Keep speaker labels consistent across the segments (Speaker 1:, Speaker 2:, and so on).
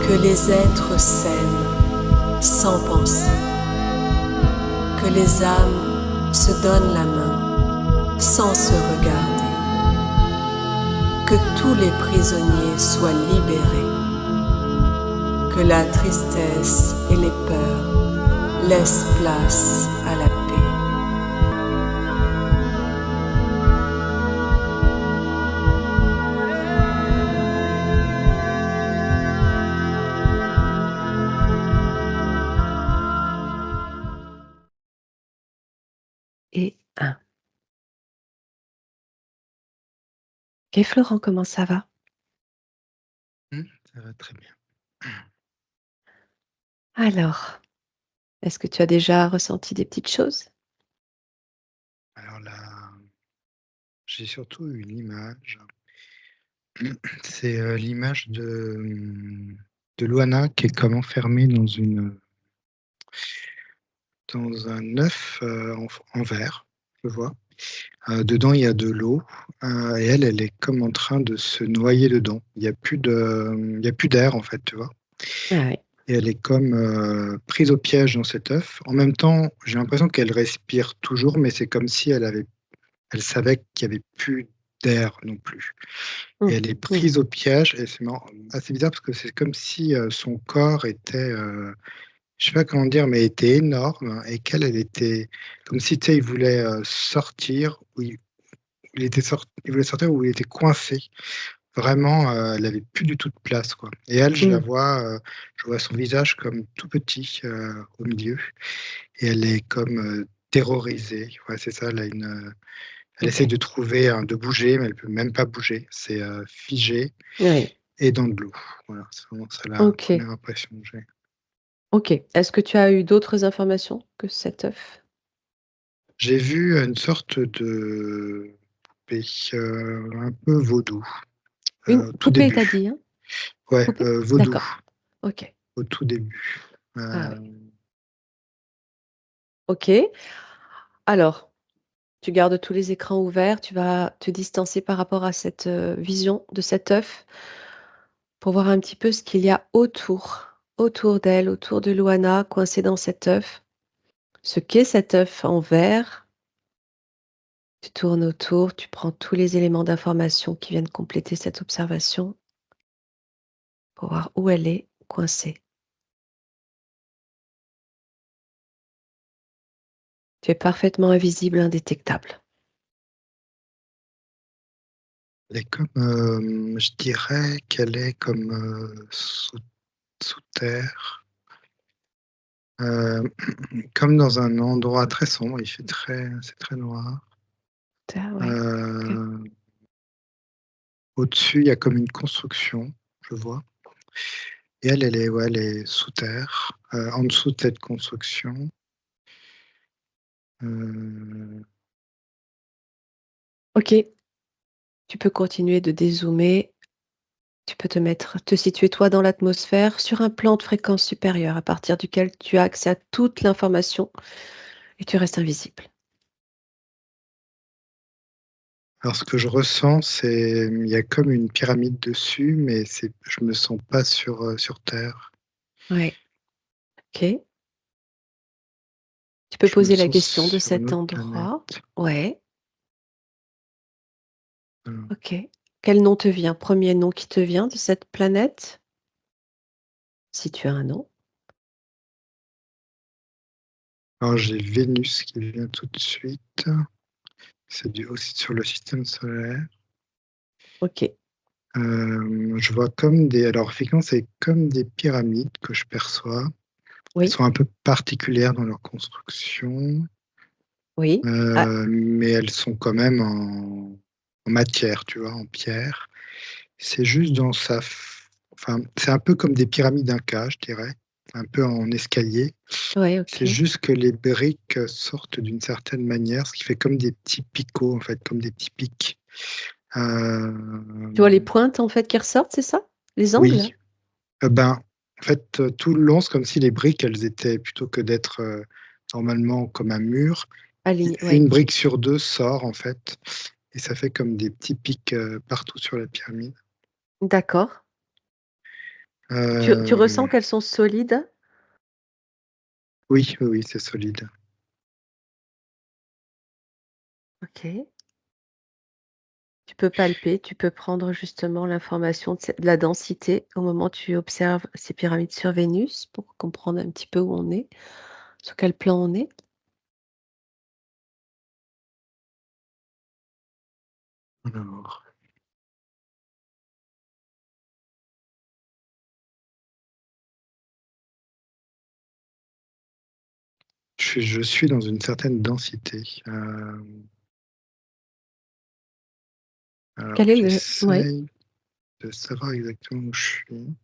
Speaker 1: Que les êtres s'aiment sans penser, que les âmes se donnent la main sans se regarder, que tous les prisonniers soient libérés, que la tristesse et les peurs laissent place à la paix.
Speaker 2: Et 1. Ok, Florent, comment ça va?
Speaker 3: Ça va très bien.
Speaker 2: Alors, est-ce que tu as déjà ressenti des petites choses?
Speaker 3: Alors là, j'ai surtout une image. C'est, l'image de Loana qui est comme enfermée dans un œuf, en verre, je vois. Dedans, il y a de l'eau, et elle est comme en train de se noyer dedans. Il y a plus d'air, en fait, tu vois?
Speaker 2: Ah oui.
Speaker 3: Et elle est comme, prise au piège dans cet œuf. En même temps, j'ai l'impression qu'elle respire toujours, mais c'est comme si elle savait qu'il y avait plus d'air non plus. Et
Speaker 2: Mmh.
Speaker 3: elle est
Speaker 2: Mmh.
Speaker 3: prise au piège et c'est marrant, assez bizarre parce que c'est comme si, son corps était, je sais pas comment dire, mais était énorme et elle était comme si, tu sais, il voulait, sortir ou il voulait sortir ou il était coincé. Vraiment, elle avait plus du tout de place, quoi. Et elle,
Speaker 2: Mmh.
Speaker 3: je vois son visage comme tout petit, au milieu et elle est comme, terrorisée. Ouais, c'est ça, elle essaie
Speaker 2: OK.
Speaker 3: de de bouger, mais elle peut même pas bouger. C'est, figé
Speaker 2: Oui.
Speaker 3: et dans de l'eau. Voilà, c'est vraiment ça la
Speaker 2: OK.
Speaker 3: première impression que j'ai.
Speaker 2: OK. Est-ce que tu as eu d'autres informations que cet œuf?
Speaker 3: J'ai vu une sorte de poupée, un peu vaudou,
Speaker 2: Une
Speaker 3: au tout
Speaker 2: poupée, tu as
Speaker 3: début.
Speaker 2: dit, hein?
Speaker 3: Ouais,
Speaker 2: Poupée?
Speaker 3: vaudou,
Speaker 2: D'accord. OK.
Speaker 3: au tout début.
Speaker 2: Ah oui.
Speaker 3: Heu,
Speaker 2: OK. Alors, tu gardes tous les écrans ouverts, tu vas te distancer par rapport à cette, vision de cet œuf pour voir un petit peu ce qu'il y a autour d'elle, autour de Louana, coincée dans cet œuf. Ce qu'est cet œuf en verre. Tu tournes autour, tu prends tous les éléments d'information qui viennent compléter cette observation pour voir où elle est coincée. Tu es parfaitement invisible, indétectable.
Speaker 3: elle est comme, je dirais qu'elle est comme, sous terre, heu, comme dans un endroit très sombre. C'est très noir.
Speaker 2: Ah ouais, OK.
Speaker 3: Heu, Au-dessus, il y a comme une construction, je vois. Et elle, elle est sous terre, en dessous de cette construction. Heu,
Speaker 2: OK, tu peux continuer de dézoomer, tu peux te situer toi dans l'atmosphère sur un plan de fréquence supérieure à partir duquel tu as accès à toute l'information et tu restes invisible.
Speaker 3: alors ce que je ressens, c'est, il y a comme une pyramide dessus, mais je me sens pas sur terre.
Speaker 2: Ouais, OK. Tu peux
Speaker 3: Je me
Speaker 2: poser la
Speaker 3: sens
Speaker 2: question de
Speaker 3: sur une
Speaker 2: cet
Speaker 3: autre
Speaker 2: endroit.
Speaker 3: planète.
Speaker 2: Ouais,
Speaker 3: Heu,
Speaker 2: OK. Quel nom te vient? Premier nom qui te vient de cette planète? Si tu as un nom.
Speaker 3: alors j'ai Vénus qui vient tout de suite. C'est du aussi sur le système solaire.
Speaker 2: OK.
Speaker 3: Je vois comme des alors effectivement, c'est comme des pyramides que je perçois. Elles
Speaker 2: Oui,
Speaker 3: sont un peu particulières dans leur construction.
Speaker 2: oui. Ah,
Speaker 3: Mais elles sont quand même en matière, tu vois? En pierre. C'est juste dans sa f enfin, c'est un peu comme des pyramides Incas, je dirais, un peu en escalier.
Speaker 2: ouais,
Speaker 3: C'est
Speaker 2: OK.
Speaker 3: juste que les briques, sortent d'une certaine manière, ce qui fait comme des petits picots, en fait, comme des petits pics.
Speaker 2: Tu vois les
Speaker 3: Hem,
Speaker 2: pointes, en fait, qui ressortent, c'est ça? Les angles?
Speaker 3: oui, ben, en fait, tout le long, c'est comme si les briques, elles étaient plutôt que d'être, normalement comme un mur,
Speaker 2: Alignées, ouais.
Speaker 3: une brique sur 2 sort, en fait. Et ça fait comme des petits pics, partout sur la pyramide.
Speaker 2: D'accord. Tu ressens
Speaker 3: Hem,
Speaker 2: qu'elles sont solides?
Speaker 3: oui, oui, oui, c'est solide.
Speaker 2: OK. Tu peux palper, tu peux prendre justement l'information de la densité au moment où tu observes ces pyramides sur Vénus pour comprendre un petit peu où on est, sur quel plan on est.
Speaker 3: Alors, je suis dans une certaine densité. Alors
Speaker 2: Quel est le Ouais,
Speaker 3: j'essaye de savoir exactement où je suis.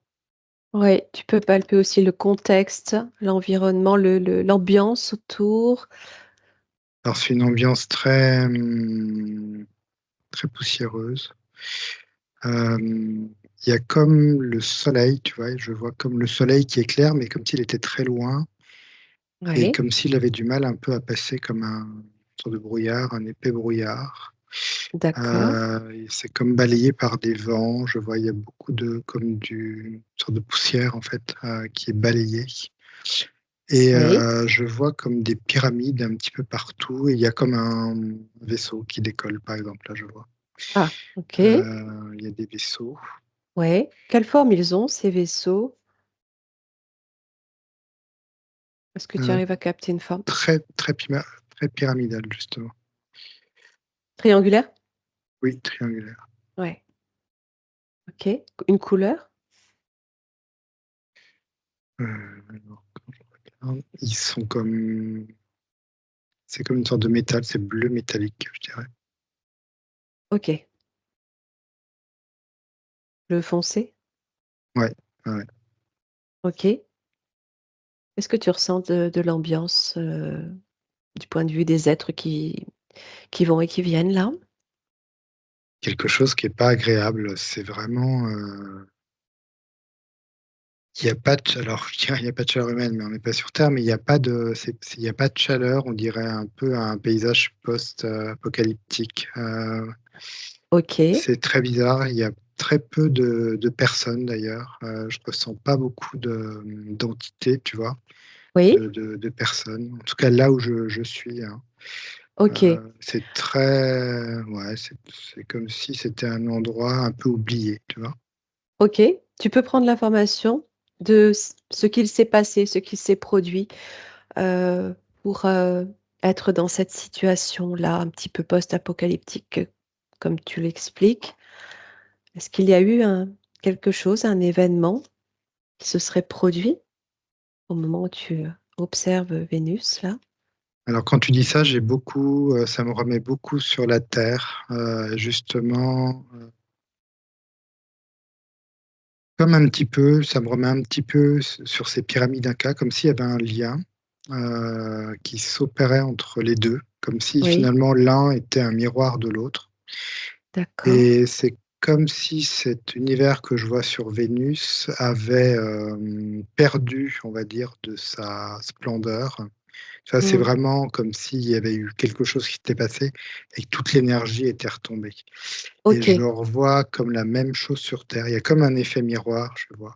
Speaker 2: ouais, tu peux palper aussi le contexte, l'environnement, l'ambiance autour.
Speaker 3: Alors c'est une ambiance très, très poussiéreuse. Il y a comme le soleil, tu vois? Je vois comme le soleil qui éclaire, mais comme s'il était très loin et
Speaker 2: Ouais,
Speaker 3: comme s'il avait du mal un peu à passer comme un sorte de brouillard, un épais brouillard.
Speaker 2: d'accord.
Speaker 3: Et c'est comme balayé par des vents. Je vois, il y a beaucoup de comme une sorte de poussière en fait, qui est balayée et
Speaker 2: Oui.
Speaker 3: je vois comme des pyramides un petit peu partout et il y a comme un vaisseau qui décolle, par exemple, là, je vois.
Speaker 2: Ah, OK.
Speaker 3: Il y a des vaisseaux,
Speaker 2: Ouais. Quelle forme ils ont ces vaisseaux? Est-ce que tu
Speaker 3: heu,
Speaker 2: arrives à capter une forme?
Speaker 3: très, très pyramidales, justement.
Speaker 2: Triangulaire?
Speaker 3: Oui, triangulaires.
Speaker 2: Ouais. OK. Une couleur?
Speaker 3: Alors quand je regarde, ils sont comme c'est comme une sorte de métal, c'est bleu métallique, je dirais.
Speaker 2: OK. Bleu foncé?
Speaker 3: Ouais, ouais, ouais.
Speaker 2: OK. Est-ce que tu ressens de l'ambiance, du point de vue des êtres qui vont et qui viennent là?
Speaker 3: Quelque chose qui est pas agréable, c'est vraiment, il y a pas de alors je dirais il y a pas de chaleur humaine, mais on n'est pas sur Terre, mais il y a pas de il y a pas de chaleur, on dirait un peu un paysage apocalyptique.
Speaker 2: OK.
Speaker 3: C'est très bizarre, il y a très peu de personnes d'ailleurs, je ressens pas beaucoup d'entités, tu vois?
Speaker 2: Oui?
Speaker 3: De personnes, en tout cas là où je suis, hein.
Speaker 2: OK.
Speaker 3: C'est très ouais, c'est comme si c'était un endroit un peu oublié, tu vois?
Speaker 2: OK. Tu peux prendre l'information de ce qu'il s'est passé, ce qui s'est produit, heu, pour, être dans cette situation-là, un petit peu post-apocalyptique, comme tu l'expliques. Est-ce qu'il y a eu quelque chose, un événement qui se serait produit au moment où tu, observes, Vénus là?
Speaker 3: Alors quand tu dis ça, j'ai beaucoup, ça me remet beaucoup sur la terre, justement, comme un petit peu, ça me remet un petit peu sur ces pyramides Incas, comme s'il y avait un lien, qui s'opérait entre les 2, comme si
Speaker 2: Oui,
Speaker 3: finalement l'un était un miroir de l'autre
Speaker 2: d'accord.
Speaker 3: et c'est comme si cet univers que je vois sur Vénus avait, perdu, on va dire, de sa splendeur. Ça, c'est
Speaker 2: Mmh.
Speaker 3: vraiment comme s'il y avait eu quelque chose qui s'était passé et que toute l'énergie était retombée et je
Speaker 2: OK.
Speaker 3: revois comme la même chose sur Terre. Il y a comme un effet miroir, je vois.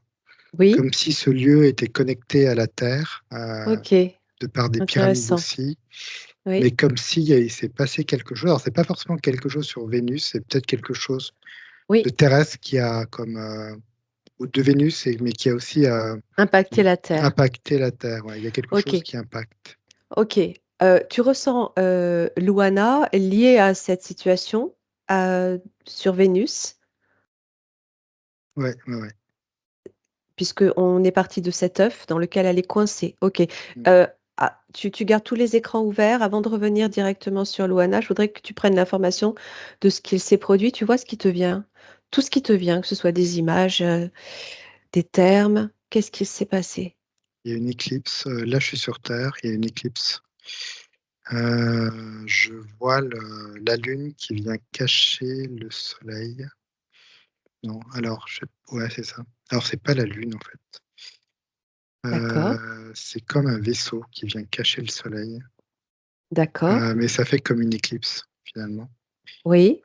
Speaker 2: Oui,
Speaker 3: Comme si ce lieu était connecté à la Terre,
Speaker 2: OK,
Speaker 3: de par des pyramides
Speaker 2: intéressant.
Speaker 3: aussi, mais
Speaker 2: Oui,
Speaker 3: comme il s'est passé quelque chose. Alors c'est pas forcément quelque chose sur Vénus, c'est peut-être quelque chose de
Speaker 2: oui,
Speaker 3: terrestre qui a comme, ou de Vénus mais qui a aussi,
Speaker 2: impacter la Terre.
Speaker 3: impacté la Terre, ouais. Il y a quelque chose
Speaker 2: OK,
Speaker 3: qui impacte.
Speaker 2: OK. Tu ressens, Louana liée à cette situation, sur Vénus,
Speaker 3: Ouais, ouais, ouais.
Speaker 2: puisqu'on est parti de cet œuf dans lequel elle est coincée. OK.
Speaker 3: Mmh.
Speaker 2: Tu gardes tous les écrans ouverts avant de revenir directement sur Louana. Je voudrais que tu prennes l'information de ce qu'il s'est produit. Tu vois ce qui te vient? Tout ce qui te vient, que ce soit des images, des termes. Qu'est-ce qui s'est passé?
Speaker 3: Il y a une éclipse, là je suis sur Terre, il y a une éclipse. Je vois la lune qui vient cacher le soleil. Non, alors je ouais, c'est ça. Alors c'est pas la lune en fait.
Speaker 2: D'accord,
Speaker 3: C'est comme un vaisseau qui vient cacher le soleil,
Speaker 2: d'accord.
Speaker 3: mais ça fait comme une éclipse finalement.
Speaker 2: Oui.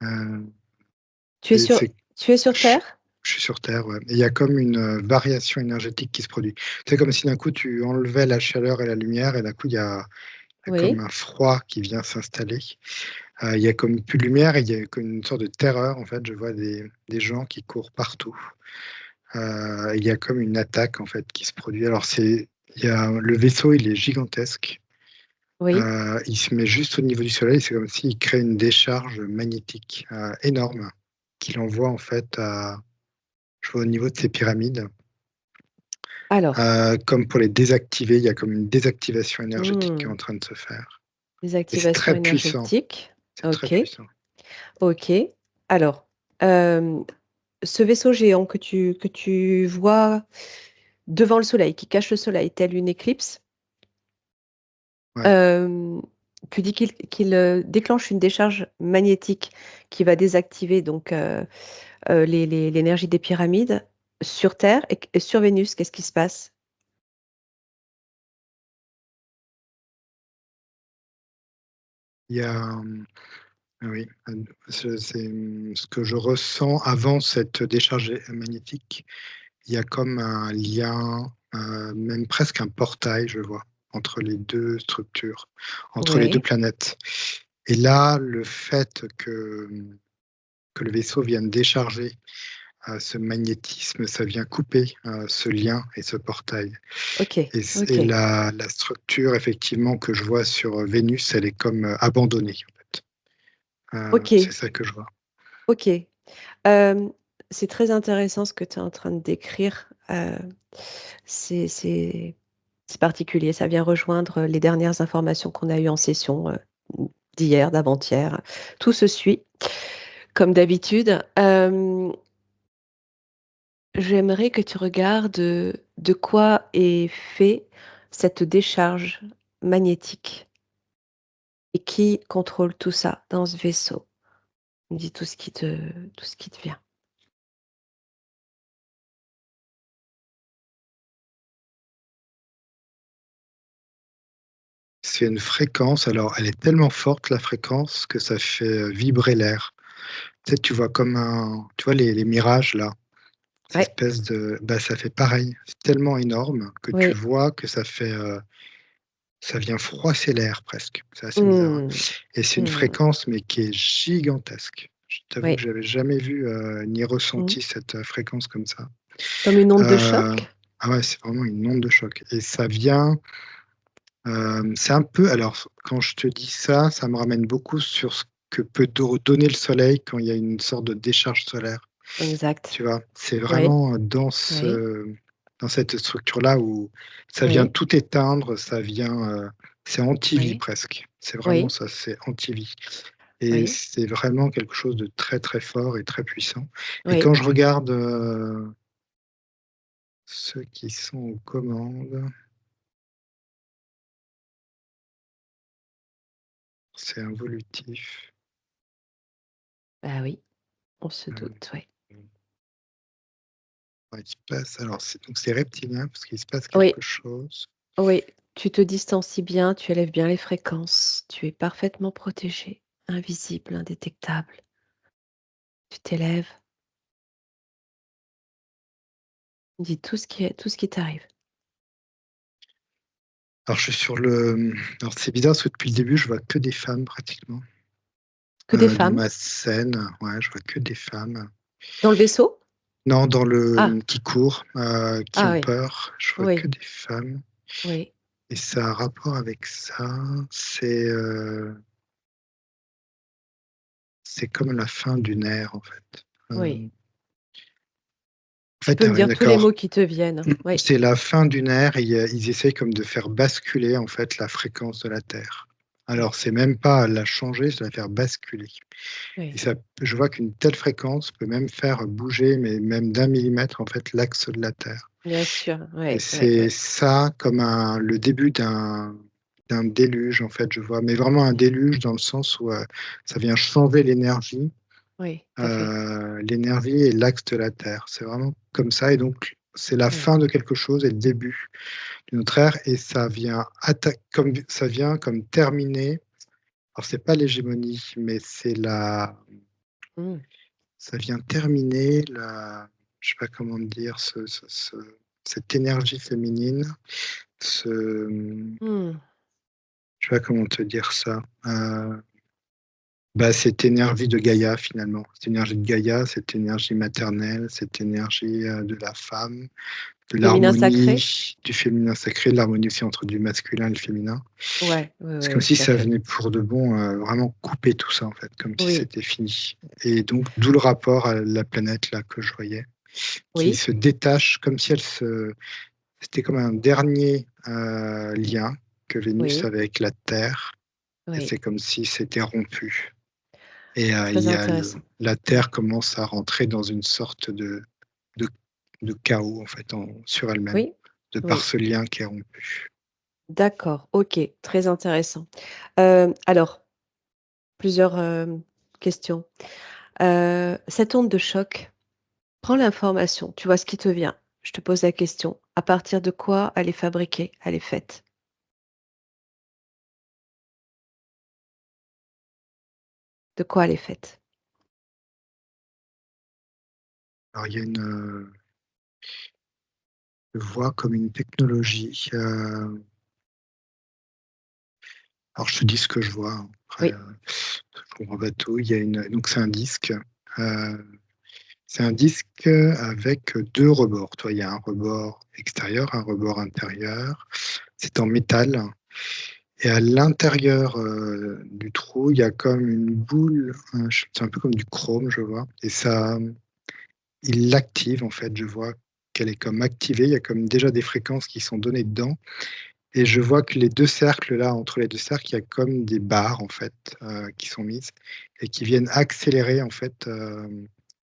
Speaker 3: Heu
Speaker 2: Tu es
Speaker 3: et
Speaker 2: sur
Speaker 3: c'est
Speaker 2: tu es sur
Speaker 3: ch
Speaker 2: Terre?
Speaker 3: Je suis sur Terre, ouais. Et il y a comme une, variation énergétique qui se produit. C'est comme si d'un coup tu enlevais la chaleur et la lumière et d'un coup il y a comme
Speaker 2: Oui,
Speaker 3: un froid qui vient s'installer. Il y a comme plus de lumière et il y a comme une sorte de terreur en fait. Je vois des gens qui courent partout. Il y a comme une attaque en fait qui se produit. Alors il y a le vaisseau, il est gigantesque.
Speaker 2: oui.
Speaker 3: Il se met juste au niveau du soleil, c'est comme s'il crée une décharge magnétique, énorme qu'il envoie en fait à je vois au niveau de ces pyramides.
Speaker 2: Alors,
Speaker 3: Comme pour les désactiver, il y a comme une désactivation énergétique qui est
Speaker 2: mmh,
Speaker 3: en train de se faire et c'est
Speaker 2: désactivation
Speaker 3: très puissant,
Speaker 2: énergétique.
Speaker 3: c'est très
Speaker 2: OK,
Speaker 3: puissant.
Speaker 2: OK. Alors, hem, ce vaisseau géant que tu vois devant le soleil, qui cache le soleil, telle une éclipse,
Speaker 3: Ouais,
Speaker 2: hem, tu dis qu'il déclenche une décharge magnétique qui va désactiver donc l'énergie des pyramides sur Terre et sur Vénus, qu'est-ce qui se passe?
Speaker 3: il y a, oui, ce que je ressens avant cette décharge magnétique, il y a comme un lien, même presque un portail, je vois, entre les 2 structures, entre les 2
Speaker 2: Ouais,
Speaker 3: planètes et là, le fait que le vaisseau vienne décharger, ce magnétisme, ça vient couper, ce lien et ce portail.
Speaker 2: OK,
Speaker 3: Et
Speaker 2: OK,
Speaker 3: la structure effectivement que je vois sur, Vénus, elle est comme, abandonnée en fait. C'est
Speaker 2: OK,
Speaker 3: ça que je vois.
Speaker 2: OK. Hem, c'est très intéressant ce que tu es en train de décrire, c'est c'est particulier, ça vient rejoindre les dernières informations qu'on a eues en session, d'hier, d'avant-hier. Tout se suit comme d'habitude. J'aimerais que tu regardes, de quoi est fait cette décharge magnétique et qui contrôle tout ça dans ce vaisseau? Dis tout ce qui te vient.
Speaker 3: C'est une fréquence, alors elle est tellement forte la fréquence que ça fait, vibrer l'air. Tu sais, tu vois les mirages là? Ces
Speaker 2: Ouais,
Speaker 3: espèces de bah, ça fait pareil. C'est tellement énorme que tu
Speaker 2: oui.
Speaker 3: vois que ça fait, ça vient froisser l'air presque. C'est assez bizarre, hein
Speaker 2: Mmh.
Speaker 3: et c'est une
Speaker 2: Mmh.
Speaker 3: fréquence mais qui est gigantesque. Je t'avoue que
Speaker 2: Oui.
Speaker 3: j'avais jamais vu, ni
Speaker 2: Mmh.
Speaker 3: ressenti cette, fréquence comme ça.
Speaker 2: Comme une onde de
Speaker 3: Heu,
Speaker 2: choc?
Speaker 3: ah ouais, c'est vraiment une onde de choc et ça vient, c'est un peu alors quand je te dis ça, ça me ramène beaucoup sur ce que peut donner le soleil quand il y a une sorte de décharge solaire.
Speaker 2: Exact.
Speaker 3: Tu vois? C'est
Speaker 2: Oui,
Speaker 3: vraiment
Speaker 2: oui,
Speaker 3: dans cette structure-là où ça vient
Speaker 2: oui,
Speaker 3: tout éteindre, ça vient, c'est anti-vie
Speaker 2: oui,
Speaker 3: presque. C'est vraiment
Speaker 2: oui,
Speaker 3: ça, c'est anti-vie et
Speaker 2: oui,
Speaker 3: c'est vraiment quelque chose de très, très fort et très puissant et
Speaker 2: oui.
Speaker 3: quand je regarde, ceux qui sont aux commandes, c'est involutif.
Speaker 2: Bah oui, on se
Speaker 3: Hem,
Speaker 2: doute, oui.
Speaker 3: ouais, il se passe alors c'est reptilien parce qu'il se passe
Speaker 2: Oui,
Speaker 3: quelque chose.
Speaker 2: oui, tu te distancies bien, tu élèves bien les fréquences, tu es parfaitement protégé, invisible, indétectable. Tu t'élèves, dis tout ce qui t'arrive.
Speaker 3: Alors je suis sur le, alors c'est bizarre parce que depuis le début, je vois que des femmes pratiquement.
Speaker 2: Que des
Speaker 3: Dans
Speaker 2: femmes?
Speaker 3: ma scène, ouais, je vois que des femmes.
Speaker 2: Dans le vaisseau?
Speaker 3: Non, dans le,
Speaker 2: Ah,
Speaker 3: qui courent, qui
Speaker 2: ah
Speaker 3: ont
Speaker 2: oui,
Speaker 3: peur, je vois que
Speaker 2: oui,
Speaker 3: des femmes
Speaker 2: oui,
Speaker 3: et ça a un rapport avec ça. C'est, c'est comme la fin d'une ère, en fait.
Speaker 2: oui.
Speaker 3: En
Speaker 2: Tu
Speaker 3: fait,
Speaker 2: peux
Speaker 3: ah
Speaker 2: me
Speaker 3: ouais,
Speaker 2: dire tous les
Speaker 3: d'accord.
Speaker 2: mots qui te viennent. Oui,
Speaker 3: C'est la fin d'une ère et ils essayent comme de faire basculer, en fait, la fréquence de la Terre. Alors
Speaker 2: oui,
Speaker 3: c'est même pas la changer, c'est la faire basculer et
Speaker 2: oui,
Speaker 3: ça je vois qu'une telle fréquence peut même faire bouger, mais même d'1 millimètre, en fait, l'axe de la Terre.
Speaker 2: bien sûr,
Speaker 3: Et
Speaker 2: oui, oui,
Speaker 3: c'est
Speaker 2: oui,
Speaker 3: ça comme le début d'un déluge, en fait, je vois, mais vraiment un
Speaker 2: oui,
Speaker 3: déluge dans le sens où, ça vient changer
Speaker 2: oui, tout à fait,
Speaker 3: l'énergie et l'axe de la Terre. C'est vraiment comme ça et donc c'est la
Speaker 2: oui.
Speaker 3: fin de quelque chose et le début d'une autre ère et ça vient comme terminer, alors c'est pas l'hégémonie, mais ça vient terminer la je sais pas comment dire, cette énergie féminine, ce,
Speaker 2: Mmh.
Speaker 3: je sais pas comment te dire ça, bah, cette énergie de Gaïa finalement, cette énergie de Gaïa, cette énergie maternelle, cette énergie, de la femme, de
Speaker 2: Féminin sacré?
Speaker 3: l'harmonie, du féminin sacré, de l'harmonie aussi entre du masculin et le féminin.
Speaker 2: Ouais, ouais,
Speaker 3: C'est
Speaker 2: ouais,
Speaker 3: comme
Speaker 2: ouais,
Speaker 3: si
Speaker 2: tout à
Speaker 3: ça
Speaker 2: fait.
Speaker 3: venait pour de bon, vraiment couper tout ça en fait, comme si
Speaker 2: Oui,
Speaker 3: c'était fini et donc d'où le rapport à la planète là que je voyais, qui
Speaker 2: oui,
Speaker 3: se détache comme si elle se c'était comme un dernier, lien que Vénus
Speaker 2: oui,
Speaker 3: avait avec la Terre et
Speaker 2: oui.
Speaker 3: c'est comme si c'était rompu et il
Speaker 2: Très
Speaker 3: y a le
Speaker 2: intéressant.
Speaker 3: la Terre commence à rentrer dans une sorte de de chaos en fait en sur elle-même,
Speaker 2: Oui,
Speaker 3: de par
Speaker 2: oui.
Speaker 3: ce lien qui est rompu.
Speaker 2: D'accord, OK, très intéressant. Alors, plusieurs, questions. Cette onde de choc, prends l'information, tu vois ce qui te vient. Je te pose la question, à partir de quoi elle est fabriquée? Elle est faite? De quoi elle est faite?
Speaker 3: Alors il y a je vois comme une technologie, alors je te dis ce que je vois, hein, après,
Speaker 2: Oui,
Speaker 3: je comprends pas tout. Il y a une donc heu, c'est un disque, avec 2 rebords. Tu vois, il y a un rebord extérieur, un rebord intérieur. C'est en métal et à l'intérieur, du trou, il y a comme une boule, c'est un peu comme du chrome, je vois et ça, il l'active en fait. Je vois qu'elle est comme activée. Il y a comme déjà des fréquences qui sont données dedans. Et je vois que les 2 cercles là, entre les 2 cercles, il y a comme des barres en fait, qui sont mises et qui viennent accélérer en fait,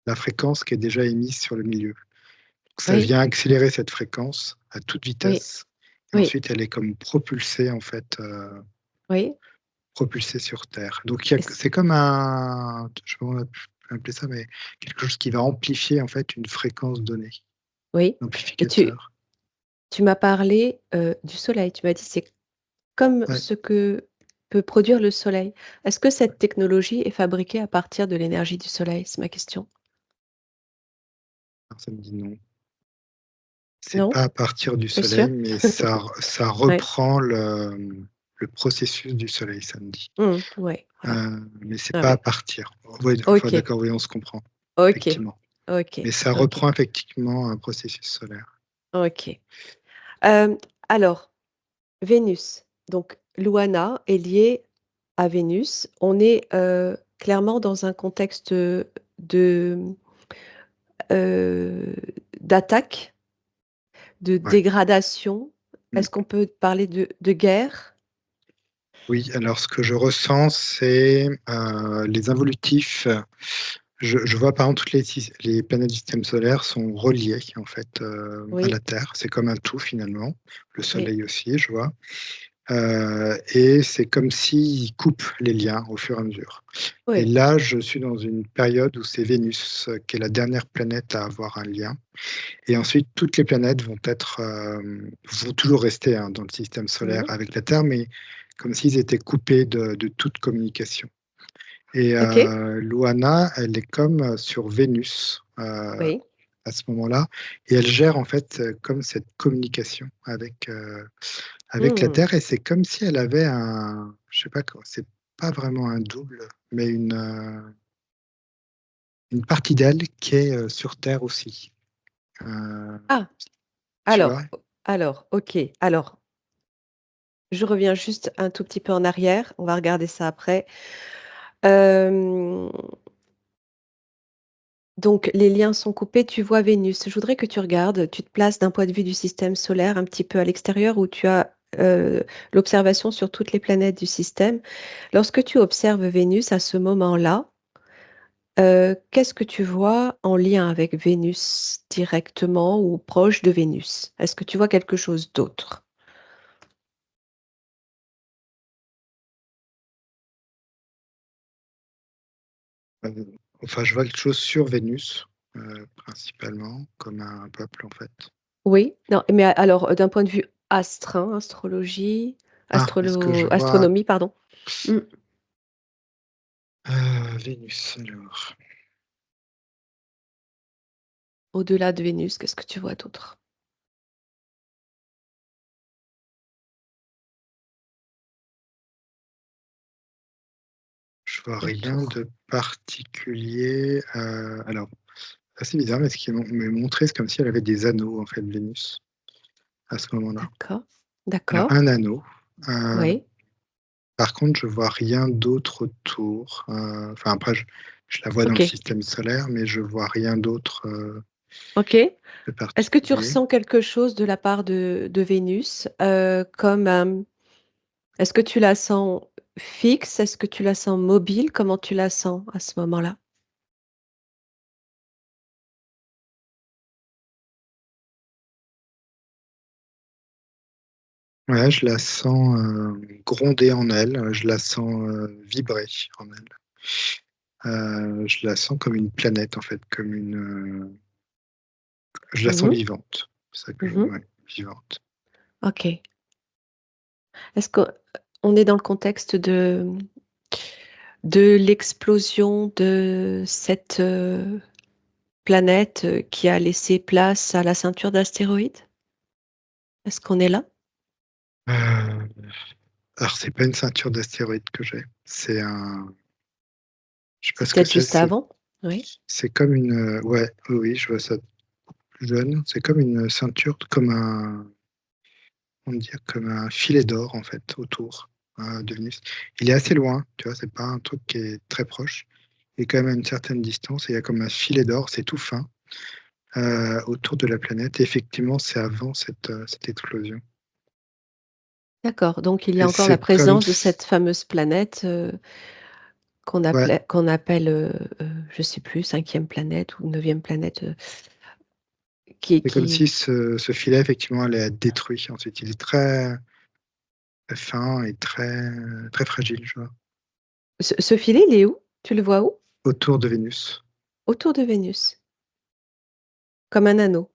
Speaker 3: la fréquence qui est déjà émise sur le milieu. Donc ça
Speaker 2: oui,
Speaker 3: vient accélérer cette fréquence à toute
Speaker 2: oui,
Speaker 3: vitesse et
Speaker 2: oui,
Speaker 3: ensuite elle est comme propulsée en fait,
Speaker 2: oui.
Speaker 3: propulsée sur Terre. Donc il y a
Speaker 2: Et c
Speaker 3: c'est comme un je sais pas comment on peut appeler ça, mais quelque chose qui va amplifier en fait une fréquence donnée,
Speaker 2: oui, et
Speaker 3: amplificateur.
Speaker 2: tu m'as parlé, du soleil. Tu m'as dit: «C'est comme
Speaker 3: Ouais,
Speaker 2: ce que peut produire le soleil». Est-ce que cette technologie est fabriquée à partir de l'énergie du soleil? C'est ma question.
Speaker 3: alors ça me dit non. C'est
Speaker 2: Non?
Speaker 3: pas à partir du
Speaker 2: Tu es sûr?
Speaker 3: soleil, mais ça
Speaker 2: Ouais.
Speaker 3: reprend le processus du soleil, ça me dit.
Speaker 2: Mmh, ouais, voilà.
Speaker 3: Mais c'est
Speaker 2: Ah
Speaker 3: pas à
Speaker 2: ouais.
Speaker 3: partir. Oui, enfin
Speaker 2: OK,
Speaker 3: d'accord, oui, on se comprend,
Speaker 2: OK,
Speaker 3: effectivement.
Speaker 2: OK,
Speaker 3: Mais ça
Speaker 2: OK,
Speaker 3: reprend effectivement un processus solaire.
Speaker 2: OK. Hem, alors, Vénus, donc Louana est liée à Vénus. On est, clairement dans un contexte, de, heu, d'attaque, de
Speaker 3: Ouais.
Speaker 2: dégradation. Est-ce
Speaker 3: Mmh.
Speaker 2: qu'on peut parler de guerre?
Speaker 3: Oui, alors ce que je ressens, c'est, les involutifs, je vois par exemple toutes les planètes du système solaire sont reliées en fait, à
Speaker 2: Oui,
Speaker 3: la Terre. C'est comme un tout finalement. Le
Speaker 2: oui,
Speaker 3: soleil aussi, je vois. Et c'est comme s'ils coupent les liens au fur et à mesure. Et
Speaker 2: oui.
Speaker 3: là, je suis dans une période où c'est Vénus, qui est la dernière planète à avoir un lien et ensuite toutes les planètes vont toujours rester, hein, dans le système solaire
Speaker 2: Mmh.
Speaker 3: avec la Terre, mais comme s'ils étaient coupés de toute communication et
Speaker 2: OK,
Speaker 3: Luana, elle est comme, sur Vénus,
Speaker 2: oui.
Speaker 3: à ce moment-là et elle gère en fait, comme cette communication avec la
Speaker 2: Mmh.
Speaker 3: Terre et c'est comme si elle avait je sais pas quoi, c'est pas vraiment un double, mais une partie d'elle qui est, sur Terre aussi. Heu,
Speaker 2: Ah!
Speaker 3: Tu vois?
Speaker 2: Alors, OK. Alors, je reviens juste un tout petit peu en arrière, on va regarder ça après. Hem, donc les liens sont coupés, tu vois Vénus. Je voudrais que tu regardes, tu te places d'un point de vue du système solaire un petit peu à l'extérieur où tu as, l'observation sur toutes les planètes du système. Lorsque tu observes Vénus à ce moment-là, qu'est-ce que tu vois en lien avec Vénus directement ou proche de Vénus? Est-ce que tu vois quelque chose d'autre?
Speaker 3: Enfin, je vois quelque chose sur Vénus, principalement, comme un peuple, en fait.
Speaker 2: Oui, non, mais alors, d'un point de vue astrologie,
Speaker 3: Ah, est-ce que je vois,
Speaker 2: astronomie, pardon. Mmh.
Speaker 3: Vénus alors?
Speaker 2: Au-delà de Vénus, qu'est-ce que tu vois d'autre?
Speaker 3: Je vois rien
Speaker 2: Autour.
Speaker 3: de particulier, alors assez bizarre, mais ce qu'ils m'ont montré, c'est comme si elle avait des anneaux, en fait, Vénus, à ce moment-là.
Speaker 2: D'accord.
Speaker 3: Elle a
Speaker 2: D'accord.
Speaker 3: un anneau,
Speaker 2: Oui.
Speaker 3: par contre, je vois rien d'autre autour, enfin, après je la vois dans le
Speaker 2: OK.
Speaker 3: système solaire, mais je vois rien d'autre,
Speaker 2: OK.
Speaker 3: de
Speaker 2: Est-ce que tu
Speaker 3: particulier.
Speaker 2: ressens quelque chose de la part de Vénus, comme, est-ce que tu la sens fixe? Est-ce que tu la sens mobile? Comment tu la sens à ce moment-là?
Speaker 3: Ouais, je la sens, gronder en elle, je la sens, vibrer en elle. Je la sens comme une planète, en fait, comme je la sens
Speaker 2: Mmh.
Speaker 3: vivante. C'est ça que je
Speaker 2: Mmh.
Speaker 3: ouais, vivante.
Speaker 2: OK. Est-ce qu'on est dans le contexte de l'explosion de cette, planète, qui a laissé place à la ceinture d'astéroïdes? Est-ce qu'on est là?
Speaker 3: Heu, alors c'est pas une ceinture d'astéroïdes que j'ai, c'est un je sais pas
Speaker 2: C'est
Speaker 3: ce que
Speaker 2: peut-être juste
Speaker 3: c'est
Speaker 2: avant? Oui.
Speaker 3: c'est comme une, ouais, oui, oui, je vois ça plus jeune. C'est comme une ceinture, comme un on dire, comme un filet d'or, en fait, autour, de Venus. Il est assez loin, tu vois? C'est pas un truc qui est très proche. Il est quand même à une certaine distance et il y a comme un filet d'or, c'est tout fin, autour de la planète et effectivement, c'est avant cette explosion
Speaker 2: D'accord, donc il y
Speaker 3: et
Speaker 2: a encore la
Speaker 3: c'est comme
Speaker 2: présence de
Speaker 3: s
Speaker 2: cette fameuse planète,
Speaker 3: ouais,
Speaker 2: qu'on appelle, je sais plus, cinquième planète ou neuvième planète,
Speaker 3: c'est comme si
Speaker 2: qui
Speaker 3: ce filet, effectivement, allait être détruit ensuite. Il est très fin et très fragile, tu vois?
Speaker 2: ce filet, il est où? Tu le vois où?
Speaker 3: Autour de Vénus.
Speaker 2: Autour de Vénus, comme un anneau.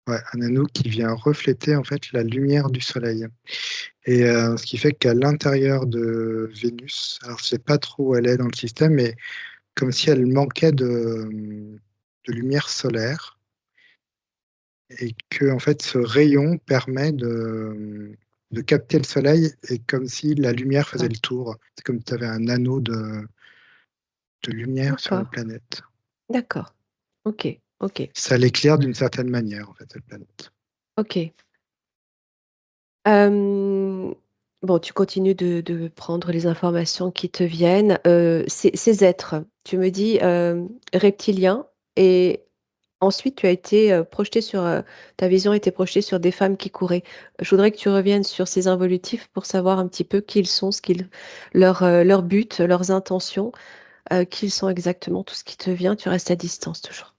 Speaker 3: Ouais, un anneau qui vient refléter, en fait, la lumière du soleil. Et ce qui fait qu'à l'intérieur de Vénus, alors je sais pas trop où elle est dans le système, mais comme si elle manquait de lumière solaire et que en fait ce rayon permet de capter le soleil et comme si la lumière faisait
Speaker 2: D'accord,
Speaker 3: le tour. C'est comme si tu avais un anneau de lumière sur la
Speaker 2: d'accord,
Speaker 3: planète.
Speaker 2: d'accord. OK, OK,
Speaker 3: Ça l'éclaire d'une certaine manière, en fait, cette planète.
Speaker 2: OK. Hem, bon, tu continues de prendre les informations qui te viennent. Ces êtres, tu me dis, reptiliens et ensuite tu as été, projeté sur, ta vision a été projetée sur des femmes qui couraient. Je voudrais que tu reviennes sur ces involutifs pour savoir un petit peu qui ils sont, ce qu'ils leur but, leurs intentions, qui ils sont exactement, tout ce qui te vient. Tu restes à distance toujours.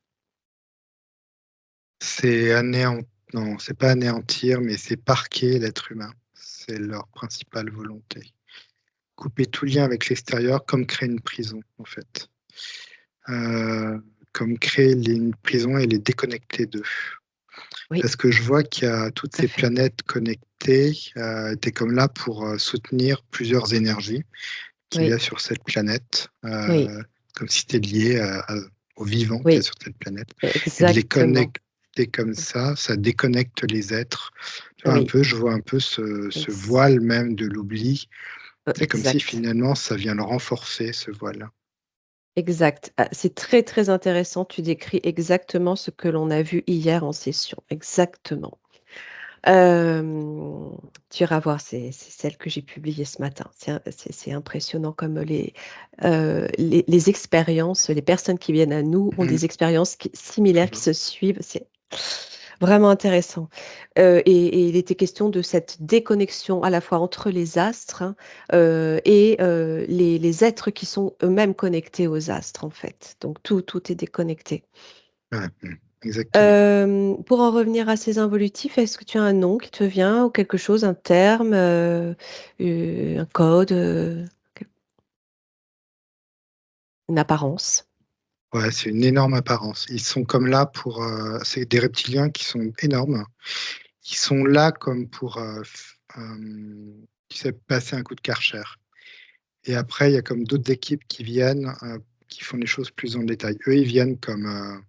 Speaker 3: C'est anéant non, c'est pas anéantir, mais c'est parquer l'être humain. C'est leur principale volonté. Couper tout lien avec l'extérieur, comme créer une prison, en fait. Heu, Comme créer une prison et les déconnecter d'eux.
Speaker 2: Oui,
Speaker 3: Parce que je vois qu'il y a toutes
Speaker 2: tout à
Speaker 3: ces
Speaker 2: fait.
Speaker 3: planètes connectées, tu es comme là pour, soutenir plusieurs énergies qu'il y
Speaker 2: Oui,
Speaker 3: a sur cette planète,
Speaker 2: oui,
Speaker 3: comme si tu es lié aux vivants qu'il y a
Speaker 2: oui,
Speaker 3: sur cette planète et de les
Speaker 2: exactement.
Speaker 3: connecter comme ça déconnecte les êtres. Tu vois un
Speaker 2: Oui,
Speaker 3: peu, je vois un peu ce
Speaker 2: ex
Speaker 3: voile même de l'oubli. C'est comme si
Speaker 2: exact.
Speaker 3: finalement ça vient le renforcer ce voile.
Speaker 2: Exact. Ah, c'est très, très intéressant. Tu décris exactement ce que l'on a vu hier en session. Exactement. Hem, Tu iras voir, c'est celle que j'ai publiée ce matin. C'est impressionnant comme les expériences, les personnes qui viennent à nous ont
Speaker 3: Mmh,
Speaker 2: des expériences qui
Speaker 3: je
Speaker 2: similaires qui
Speaker 3: vois.
Speaker 2: se suivent. C'est vraiment intéressant. Et il était question de cette déconnexion à la fois entre les astres, hein, et les êtres qui sont eux-mêmes connectés aux astres, en fait. Donc tout est déconnecté.
Speaker 3: Ouais, exactement.
Speaker 2: Pour en revenir à ces involutifs, est-ce que tu as un nom qui te vient ou quelque chose, un terme, un code, quel une apparence?
Speaker 3: Ouais, c'est une énorme apparence. Ils sont comme là pour, c'est des reptiliens qui sont énormes. Ils sont là comme pour, tu sais, passer un coup de Karcher et après il y a comme d'autres équipes qui viennent, qui font les choses plus en détail. Eux, ils viennent comme,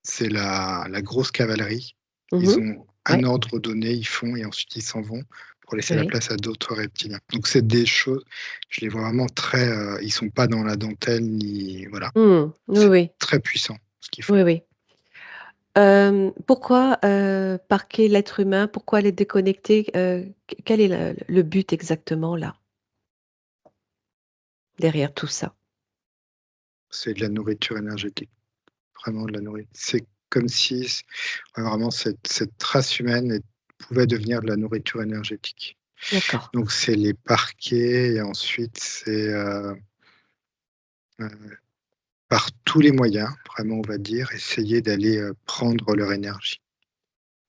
Speaker 3: c'est la grosse cavalerie. Ils
Speaker 2: Mmh.
Speaker 3: ont un
Speaker 2: Ouais,
Speaker 3: ordre donné, ils font et ensuite ils s'en vont pour laisser la
Speaker 2: oui.
Speaker 3: place à d'autres reptiliens. Donc c'est des choses, je les vois vraiment très, ils sont pas dans la dentelle ni voilà.
Speaker 2: Mmh. Oui,
Speaker 3: C'est
Speaker 2: oui.
Speaker 3: très puissant ce qu'ils font.
Speaker 2: Oui, oui. Pourquoi, parquer l'être humain? Pourquoi les déconnecter? Quel est le but exactement là, derrière tout ça?
Speaker 3: C'est de la nourriture énergétique, vraiment de la nourriture. C'est comme si ouais, vraiment cette race humaine pouvait devenir de la nourriture énergétique.
Speaker 2: D'accord.
Speaker 3: Donc c'est les parquer et ensuite c'est, par tous les moyens, vraiment on va dire, essayer d'aller, prendre leur énergie.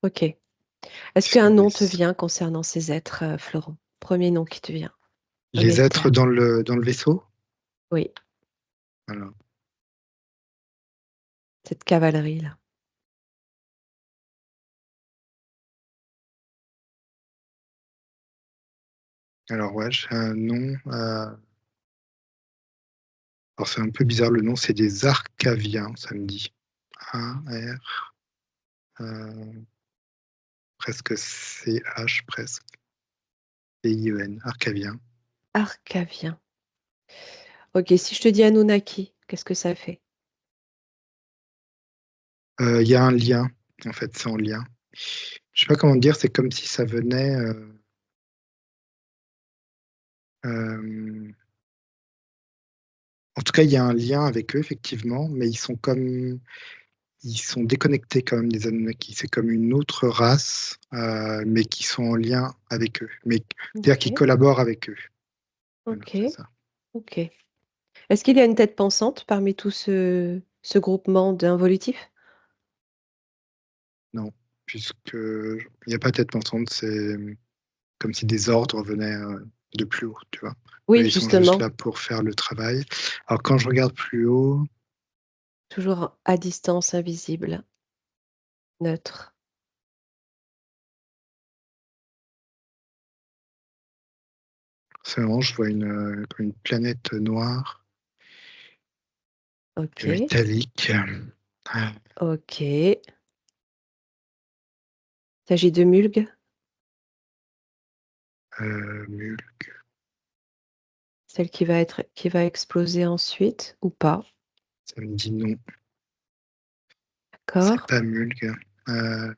Speaker 2: OK. Est-ce qu'un
Speaker 3: C'est
Speaker 2: nom te vient concernant ces êtres, Florent? Premier nom qui te vient,
Speaker 3: les êtres
Speaker 2: immédiat?
Speaker 3: dans le vaisseau?
Speaker 2: Oui,
Speaker 3: Alors
Speaker 2: cette cavalerie-là.
Speaker 3: alors ouais, j'ai un nom, alors c'est un peu bizarre le nom, c'est des Arcaviens, ça me dit. A-R, heu, presque C-H presque, C-I-E-N, Arcaviens.
Speaker 2: Arcavien. OK, si je te dis Anunnaki, qu'est-ce que ça fait?
Speaker 3: Il y a un lien, en fait, c'est en lien. Je sais pas comment dire, c'est comme si ça venait, hem, en tout cas, il y a un lien avec eux effectivement, mais ils sont déconnectés quand même des Anunnaki. C'est comme une autre race, mais qui sont en lien avec eux, mais c'est-à-dire qu'ils
Speaker 2: OK,
Speaker 3: collaborent avec eux. Voilà,
Speaker 2: OK,
Speaker 3: c'est ça.
Speaker 2: OK. Est-ce qu'il y a une tête pensante parmi tout ce groupement d'involutifs?
Speaker 3: Non, puisque il y a pas tête pensante, c'est, comme si des ordres venaient, de plus haut, tu vois? Eux,
Speaker 2: Oui,
Speaker 3: ils sont juste
Speaker 2: justement,
Speaker 3: là pour faire le travail. Alors quand je regarde plus haut,
Speaker 2: toujours à distance, invisible, neutre.
Speaker 3: c'est vraiment je vois comme une planète noire,
Speaker 2: OK,
Speaker 3: métallique,
Speaker 2: OK. Il s'agit de Mulg?
Speaker 3: mul
Speaker 2: Celle qui va exploser ensuite ou pas?
Speaker 3: ça me dit non, c'est
Speaker 2: D'accord.
Speaker 3: pas Mulg. Heu,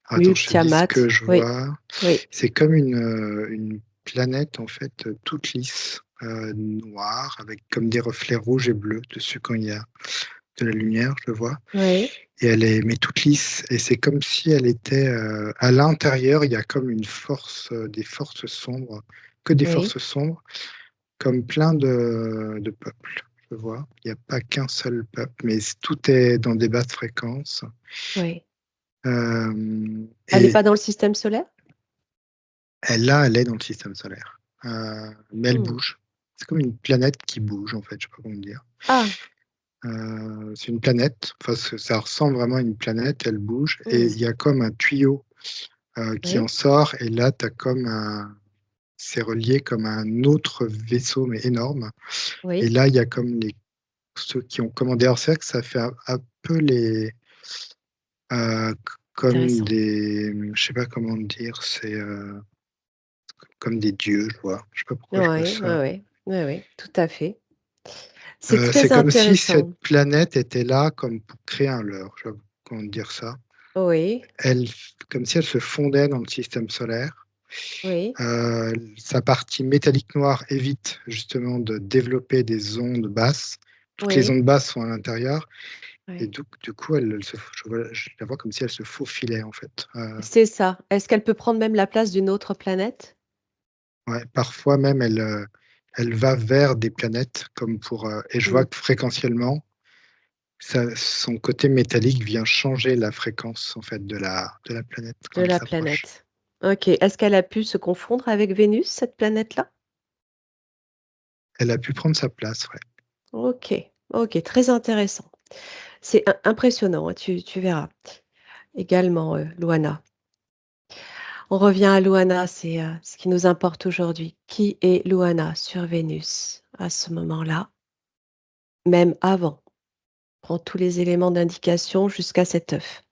Speaker 3: attends,
Speaker 2: Mulg,
Speaker 3: je te dis ce que
Speaker 2: Tiamat,
Speaker 3: je
Speaker 2: oui,
Speaker 3: vois.
Speaker 2: oui,
Speaker 3: C'est comme une planète en fait, toute lisse, noire avec comme des reflets rouges et bleus dessus quand il y a de la lumière, je vois
Speaker 2: oui,
Speaker 3: et elle est mais toute lisse et c'est comme si elle était, à l'intérieur, il y a comme une force, des forces sombres, que des
Speaker 2: oui,
Speaker 3: forces sombres, comme plein de peuples, je vois. Il y a pas qu'un seul peuple, mais tout est dans des basses fréquences,
Speaker 2: oui. Elle est
Speaker 3: et
Speaker 2: pas dans le système solaire?
Speaker 3: elle est dans le système solaire, mais elle
Speaker 2: Mmh.
Speaker 3: bouge. C'est comme une planète qui bouge, en fait, je sais pas comment dire.
Speaker 2: Ah!
Speaker 3: C'est une planète, enfin, ça ressemble vraiment à une planète, elle bouge et
Speaker 2: Mmh.
Speaker 3: il y a comme un tuyau, qui en
Speaker 2: Oui,
Speaker 3: sort et là, tu as comme un c'est relié comme à un autre vaisseau, mais énorme et
Speaker 2: oui,
Speaker 3: là, il y a comme ceux qui ont commandé alors c'est vrai que ça fait un peu comme
Speaker 2: intéressant.
Speaker 3: des, je sais pas comment dire, c'est, comme des dieux, je vois. Je sais pas pourquoi je vois
Speaker 2: Oui, oui,
Speaker 3: ça.
Speaker 2: oui, oui, oui, tout à fait. C'est
Speaker 3: C'est
Speaker 2: très
Speaker 3: comme si cette
Speaker 2: intéressant.
Speaker 3: planète était là comme pour créer un leurre, je sais pas comment dire ça.
Speaker 2: Oui,
Speaker 3: Elle comme si elle se fondait dans le système solaire.
Speaker 2: oui,
Speaker 3: Sa partie métallique noire évite justement de développer des ondes basses. Toutes les
Speaker 2: oui,
Speaker 3: ondes basses sont à l'intérieur et
Speaker 2: oui.
Speaker 3: du coup, je la vois comme si elle se faufilait en fait.
Speaker 2: C'est ça. Est-ce qu'elle peut prendre même la place d'une autre planète?
Speaker 3: Ouais, parfois même elle va vers des planètes comme pour, et je vois
Speaker 2: Mmh.
Speaker 3: que fréquentiellement, son côté métallique vient changer la fréquence en fait de la planète
Speaker 2: De
Speaker 3: quand elle
Speaker 2: la
Speaker 3: s'approche.
Speaker 2: planète. OK. Est-ce qu'elle a pu se confondre avec Vénus, cette planète-là?
Speaker 3: Elle a pu prendre sa place, ouais.
Speaker 2: OK, OK, très intéressant. C'est impressionnant, hein, tu verras. Également, Loana. On revient à Loana, c'est, ce qui nous importe aujourd'hui. Qui est Loana sur Vénus à ce moment-là? Même avant? prends tous les éléments d'indication jusqu'à cet œuf.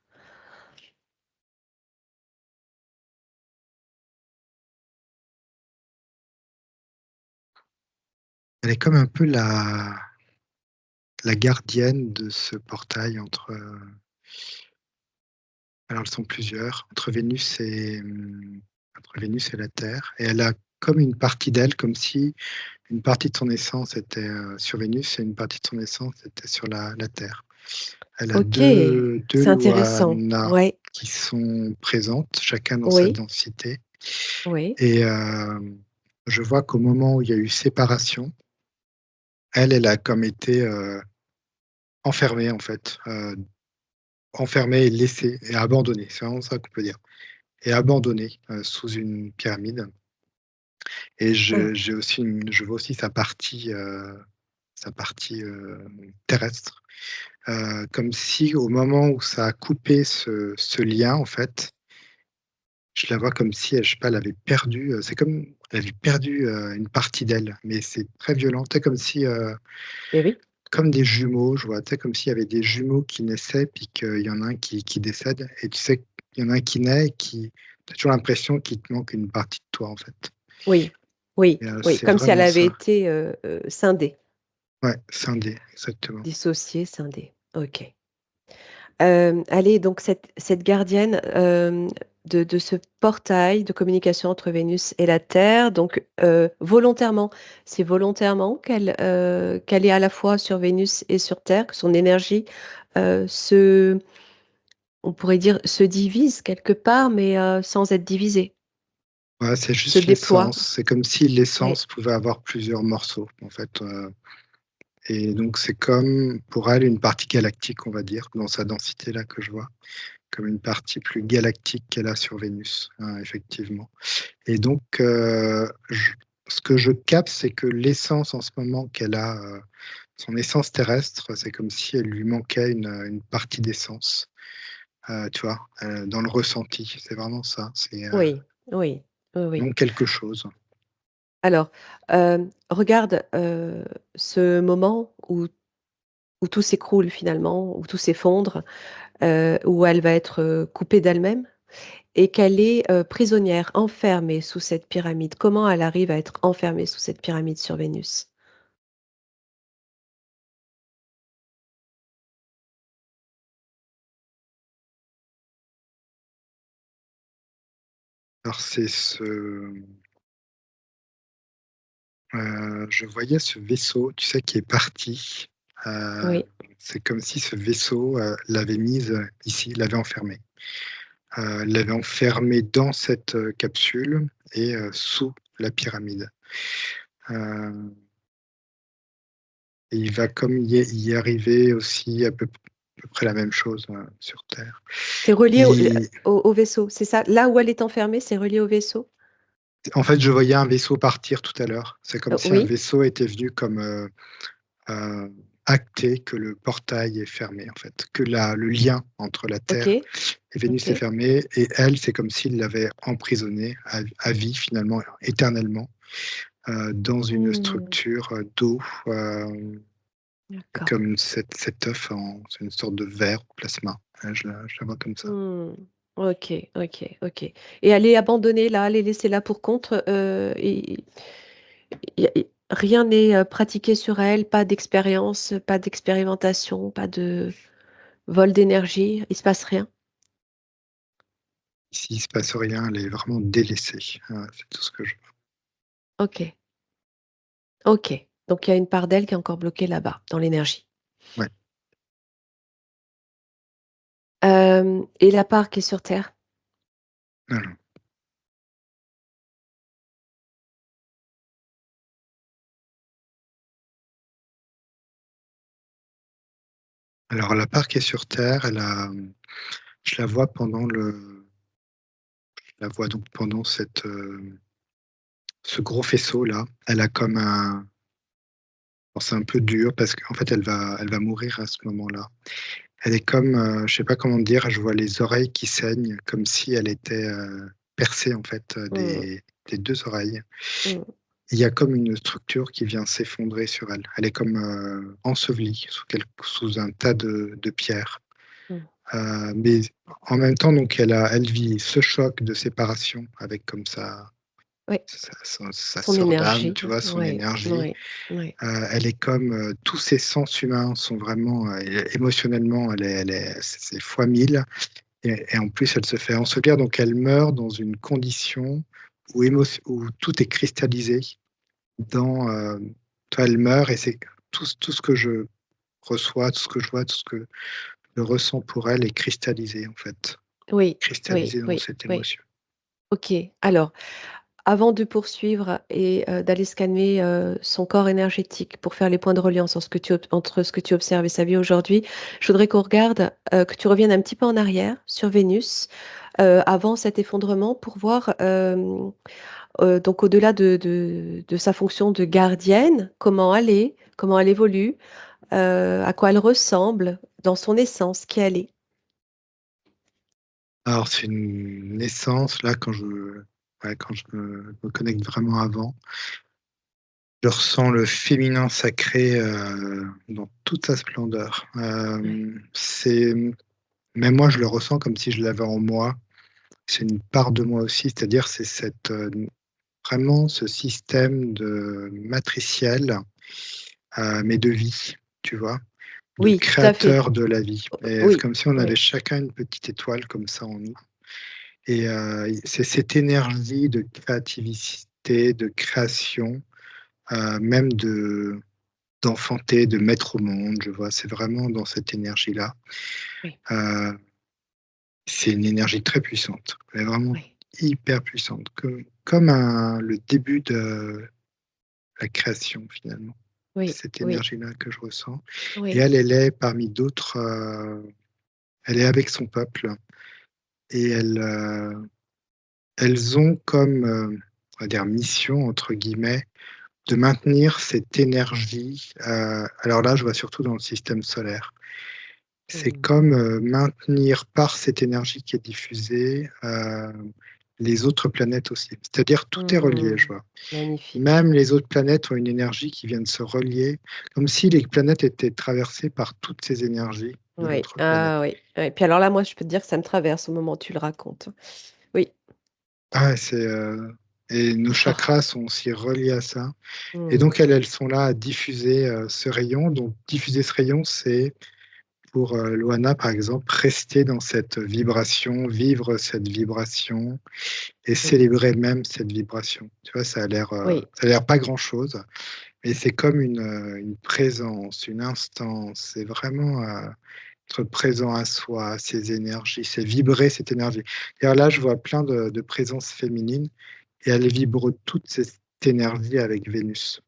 Speaker 3: Elle est comme un peu la gardienne de ce portail entre, alors elles sont plusieurs, entre Vénus et la Terre, et elle a comme une partie d'elle, comme si une partie de son essence était, sur Vénus et une partie de son essence était sur la Terre. Elle a
Speaker 2: OK,
Speaker 3: deux
Speaker 2: c'est intéressant.
Speaker 3: Luana
Speaker 2: Ouais,
Speaker 3: qui sont présentes, chacun dans sa
Speaker 2: oui,
Speaker 3: densité,
Speaker 2: oui.
Speaker 3: et je vois qu'au moment où il y a eu séparation, elle a comme été, enfermée en fait, enfermée et laissée et abandonnée, c'est vraiment ça qu'on peut dire, et abandonnée, sous une pyramide, et
Speaker 2: Mmh.
Speaker 3: je vois aussi sa partie, terrestre, comme si au moment où ça a coupé ce lien en fait, je la vois comme si elle, je sais pas, elle avait perdu, c'est comme elle avait perdu, une partie d'elle, mais c'est très violent. Tu sais, comme si,
Speaker 2: Et oui,
Speaker 3: comme des jumeaux, je vois, tu sais, comme s'il y avait des jumeaux qui naissaient, puis qu'il y en a un qui décède, et tu sais qu'il y en a un qui naît et qui tu as toujours l'impression qu'il te manque une partie de toi, en fait,
Speaker 2: oui, oui,
Speaker 3: et
Speaker 2: oui,
Speaker 3: c'est
Speaker 2: comme si elle
Speaker 3: vraiment
Speaker 2: avait
Speaker 3: ça.
Speaker 2: été, scindée,
Speaker 3: Ouais, scindé, exactement.
Speaker 2: dissociée, scindée. OK. Elle donc cette gardienne, de ce portail de communication entre Vénus et la Terre, donc volontairement. C'est volontairement qu'elle est à la fois sur Vénus et sur Terre, que son énergie, se on pourrait dire, se divise quelque part, mais sans être divisée,
Speaker 3: Ouais, c'est
Speaker 2: se
Speaker 3: juste
Speaker 2: déploie.
Speaker 3: l'essence. C'est comme si
Speaker 2: Oui,
Speaker 3: l'essence pouvait avoir plusieurs morceaux, en fait, et donc c'est comme, pour elle, une partie galactique, on va dire, dans sa densité là que je vois, comme une partie plus galactique qu'elle a sur Vénus, effectivement, et donc je ce que je capte, c'est que l'essence en ce moment qu'elle a, son essence terrestre, c'est comme si elle lui manquait une partie d'essence, tu vois? Dans le ressenti, c'est vraiment ça,
Speaker 2: oui, oui, oui,
Speaker 3: il
Speaker 2: oui.
Speaker 3: manque quelque chose.
Speaker 2: Alors, regarde, ce moment où tout s'écroule finalement, où tout s'effondre, où elle va être, coupée d'elle-même et qu'elle est, prisonnière, enfermée sous cette pyramide. Comment elle arrive à être enfermée sous cette pyramide sur Vénus?
Speaker 3: Alors je voyais ce vaisseau, tu sais, qui est parti, heu,
Speaker 2: Oui,
Speaker 3: c'est comme si ce vaisseau, l'avait mise, ici, l'avait enfermée dans cette, capsule, et sous la pyramide. Heu et il va comme y arriver aussi à peu près la même chose, sur Terre.
Speaker 2: c'est relié
Speaker 3: Il
Speaker 2: au vaisseau, c'est ça? Là où elle est enfermée, c'est relié au vaisseau?
Speaker 3: En fait, je voyais un vaisseau partir tout à l'heure. C'est comme si un
Speaker 2: Oui,
Speaker 3: vaisseau était venu comme, heu, acter que le portail est fermé, en fait, que la le lien entre la Terre
Speaker 2: OK,
Speaker 3: et Vénus est
Speaker 2: OK.
Speaker 3: fermé, et elle, c'est comme s'il l'avait emprisonnée à vie, finalement, éternellement, dans une
Speaker 2: Mmh,
Speaker 3: structure, d'eau, hem,
Speaker 2: d'accord.
Speaker 3: comme cet œuf, c'est une sorte de verre ou plasma. Je la vois comme ça.
Speaker 2: Mmh. OK, OK, OK, et elle est abandonnée là, elle est laissée là pour compte, et rien n'est, pratiqué sur elle, pas d'expérience, pas d'expérimentation, pas de vol d'énergie, il se passe rien?
Speaker 3: Ici, il se passe rien, elle est vraiment délaissée, c'est tout ce que je
Speaker 2: OK, OK, donc il y a une part d'elle qui est encore bloquée là-bas, dans l'énergie.
Speaker 3: ouais,
Speaker 2: Et la part qui est sur terre?
Speaker 3: non, non. Alors la part qui est sur terre, je la vois donc pendant ce gros faisceau-là. Elle a comme un alors c'est un peu dur parce qu'en fait elle va mourir à ce moment-là. Elle est comme, je sais pas comment dire, je vois les oreilles qui saignent comme si elle était, percée en fait,
Speaker 2: Mmh,
Speaker 3: des 2 oreilles,
Speaker 2: mmh.
Speaker 3: Il y a comme une structure qui vient s'effondrer sur elle. Elle est comme, ensevelie sous un tas de pierres.
Speaker 2: Mmh.
Speaker 3: Mais en même temps, donc elle vit ce choc de séparation avec comme
Speaker 2: Oui,
Speaker 3: sa
Speaker 2: son
Speaker 3: sœur d'âme,
Speaker 2: énergie.
Speaker 3: tu vois? Son
Speaker 2: Oui,
Speaker 3: énergie.
Speaker 2: oui, oui.
Speaker 3: Elle est comme, tous ses sens humains sont vraiment, émotionnellement, c'est fois 1000 et en plus, elle se fait ensevelir, donc elle meurt dans une condition où tout est cristallisé dans, tu vois? Elle meurt et c'est tout ce que je reçois, tout ce que je vois, tout ce que je ressens pour elle est cristallisé, en fait,
Speaker 2: Oui, oui,
Speaker 3: cristallisé dans
Speaker 2: oui,
Speaker 3: cette
Speaker 2: oui.
Speaker 3: émotion.
Speaker 2: OK. Alors, avant de poursuivre et d'aller scanner, son corps énergétique pour faire les points de reliance entre ce que tu observes et sa vie aujourd'hui, je voudrais qu'on regarde, que tu reviennes un petit peu en arrière sur Vénus, avant cet effondrement pour voir, donc au-delà de sa fonction de gardienne, comment elle est, comment elle évolue, à quoi elle ressemble dans son essence, qui elle est.
Speaker 3: Alors c'est une naissance, là, quand je me connecte vraiment avant, je ressens le féminin sacré, dans toute sa splendeur.
Speaker 2: Ouais.
Speaker 3: Même moi, je le ressens comme si je l'avais en moi. C'est une part de moi aussi, c'est-à-dire c'est vraiment ce système de matriciel, mais de vie, tu vois? De
Speaker 2: Oui, tout à fait.
Speaker 3: créateur de la vie et c'est
Speaker 2: Oui,
Speaker 3: comme si on avait
Speaker 2: oui,
Speaker 3: chacun une petite étoile comme ça en nous et c'est cette énergie de créativité, de création, même d'enfanter, de mettre au monde, je vois? C'est vraiment dans cette énergie-là.
Speaker 2: oui,
Speaker 3: Heu, c'est une énergie très puissante, mais vraiment
Speaker 2: oui,
Speaker 3: hyper puissante, comme le début de la création finalement.
Speaker 2: oui,
Speaker 3: C'est cette
Speaker 2: oui,
Speaker 3: énergie-là que je ressens et
Speaker 2: oui.
Speaker 3: elle est parmi d'autres, elle est avec son peuple et elles ont comme, on va dire «mission» entre guillemets, de maintenir cette énergie, alors là, je vois surtout dans le système solaire. C'est
Speaker 2: Mmh.
Speaker 3: comme, maintenir par cette énergie qui est diffusée, les autres planètes aussi. C'est-à-dire tout est relié,
Speaker 2: Mmh.
Speaker 3: je vois.
Speaker 2: Magnifique.
Speaker 3: Même les autres planètes ont une énergie qui viennent se relier, comme si les planètes étaient traversées par toutes ces énergies de
Speaker 2: Oui.
Speaker 3: l'autre planète.
Speaker 2: Ah oui, oui. Puis alors là, moi, je peux te dire que ça me traverse au moment où tu le racontes. Oui.
Speaker 3: Ah, et nos
Speaker 2: Fort.
Speaker 3: chakras sont aussi reliés à ça et
Speaker 2: Mmh.
Speaker 3: donc elles sont là à diffuser, ce rayon. Donc diffuser ce rayon, c'est pour, Loana, par exemple, rester dans cette vibration, vivre cette vibration et
Speaker 2: Oui,
Speaker 3: célébrer même cette vibration. Tu vois?
Speaker 2: oui.
Speaker 3: Ça a l'air pas grand-chose, mais c'est comme une présence, une instance. C'est vraiment, être présent à soi, à ses énergies, c'est vibrer cette énergie. Et là, je vois plein de présences féminines et elles vibrent toute cette énergie avec Vénus.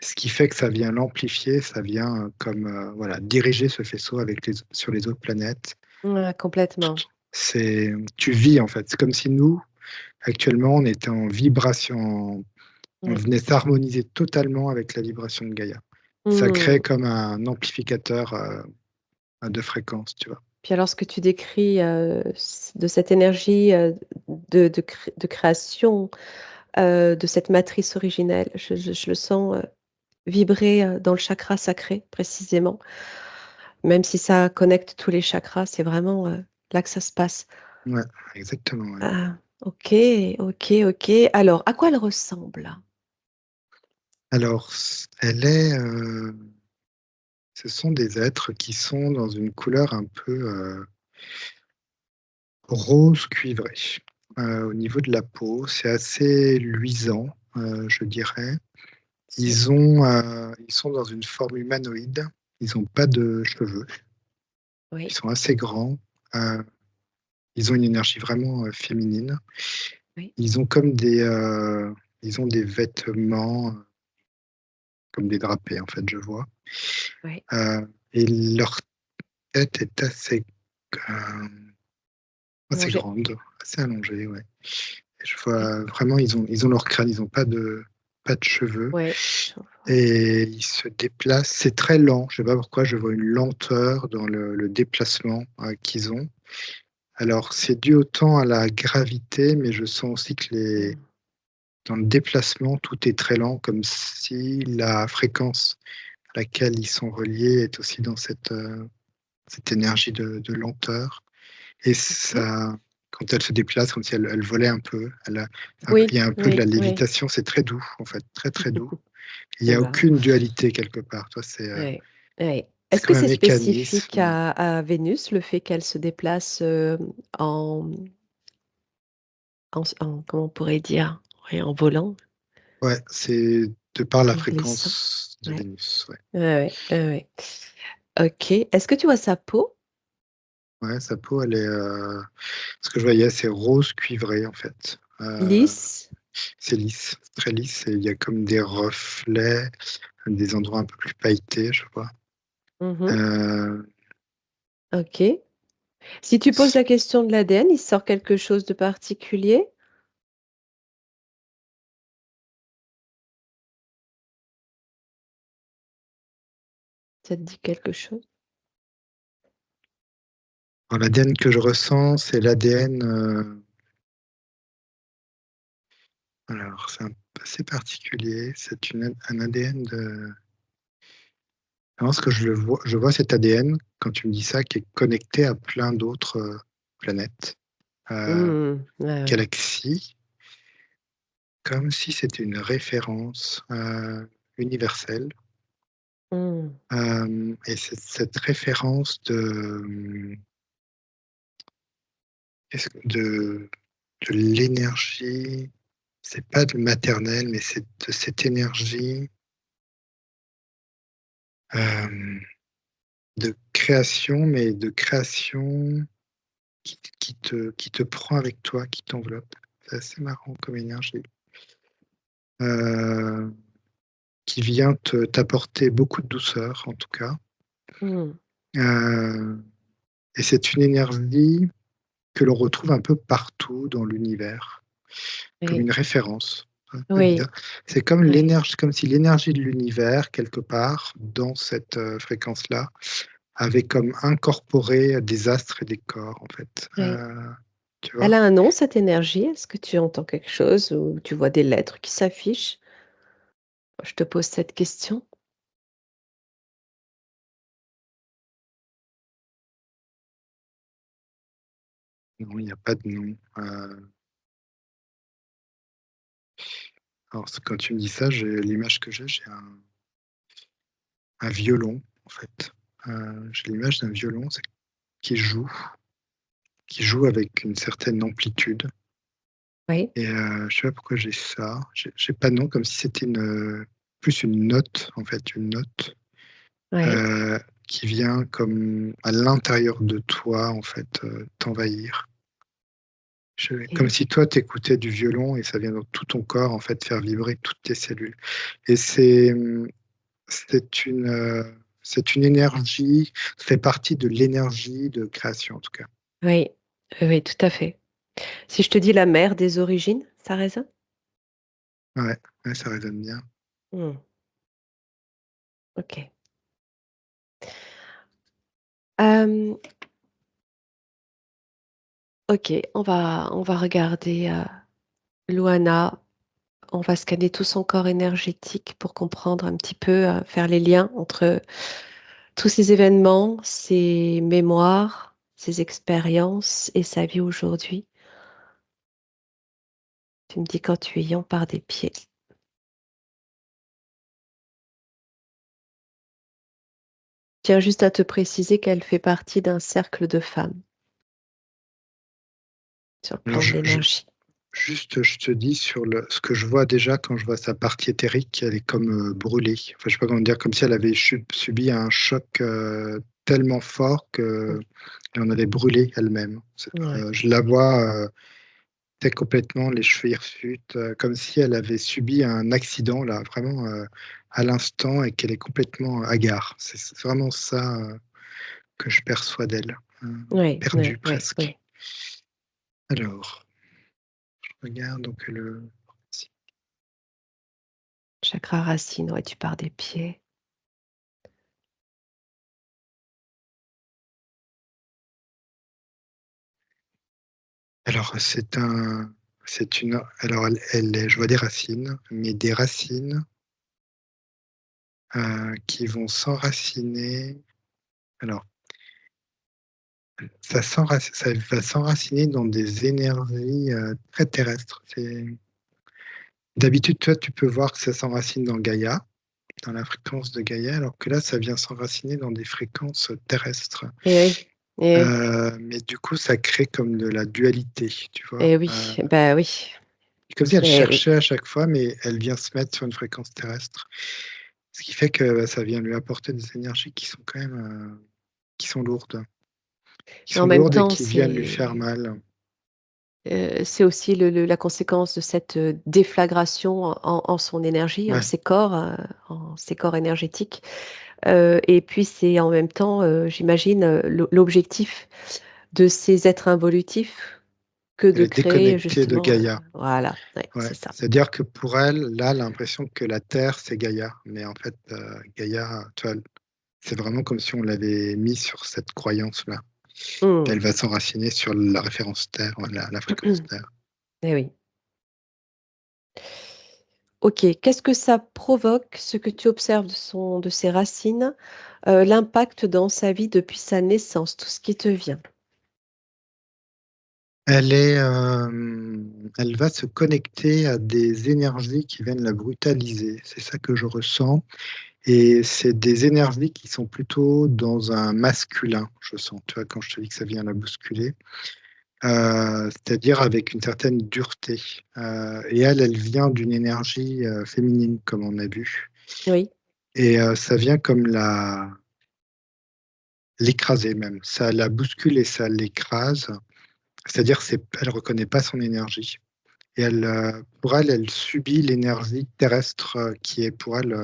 Speaker 3: Ce qui fait que ça vient l'amplifier, ça vient, comme, voilà, diriger ce faisceau sur les autres planètes.
Speaker 2: Ouais, complètement.
Speaker 3: Tu vis, en fait. C'est comme si nous, actuellement, on était en vibration, on
Speaker 2: Oui.
Speaker 3: venait s'harmoniser totalement avec la vibration de Gaïa. Ça crée
Speaker 2: Mmh.
Speaker 3: comme un amplificateur, de fréquence, tu vois?
Speaker 2: Puis alors ce que tu décris, de cette énergie, de création, de cette matrice originelle, je le sens, vibrer, dans le chakra sacré précisément. Même si ça connecte tous les chakras, c'est vraiment, là que ça se passe.
Speaker 3: Ouais, exactement, ouais.
Speaker 2: Ah, OK, OK, OK. Alors, à quoi elle ressemble?
Speaker 3: Alors ce sont des êtres qui sont dans une couleur un peu, rose cuivré. Au niveau de la peau, c'est assez luisant, je dirais.
Speaker 2: Oui,
Speaker 3: Ils sont dans une forme humanoïde. Ils ont pas de cheveux. Ils
Speaker 2: oui,
Speaker 3: sont assez grands. Heu, Ils ont une énergie vraiment, féminine.
Speaker 2: oui,
Speaker 3: Ils ont ils ont des vêtements, comme des drapés, en fait, je vois.
Speaker 2: oui.
Speaker 3: Et leur tête est hem, assez
Speaker 2: Allongé.
Speaker 3: grande, assez allongée, ouais. Et je
Speaker 2: OK.
Speaker 3: vois vraiment, ils ont leur crâne, ils ont pas de cheveux
Speaker 2: Ouais, je vois.
Speaker 3: et ils se déplacent. C'est très lent, je sais pas pourquoi, je vois une lenteur dans le déplacement, qu'ils ont. Alors c'est dû autant à la gravité, mais je sens aussi que
Speaker 2: Mmh.
Speaker 3: dans le déplacement, tout est très lent, comme si la fréquence à laquelle ils sont reliés est aussi dans cette énergie de lenteur et
Speaker 2: OK.
Speaker 3: ça quand elle se déplace, comme si elle volait un peu, il
Speaker 2: Oui,
Speaker 3: y a un peu de la
Speaker 2: oui, oui.
Speaker 3: lévitation, c'est très doux, en fait, très, très doux. Il y
Speaker 2: Eh
Speaker 3: a
Speaker 2: ben,
Speaker 3: aucune dualité quelque part, toi,
Speaker 2: ouais, ouais.
Speaker 3: c'est
Speaker 2: Est-ce que
Speaker 3: comme un
Speaker 2: c'est spécifique
Speaker 3: mécanisme.
Speaker 2: à Vénus, le fait qu'elle se déplace, en comment on pourrait dire? Oui, en volant,
Speaker 3: Ouais, c'est de par la
Speaker 2: en glissant?
Speaker 3: fréquence de
Speaker 2: Ouais,
Speaker 3: Vénus, ouais.
Speaker 2: ouais, ouais, ouais, ouais. OK. Est-ce que tu vois sa peau?
Speaker 3: Ouais, sa peau, elle est, ce que je voyais, c'est rose cuivré, en fait.
Speaker 2: Lisse?
Speaker 3: C'est lisse, très lisse et il y a comme des reflets, des endroits un peu plus pailletés, je vois.
Speaker 2: Mmh.
Speaker 3: Heu,
Speaker 2: OK. Si tu poses
Speaker 3: s
Speaker 2: la question de l'ADN, il sort quelque chose de particulier? Ça te dit quelque chose?
Speaker 3: alors l'ADN que je ressens, c'est l'ADN, alors c'est assez particulier, c'est un ADN de je pense que je vois cet ADN, quand tu me dis ça, qui est connecté à plein d'autres, planètes, heu,
Speaker 2: Mmh. Ouais, ouais.
Speaker 3: galaxies, comme si c'était une référence, universelle.
Speaker 2: Mmh.
Speaker 3: Et cette référence qu'est-ce que de l'énergie, c'est pas de maternelle, mais c'est de cette énergie, hem, de création, mais de création qui te prend avec toi, qui t'enveloppe. C'est assez marrant comme énergie, heu, qui vient t'apporter beaucoup de douceur, en tout cas,
Speaker 2: Mmh.
Speaker 3: heu et c'est une énergie que l'on retrouve un peu partout dans l'univers. Comme
Speaker 2: Oui,
Speaker 3: une référence. Un peu
Speaker 2: oui,
Speaker 3: bizarre. C'est comme
Speaker 2: oui,
Speaker 3: comme si l'énergie de l'univers, quelque part, dans cette, fréquence-là, avait comme incorporé des astres et des corps, en fait.
Speaker 2: oui.
Speaker 3: Tu
Speaker 2: Elle
Speaker 3: vois?
Speaker 2: a un nom, cette énergie? Est-ce que tu entends quelque chose ou tu vois des lettres qui s'affichent? Je te pose cette question.
Speaker 3: Non, il y a pas de nom. Alors quand tu me dis ça, l'image que j'ai un violon, en fait. J'ai l'image d'un violon, c'est qui joue qui joue avec une certaine amplitude
Speaker 2: Oui,
Speaker 3: et je sais pas pourquoi j'ai ça. J'ai pas de nom, comme si c'était plus une note, en fait, une note.
Speaker 2: oui,
Speaker 3: Heu, qui vient comme à l'intérieur de toi, en fait, t'envahir. Comme
Speaker 2: OK.
Speaker 3: si toi, tu écoutais du violon et ça vient dans tout ton corps, en fait, faire vibrer toutes tes cellules et c'est c'est une énergie, ça fait partie de l'énergie de création, en tout cas.
Speaker 2: Oui, oui, oui, tout à fait. Si je te dis la mère des origines, ça résonne?
Speaker 3: Ouais, ouais, ça résonne bien.
Speaker 2: Mmh, OK. Hem, OK, on va regarder, Louana. On va scanner tout son corps énergétique pour comprendre un petit peu, faire les liens entre tous ces événements, ces mémoires, ces expériences et sa vie aujourd'hui. Tu me dis quand tu y en pars des pieds. Tiens juste à te préciser qu'elle fait partie d'un cercle de femmes sur le
Speaker 3: Alors
Speaker 2: plan de l'énergie.
Speaker 3: juste, je te dis sur ce que je vois déjà quand je vois sa partie éthérique, elle est comme, brûlée. Enfin, je sais pas comment dire, comme si elle avait subi un choc, tellement fort
Speaker 2: Mmh.
Speaker 3: qu'elle en avait brûlé elle-même.
Speaker 2: Ouais,
Speaker 3: Je la vois, tu complètement les cheveux hirsutes, comme si elle avait subi un accident là, vraiment, à l'instant et qu'elle est complètement hagard. C'est vraiment ça, que je perçois d'elle,
Speaker 2: ouais,
Speaker 3: perdue
Speaker 2: ouais, ouais,
Speaker 3: presque.
Speaker 2: ouais.
Speaker 3: Alors, regarde donc
Speaker 2: Chakra racine, ouais, tu pars des pieds.
Speaker 3: alors c'est un Alors je vois des racines, mais des racines, qui vont s'enraciner. Alors, ça va s'enraciner dans des énergies, très terrestres. D'habitude, toi, tu peux voir que ça s'enracine dans Gaïa, dans la fréquence de Gaïa, alors que là, ça vient s'enraciner dans des fréquences terrestres.
Speaker 2: Et oui, et oui,
Speaker 3: Mais du coup, ça crée comme de la dualité, tu vois?
Speaker 2: et oui, bah oui,
Speaker 3: Comme si elle
Speaker 2: et oui.
Speaker 3: cherchait à chaque fois, mais elle vient se mettre sur une fréquence terrestre. Ce qui fait que, bah, ça vient lui apporter des énergies qui sont quand même, qui sont lourdes. Qui
Speaker 2: Mais en
Speaker 3: sont
Speaker 2: même
Speaker 3: lourdes et
Speaker 2: temps,
Speaker 3: qui viennent lui faire mal.
Speaker 2: c'est aussi la conséquence de cette, déflagration en son énergie,
Speaker 3: Ouais,
Speaker 2: en ses corps énergétiques. Et puis c'est en même temps, j'imagine, l'objectif de ces êtres involutifs que
Speaker 3: elle
Speaker 2: de
Speaker 3: est
Speaker 2: créer
Speaker 3: déconnectée de
Speaker 2: justement,
Speaker 3: Gaïa.
Speaker 2: voilà, ouais,
Speaker 3: Ouais,
Speaker 2: c'est ça.
Speaker 3: c'est-à-dire que pour elle, là, elle a l'impression que la Terre, c'est Gaïa. Mais en fait, Gaïa, tu vois, c'est vraiment comme si on l'avait mis sur cette croyance-là.
Speaker 2: Mmh.
Speaker 3: Elle va s'enraciner sur la référence Terre, la fréquence Terre.
Speaker 2: Et oui. OK. Qu'est-ce que ça provoque, ce que tu observes de ses racines, l'impact dans sa vie depuis sa naissance, tout ce qui te vient?
Speaker 3: Elle va se connecter à des énergies qui viennent la brutaliser. C'est ça que je ressens et c'est des énergies qui sont plutôt dans un masculin, je sens. Tu vois, quand je te dis que ça vient la bousculer, c'est-à-dire avec une certaine dureté, et elle vient d'une énergie, féminine comme on a vu
Speaker 2: Oui.
Speaker 3: et ça vient comme l'écraser même. Ça la bouscule et ça l'écrase. C'est-à-dire elle reconnaît pas son énergie. Et pour elle, elle subit l'énergie terrestre, qui est pour elle,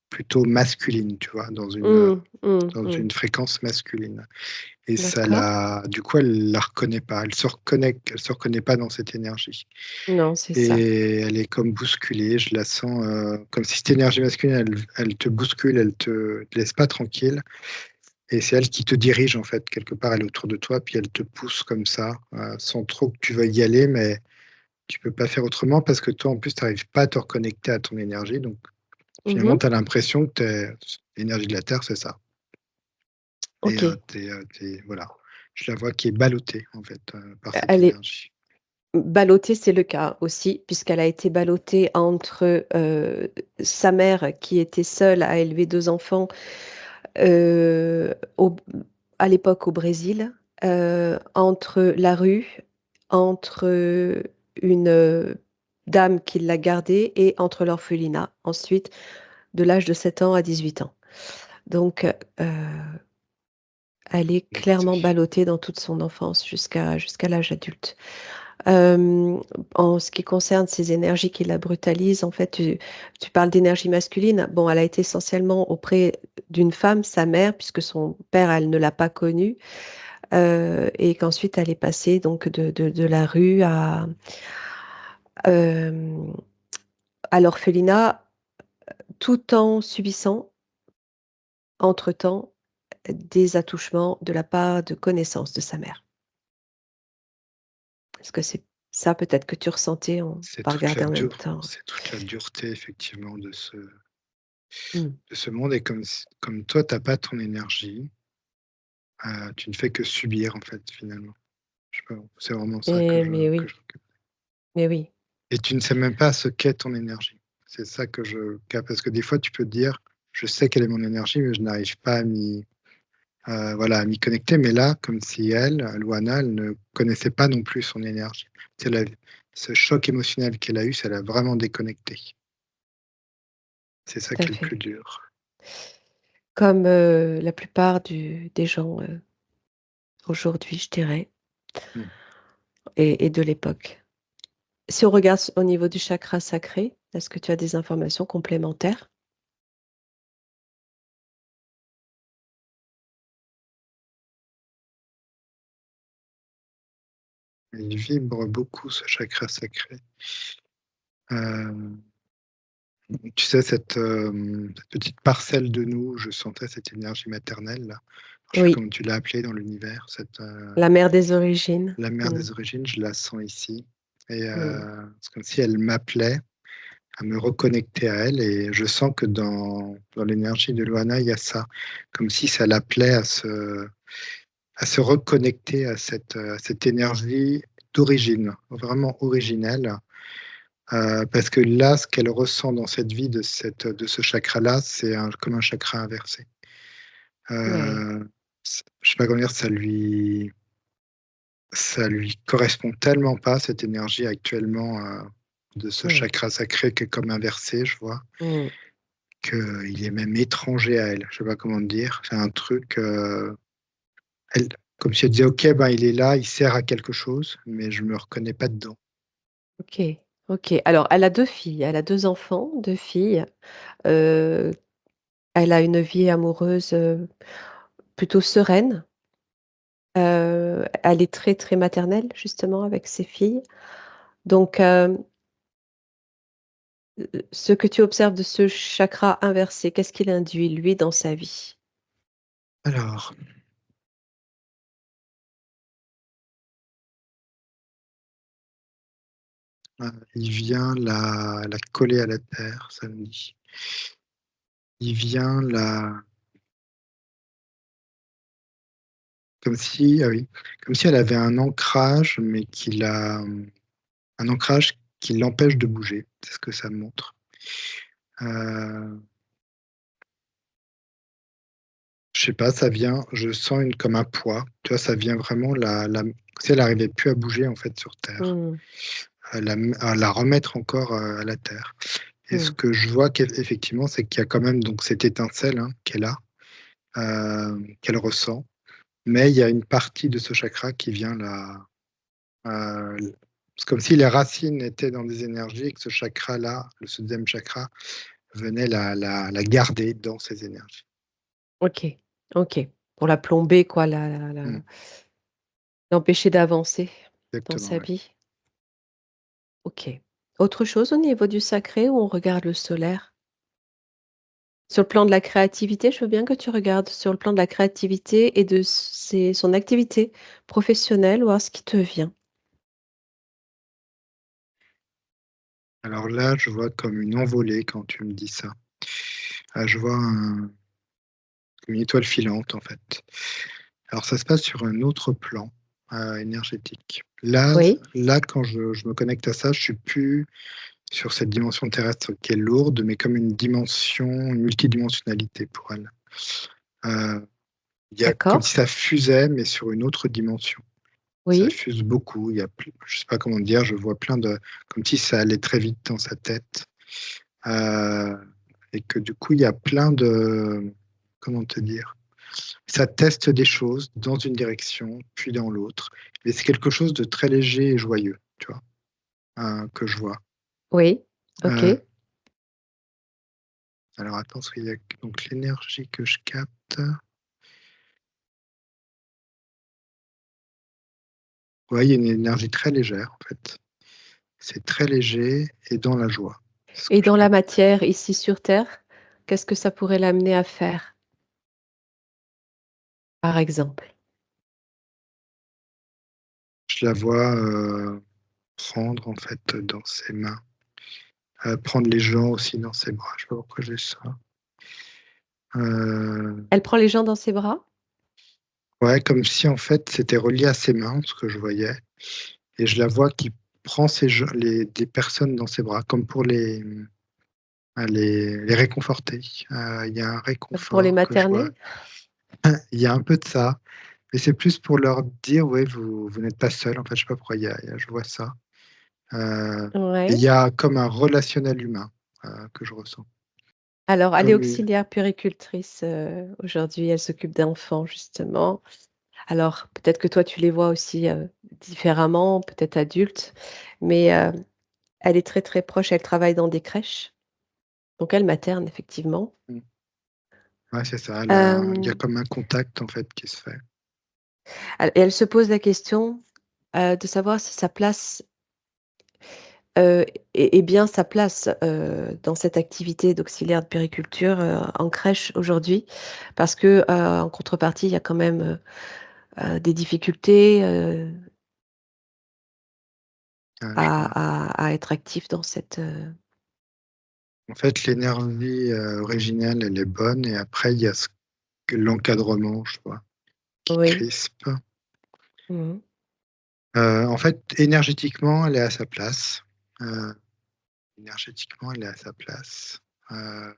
Speaker 3: plutôt masculine, tu vois?
Speaker 2: Mmh, mmh,
Speaker 3: Dans
Speaker 2: mmh.
Speaker 3: une fréquence masculine et
Speaker 2: D'accord.
Speaker 3: du coup, elle la reconnaît pas. Elle se reconnaît pas dans cette énergie
Speaker 2: Non, c'est ça.
Speaker 3: et elle est comme bousculée. Je la sens, comme si cette énergie masculine, elle te bouscule, elle te laisse pas tranquille et c'est elle qui te dirige, en fait. Quelque part, elle est autour de toi, puis elle te pousse comme ça, sans trop que tu veuilles y aller, mais tu peux pas faire autrement parce que toi, en plus, tu arrives pas à te reconnecter à ton énergie, donc finalement,
Speaker 2: Mmh.
Speaker 3: tu as l'impression que l'énergie de la terre, c'est ça et
Speaker 2: OK.
Speaker 3: tu voilà. Je la vois qui est ballottée, en fait, par cette
Speaker 2: Elle est
Speaker 3: énergie.
Speaker 2: ballottée, c'est le cas aussi, puisqu'elle a été ballottée entre, sa mère qui était seule à élever 2 enfants, au à l'époque au Brésil, entre la rue, entre, une, dame qui l'a gardée et entre l'orphelinat, ensuite de l'âge de 7 ans à 18 ans. Donc, elle est clairement
Speaker 3: Ballottée.
Speaker 2: ballottée dans toute son enfance jusqu'à l'âge adulte. Hem, En ce qui concerne ces énergies qui la brutalisent, en fait, tu parles d'énergie masculine. Bon, elle a été essentiellement auprès d'une femme, sa mère, puisque son père, elle ne l'a pas connu, et qu'ensuite elle est passée donc de la rue hem, à l'orphelinat, tout en subissant, entre-temps, des attouchements de la part de connaissances de sa mère. Est-ce que c'est ça peut-être que tu ressentais? On
Speaker 3: C'est
Speaker 2: va
Speaker 3: toute la
Speaker 2: regarder en même
Speaker 3: dure
Speaker 2: temps.
Speaker 3: c'est toute la dureté effectivement
Speaker 2: Mmh.
Speaker 3: de ce monde et comme toi, tu as pas ton énergie, tu ne fais que subir en fait, finalement. Je sais pas, c'est vraiment ça
Speaker 2: Mais
Speaker 3: que
Speaker 2: oui,
Speaker 3: je
Speaker 2: mais oui.
Speaker 3: et tu ne sais même pas ce qu'est ton énergie. C'est ça que je capte parce que des fois, tu peux te dire: «Je sais quelle est mon énergie, mais je n'arrive pas voilà, à m'y connecter». Mais là, comme si elle, Louana, elle ne connaissait pas non plus son énergie. C'est ce choc émotionnel qu'elle a eu, ça l'a vraiment déconnectée. C'est ça
Speaker 2: Tout à
Speaker 3: qui est le
Speaker 2: fait.
Speaker 3: plus dur.
Speaker 2: Comme, la plupart des gens, aujourd'hui, je dirais,
Speaker 3: Mmh.
Speaker 2: et de l'époque. Si on regarde au niveau du chakra sacré, est-ce que tu as des informations complémentaires?
Speaker 3: Il vibre beaucoup ce chakra sacré. Hem, Tu sais cette petite parcelle de nous où je sentais cette énergie maternelle là. Je sais pas
Speaker 2: Oui,
Speaker 3: comment tu l'as appelée dans l'univers,
Speaker 2: la mère des origines.
Speaker 3: la mère
Speaker 2: Mmh.
Speaker 3: des origines, je la sens ici. et
Speaker 2: Mmh.
Speaker 3: c'est comme si elle m'appelait à me reconnecter à elle et je sens que dans l'énergie de Loana, il y a ça, comme si ça l'appelait à se reconnecter à cette énergie d'origine, vraiment originelle, parce que là, ce qu'elle ressent dans cette vie de ce chakra-là, c'est comme un chakra inversé.
Speaker 2: Ouais,
Speaker 3: Je sais pas comment dire, ça lui correspond tellement pas cette énergie actuellement, de ce
Speaker 2: ouais.
Speaker 3: chakra sacré qui est comme inversé, je vois,
Speaker 2: Mmh.
Speaker 3: qu'il est même étranger à elle. Je sais pas comment dire. C'est un truc, elle comme si elle disait: «OK, ben, il est là, il sert à quelque chose, mais je me reconnais pas dedans».
Speaker 2: OK, OK. Alors elle a 2 filles, elle a 2 enfants, 2 filles. Heu, Elle a une vie amoureuse, plutôt sereine. Elle est très, très maternelle justement avec ses filles. Donc, ce que tu observes de ce chakra inversé, qu'est-ce qu'il induit lui dans sa vie?
Speaker 3: Alors, il vient la coller à la terre, ça me dit. Il vient la comme si ah oui, comme si elle avait un ancrage, mais un ancrage qui l'empêche de bouger. C'est ce que ça me montre. Heu, je sais pas, ça vient je sens comme un poids, tu vois? Ça vient vraiment tu sais, elle arrivait plus à bouger, en fait, sur terre,
Speaker 2: Mmh,
Speaker 3: à la remettre encore, à la terre et ce
Speaker 2: mmh.
Speaker 3: que je vois effectivement, c'est qu'il y a quand même donc cette étincelle, hein, qu'elle a, qu'elle ressent, mais il y a une partie de ce chakra qui vient c'est comme si les racines étaient dans des énergies et que ce chakra-là, le 2e chakra, venait la garder dans ces énergies.
Speaker 2: OK, OK. Pour la plomber quoi,
Speaker 3: Mmh,
Speaker 2: l'empêcher d'avancer dans
Speaker 3: exactement,
Speaker 2: sa
Speaker 3: ouais.
Speaker 2: vie. OK. Autre chose au niveau du sacré ou on regarde le solaire? Sur le plan de la créativité, je veux bien que tu regardes sur le plan de la créativité et de son activité professionnelle, voir ce qui te vient.
Speaker 3: Alors là, je vois comme une envolée quand tu me dis ça. Je vois comme une étoile filante, en fait. Alors ça se passe sur un autre plan, énergétique.
Speaker 2: Oui,
Speaker 3: Là, quand je me connecte à ça, je suis plus sur cette dimension terrestre qui est lourde, mais comme une multidimensionnalité pour elle. Heu, il y a comme
Speaker 2: d'accord.
Speaker 3: si ça fusait, mais sur une autre dimension. Ça
Speaker 2: Oui,
Speaker 3: fuse beaucoup, il y a plus je sais pas comment dire, je vois plein de comme si ça allait très vite dans sa tête, heu et que du coup, il y a plein de comment te dire? Ça teste des choses dans une direction, puis dans l'autre et c'est quelque chose de très léger et joyeux, tu vois? Que je vois.
Speaker 2: oui, OK.
Speaker 3: Heu, alors attends, parce qu'il y a donc l'énergie que je capte. Ouais, il y a une énergie très légère, en fait. C'est très léger et dans la joie. C'est ce que
Speaker 2: Et
Speaker 3: je
Speaker 2: dans la
Speaker 3: capte.
Speaker 2: matière, ici sur terre, qu'est-ce que ça pourrait l'amener à faire, par exemple?
Speaker 3: Je la vois, prendre, en fait, dans ses mains, prendre les gens aussi dans ses bras. Je sais pas pourquoi j'ai ça. Heu,
Speaker 2: Elle prend les gens dans ses bras?
Speaker 3: ouais, comme si, en fait, c'était relié à ses mains, ce que je voyais et je la vois qui prend ces gens des personnes dans ses bras comme pour les réconforter. Il y a un
Speaker 2: Pour les
Speaker 3: réconfort que je vois.
Speaker 2: materner?
Speaker 3: Il y a un peu de ça, mais c'est plus pour leur dire: «Ouais, vous n'êtes pas seuls». En fait, je sais pas pourquoi je vois ça. Heu et il
Speaker 2: Ouais.
Speaker 3: y a comme un relationnel humain, que je ressens.
Speaker 2: Alors, elle est
Speaker 3: Comme u
Speaker 2: auxiliaire puéricultrice, aujourd'hui, elle s'occupe d'enfants, justement. Alors, peut-être que toi, tu les vois aussi, différemment, peut-être adultes, mais elle est très, très proche, elle travaille dans des crèches, donc elle materne effectivement.
Speaker 3: mmh, ouais, c'est ça, il y a
Speaker 2: Hem,
Speaker 3: comme un contact, en fait, qui se fait.
Speaker 2: elle se pose la question, de savoir si sa place, est bien sa place, dans cette activité d'auxiliaire de puériculture, en crèche aujourd'hui. Parce que, en contrepartie, il y a quand même, des difficultés,
Speaker 3: Je vois.
Speaker 2: à être actif dans cette,
Speaker 3: En fait, l'énergie, originelle, elle est bonne et après il y a ce que l'encadrement, je vois, qui
Speaker 2: oui.
Speaker 3: crispe.
Speaker 2: Mmh.
Speaker 3: En fait, énergétiquement, elle est à sa place. Heu, énergétiquement, elle est à sa place. Heu,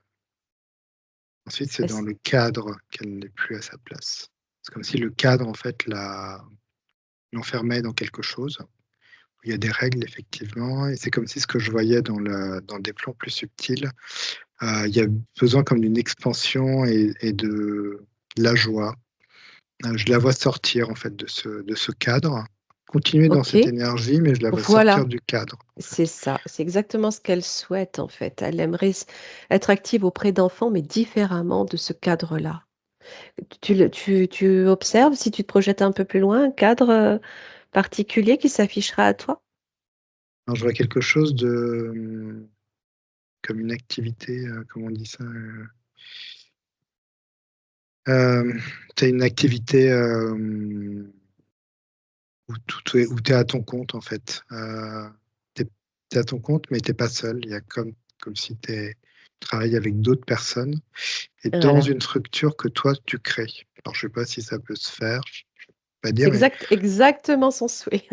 Speaker 3: ensuite, c'est dans
Speaker 2: Est-ce
Speaker 3: le cadre qu'elle n'est plus à sa place. C'est comme si le cadre, en fait, l'enfermait dans quelque chose. Il y a des règles effectivement et c'est comme si ce que je voyais dans des plans plus subtils, il y a besoin comme d'une expansion et de la joie. Je la vois sortir en fait de ce cadre, continuer dans cette
Speaker 2: OK,
Speaker 3: énergie, mais je la vois sortir
Speaker 2: voilà,
Speaker 3: du cadre, en
Speaker 2: c'est
Speaker 3: fait.
Speaker 2: ça, c'est exactement ce qu'elle souhaite, en fait. Elle aimerait être active auprès d'enfants, mais différemment de ce cadre-là. Tu observes, si tu te projettes un peu plus loin, un cadre, particulier qui s'affichera à toi?
Speaker 3: Alors je vois quelque chose de, comme une activité, comment on dit ça? Tu une activité, où tu es à ton compte en fait. Tu es à ton compte, mais tu es pas seul. Il y a comme si tu travailles avec d'autres personnes et dans
Speaker 2: Voilà.
Speaker 3: une structure que toi tu crées. Alors je sais pas si ça peut se faire, je peux pas
Speaker 2: C'est
Speaker 3: dire, mais
Speaker 2: exactement son souhait.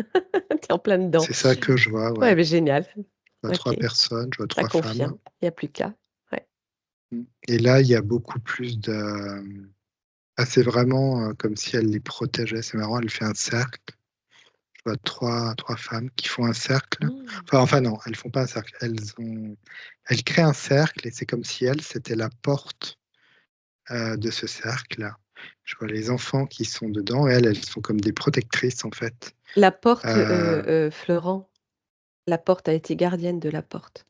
Speaker 2: Tu es en plein dedans.
Speaker 3: c'est ça que je vois, ouais.
Speaker 2: Ouais, beh, génial.
Speaker 3: Je vois
Speaker 2: OK,
Speaker 3: 3 personnes, je vois
Speaker 2: ça
Speaker 3: 3 femmes.
Speaker 2: confirme, il y a plus qu'à. Ouais.
Speaker 3: Et là, il y a beaucoup plus de, c'est vraiment, comme si elle les protégeait. C'est marrant, elle fait un cercle. Je vois trois femmes qui font un cercle.
Speaker 2: Mmh.
Speaker 3: Enfin non, elles font pas un cercle. Elles créent un cercle et c'est comme si elles, c'était la porte, de ce cercle. Je vois les enfants qui sont dedans et elles sont comme des protectrices, en fait.
Speaker 2: La porte,
Speaker 3: Heu,
Speaker 2: Florent, la porte a été gardienne de la porte.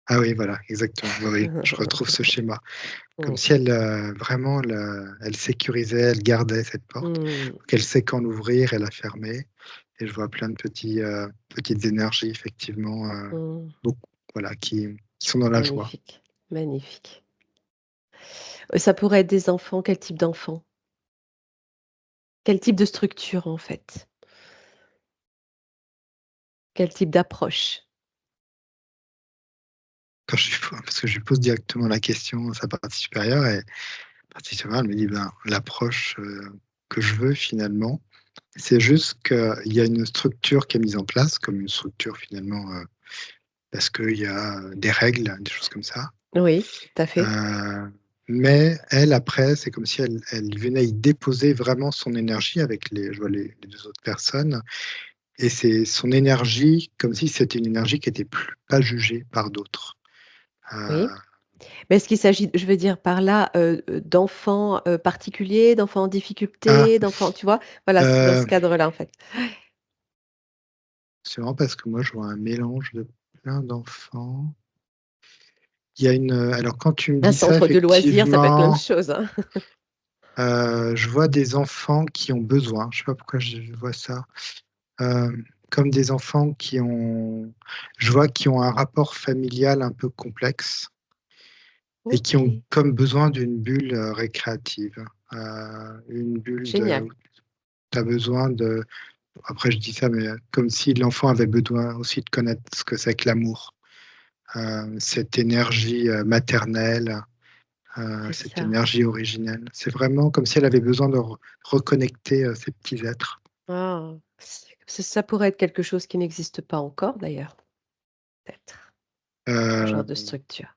Speaker 3: ah oui, voilà, exactement. Oui, oui, je retrouve ce schéma. Comme
Speaker 2: Mmh.
Speaker 3: si elle, vraiment elle sécurisait, elle gardait cette porte.
Speaker 2: Mmh.
Speaker 3: Donc elle sait quand l'ouvrir et la fermer et je vois plein de petites énergies effectivement,
Speaker 2: Mmh.
Speaker 3: beaucoup, voilà, qui sont dans la joie.
Speaker 2: Magnifique, magnifique. Ça pourrait être des enfants, quel type d'enfants? Quel type de structure, en fait? Quel type d'approche?
Speaker 3: Quand je lui parce que je lui pose directement la question à sa partie supérieure et la partie supérieure, elle me dit: «Ben, l'approche, que je veux finalement, c'est juste qu'il y a une structure qui est mise en place», comme une structure finalement, parce qu'il y a des règles, des choses comme ça.
Speaker 2: Oui, tout à fait.
Speaker 3: Heu, mais elle, après, c'est comme si elle venait y déposer vraiment son énergie avec je vois les 2 autres personnes et c'est son énergie comme si c'était une énergie qui était plus pas jugée par d'autres. Heu,
Speaker 2: Oui. Mais est-ce qu'il s'agit, je veux dire par là, d'enfants, particuliers, d'enfants en
Speaker 3: ah,
Speaker 2: difficulté, d'enfants, tu vois? Voilà, c'est dans ce
Speaker 3: heu,
Speaker 2: cadre-là, en fait.
Speaker 3: c'est marrant parce que moi, je vois un mélange de plein d'enfants. Il y a alors quand tu me
Speaker 2: Un
Speaker 3: dis ça,
Speaker 2: centre de loisirs, ça peut être plein de
Speaker 3: effectivement,
Speaker 2: choses, hein.
Speaker 3: je vois des enfants qui ont besoin, je sais pas pourquoi je vois ça. Comme des enfants qui ont un rapport familial un peu complexe et qui ont
Speaker 2: OK,
Speaker 3: comme besoin d'une bulle, récréative, une bulle
Speaker 2: génial.
Speaker 3: où tu as besoin de après je dis ça, mais, comme si l'enfant avait besoin aussi de connaître ce que c'est que l'amour, cette énergie, maternelle,
Speaker 2: C'est
Speaker 3: cette
Speaker 2: ça.
Speaker 3: énergie originelle. C'est vraiment comme si elle avait besoin de reconnecter, ces petits êtres.
Speaker 2: Ah, ça pourrait être quelque chose qui n'existe pas encore d'ailleurs, peut-être, ce genre de
Speaker 3: Heu,
Speaker 2: structure.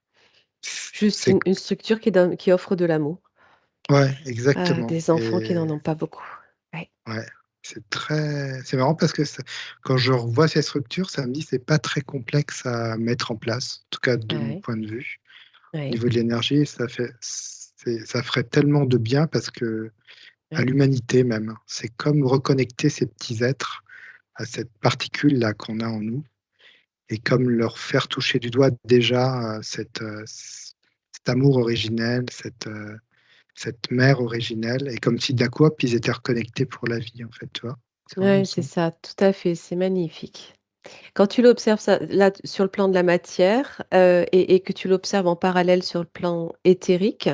Speaker 2: Juste
Speaker 3: c'est
Speaker 2: une structure qui offre de l'amour
Speaker 3: ouais,
Speaker 2: à
Speaker 3: exactement
Speaker 2: des enfants qui
Speaker 3: et
Speaker 2: n'en ont pas beaucoup. Ouais,
Speaker 3: ouais, c'est marrant parce que quand je revois ces structures, ça me dit: «C'est pas très complexe à mettre en place», en tout cas de mon
Speaker 2: ouais,
Speaker 3: point de vue. Au
Speaker 2: ouais,
Speaker 3: niveau de l'énergie, ça ferait tellement de bien parce que à
Speaker 2: ouais,
Speaker 3: l'humanité même. C'est comme reconnecter ces petits êtres à cette particule-là qu'on a en nous et comme leur faire toucher du doigt déjà, cet amour originel, cette mère originelle et comme si d'un coup, hop, ils étaient reconnectés pour la vie, en fait, tu vois? C'est vraiment
Speaker 2: ouais, c'est
Speaker 3: ça.
Speaker 2: ça, tout à fait, c'est magnifique. Quand tu l'observes ça là, sur le plan de la matière, et que tu l'observes en parallèle sur le plan éthérique,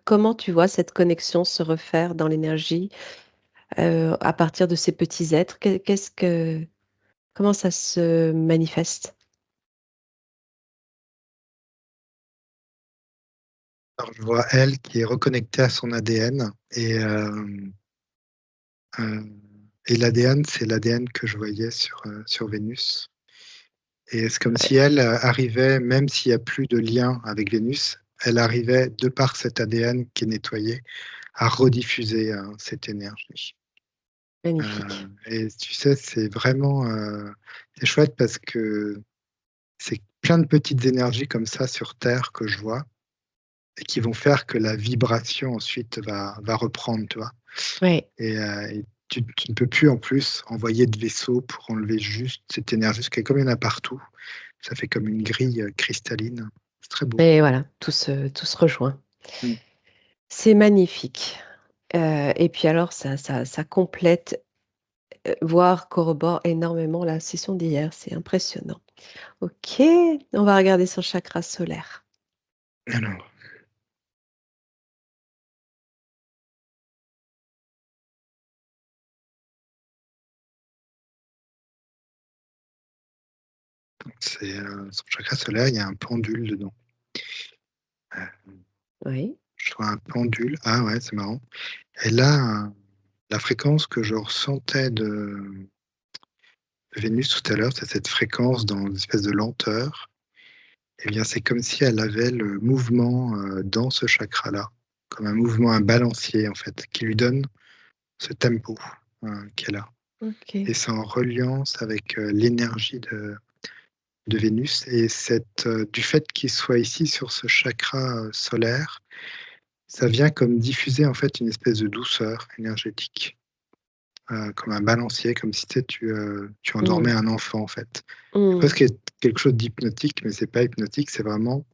Speaker 2: comment tu vois cette connexion se refaire dans l'énergie, à partir de ces petits êtres? Qu'est-ce que Comment ça se manifeste?
Speaker 3: Alors je vois elle qui est reconnectée à son ADN et l'ADN, c'est l'ADN que je voyais sur Vénus et c'est comme
Speaker 2: Ouais,
Speaker 3: si elle, arrivait, même s'il y a plus de lien avec Vénus, elle arrivait, de par cet ADN qui est nettoyé, à rediffuser, cette énergie.
Speaker 2: magnifique.
Speaker 3: Et tu sais, c'est vraiment, c'est chouette parce que c'est plein de petites énergies comme ça sur Terre que je vois et qui vont faire que la vibration ensuite va reprendre, tu vois?
Speaker 2: Ouais,
Speaker 3: Et tu ne peux plus en plus envoyer de vaisseaux pour enlever juste cette énergie, parce que comme il y en a partout, ça fait comme une grille, cristalline. C'est très beau.
Speaker 2: et voilà, tout se rejoint.
Speaker 3: Mmh.
Speaker 2: C'est magnifique, et puis alors ça complète, voire corrobore énormément la session d'hier, c'est impressionnant. OK, on va regarder son chakra solaire.
Speaker 3: Alors, son chakra solaire, il y a un pendule dedans. Heu,
Speaker 2: Oui,
Speaker 3: je vois un pendule. Ah ouais, c'est marrant. Et là, la fréquence que je ressentais de Vénus tout à l'heure, c'est cette fréquence dans une espèce de lenteur. Eh bien, c'est comme si elle avait le mouvement, dans ce chakra-là, comme un mouvement, un balancier en fait, qui lui donne ce tempo, qu'elle a.
Speaker 2: OK.
Speaker 3: Et c'est en reliance avec, l'énergie de Vénus et du fait qu'il soit ici sur ce chakra, solaire, ça vient comme diffuser en fait une espèce de douceur énergétique, comme un balancier, comme si tu
Speaker 2: Mmh.
Speaker 3: endormais un enfant en fait. C'est
Speaker 2: Mmh.
Speaker 3: presque quelque chose d'hypnotique, mais c'est pas hypnotique, c'est vraiment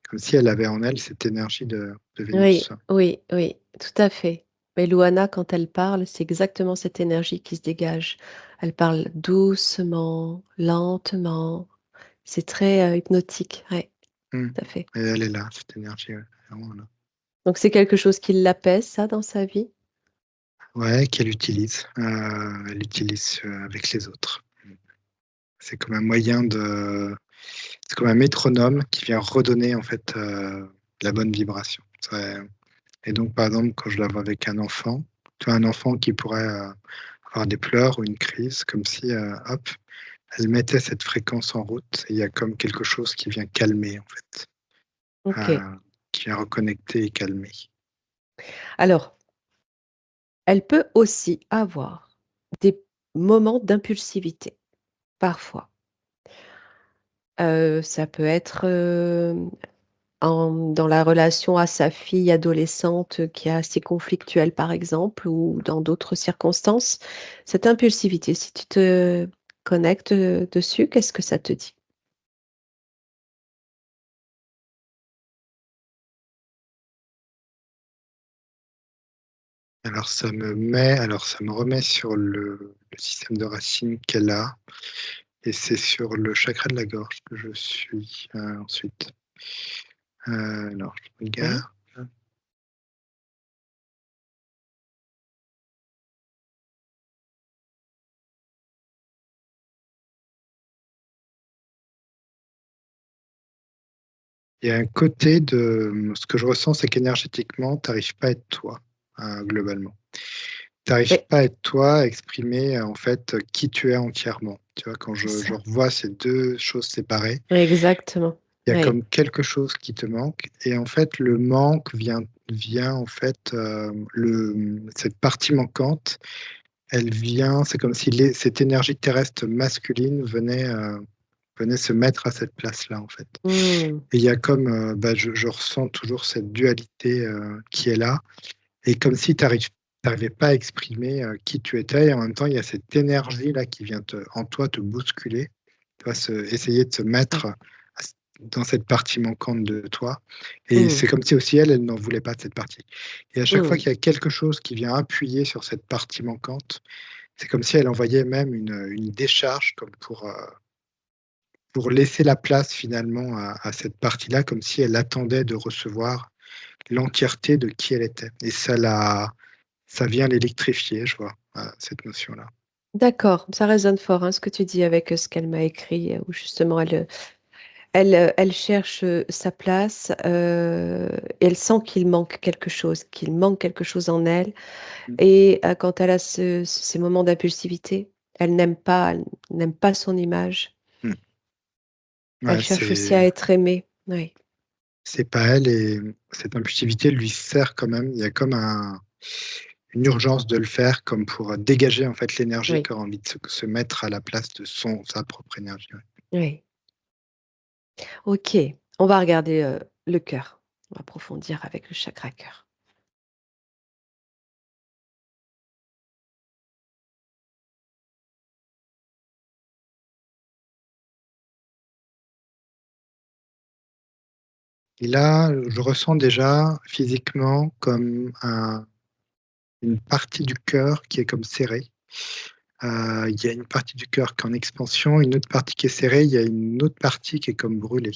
Speaker 3: comme si elle avait en elle cette énergie de
Speaker 2: Oui,
Speaker 3: Vénus.
Speaker 2: oui, oui, tout à fait. Mais Louana, quand elle parle, c'est exactement cette énergie qui se dégage. Elle parle doucement, lentement. C'est très, hypnotique, ouais,
Speaker 3: Mmh.
Speaker 2: tout à fait.
Speaker 3: Et elle est là, cette énergie, ouais, vraiment là.
Speaker 2: Donc c'est quelque chose qui l'apaise, ça, dans sa vie?
Speaker 3: Ouais, elle utilise, avec les autres. C'est comme un moyen de c'est comme un métronome qui vient redonner en fait, la bonne vibration. C'est Et donc par exemple, quand je la vois avec un enfant, tu vois un enfant qui pourrait, avoir des pleurs ou une crise, comme si, hop, elle mettait cette fréquence en route et il y a comme quelque chose qui vient calmer en fait,
Speaker 2: OK.
Speaker 3: heu, qui vient reconnecter et calmer.
Speaker 2: Alors, elle peut aussi avoir des moments d'impulsivité, parfois. Ça peut être, dans la relation à sa fille adolescente, qui est assez conflictuelle, par exemple, ou dans d'autres circonstances. Cette impulsivité, si tu te connectes, dessus, qu'est-ce que ça te dit?
Speaker 3: Alors ça me remet sur le système de racines qu'elle a et c'est sur le chakra de la gorge que je suis, ensuite. Alors je
Speaker 2: Oui?
Speaker 3: regarde. Il y a un côté ce que je ressens, c'est qu'énergétiquement, tu arrives pas à être toi, globalement. Tu arrives
Speaker 2: Oui,
Speaker 3: pas à être toi, à exprimer, en fait, qui tu es entièrement. Tu vois? Quand
Speaker 2: c'est
Speaker 3: je
Speaker 2: ça.
Speaker 3: revois ces 2 choses séparées,
Speaker 2: Exactement.
Speaker 3: il y a
Speaker 2: Oui.
Speaker 3: comme quelque chose qui te manque et en fait, le manque vient en fait, cette partie manquante, elle vient c'est comme si cette énergie terrestre masculine venait se mettre à cette place-là, en fait.
Speaker 2: Mmh.
Speaker 3: Et il y a comme, bah, je ressens toujours cette dualité, qui est là et comme si tu arrivais pas à exprimer, qui tu étais et en même temps, il y a cette énergie-là qui vient en toi te bousculer, tu vois? Essayer de se mettre
Speaker 2: Ouais.
Speaker 3: à c dans cette partie manquante de toi et
Speaker 2: Mmh.
Speaker 3: c'est comme si aussi elle n'en voulait pas de cette partie et à chaque fois
Speaker 2: Mmh.
Speaker 3: qu'il y a quelque chose qui vient appuyer sur cette partie manquante, c'est comme si elle envoyait même une décharge comme pour laisser la place finalement à cette partie-là, comme si elle attendait de recevoir l'entièreté de qui elle était et ça vient l'électrifier, je vois, cette notion-là.
Speaker 2: D'accord, ça résonne fort, hein, ce que tu dis avec, ce qu'elle m'a écrit, où justement elle cherche, sa place, et elle sent qu'il manque quelque chose en elle
Speaker 3: Mmh.
Speaker 2: et quand elle a ces moments d'impulsivité, elle n'aime pas son image.
Speaker 3: Mmh.
Speaker 2: Elle
Speaker 3: Ouais,
Speaker 2: cherche aussi à être aimée. Oui,
Speaker 3: c'est pas elle et cette impulsivité lui sert quand même. Il y a comme une urgence de le faire, comme pour, dégager en fait l'énergie
Speaker 2: oui,
Speaker 3: qui a envie de se mettre à la place de sa propre énergie, ouais.
Speaker 2: oui. OK, on va regarder, le cœur. On va approfondir avec le chakra cœur.
Speaker 3: Et là, je ressens déjà physiquement comme une partie du cœur qui est comme serrée. Il y a une partie du cœur qui est en expansion, une autre partie qui est serrée, il y a une autre partie qui est comme brûlée.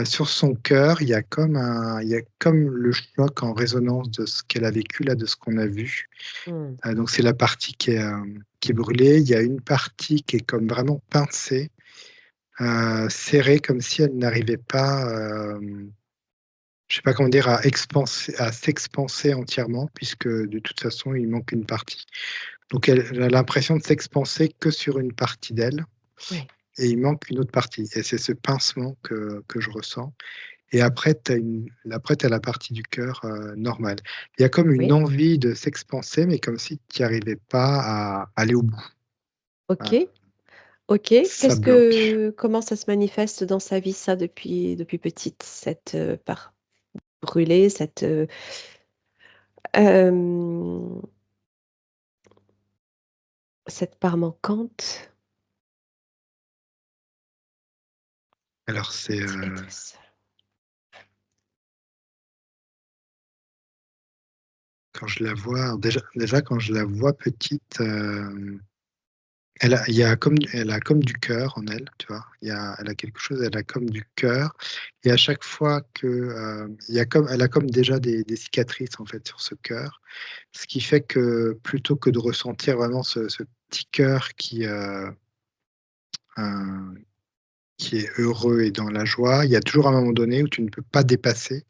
Speaker 3: Sur son cœur, il y a comme le choc en résonance de ce qu'elle a vécu là, de ce qu'on a vu.
Speaker 2: Mmh.
Speaker 3: Donc c'est la partie qui est brûlée. Il y a une partie qui est comme vraiment pincée, serrée comme si elle n'arrivait pas, je sais pas comment dire, à s'expanser entièrement puisque de toute façon, il manque une partie. Donc elle a l'impression de s'expanser que sur une partie d'elle
Speaker 2: Oui,
Speaker 3: et il manque une autre partie et c'est ce pincement que je ressens et après tu as la partie du cœur, normale. Il y a comme une
Speaker 2: oui.
Speaker 3: envie de s'expanser mais comme si tu arrivais pas à aller au bout.
Speaker 2: OK,
Speaker 3: Heu,
Speaker 2: OK.
Speaker 3: Ça bloque.
Speaker 2: Comment ça se manifeste dans sa vie ça depuis petite? Cette, part brûlée, hem, cette part manquante,
Speaker 3: Alors c'est,
Speaker 2: cicatrice.
Speaker 3: quand je la vois alors déjà quand je la vois petite, elle a comme du cœur en elle, tu vois? Elle a quelque chose, elle a comme du cœur et à chaque fois que, elle a comme déjà des cicatrices, en fait, sur ce cœur. Ce qui fait que plutôt que de ressentir vraiment ce petit cœur heu, qui est heureux et dans la joie, il y a toujours un moment donné où tu ne peux pas dépasser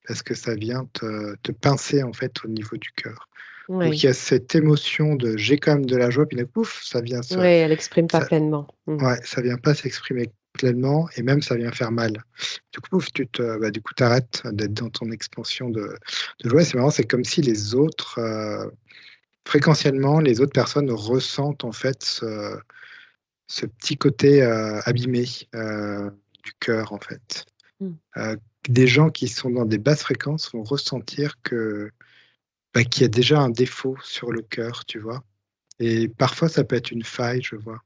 Speaker 3: parce que ça vient te pincer, en fait, au niveau du cœur. Donc il
Speaker 2: Oui,
Speaker 3: y a cette émotion de: «J'ai quand même de la joie», puis d'un coup, pouf, ça vient se
Speaker 2: ouais, elle exprime pas
Speaker 3: ça
Speaker 2: pleinement. Mmh.
Speaker 3: ouais, ça vient pas s'exprimer pleinement et même ça vient faire mal. Du coup, du coup, tu arrêtes d'être dans ton expansion de joie. C'est marrant, c'est comme si les autres, fréquentiellement, les autres personnes ressentent en fait ce petit côté, abîmé, du cœur en fait.
Speaker 2: Mmh.
Speaker 3: Des gens qui sont dans des basses fréquences vont ressentir qu'il y a déjà un défaut sur le cœur, tu vois? Et parfois ça peut être une faille, je vois,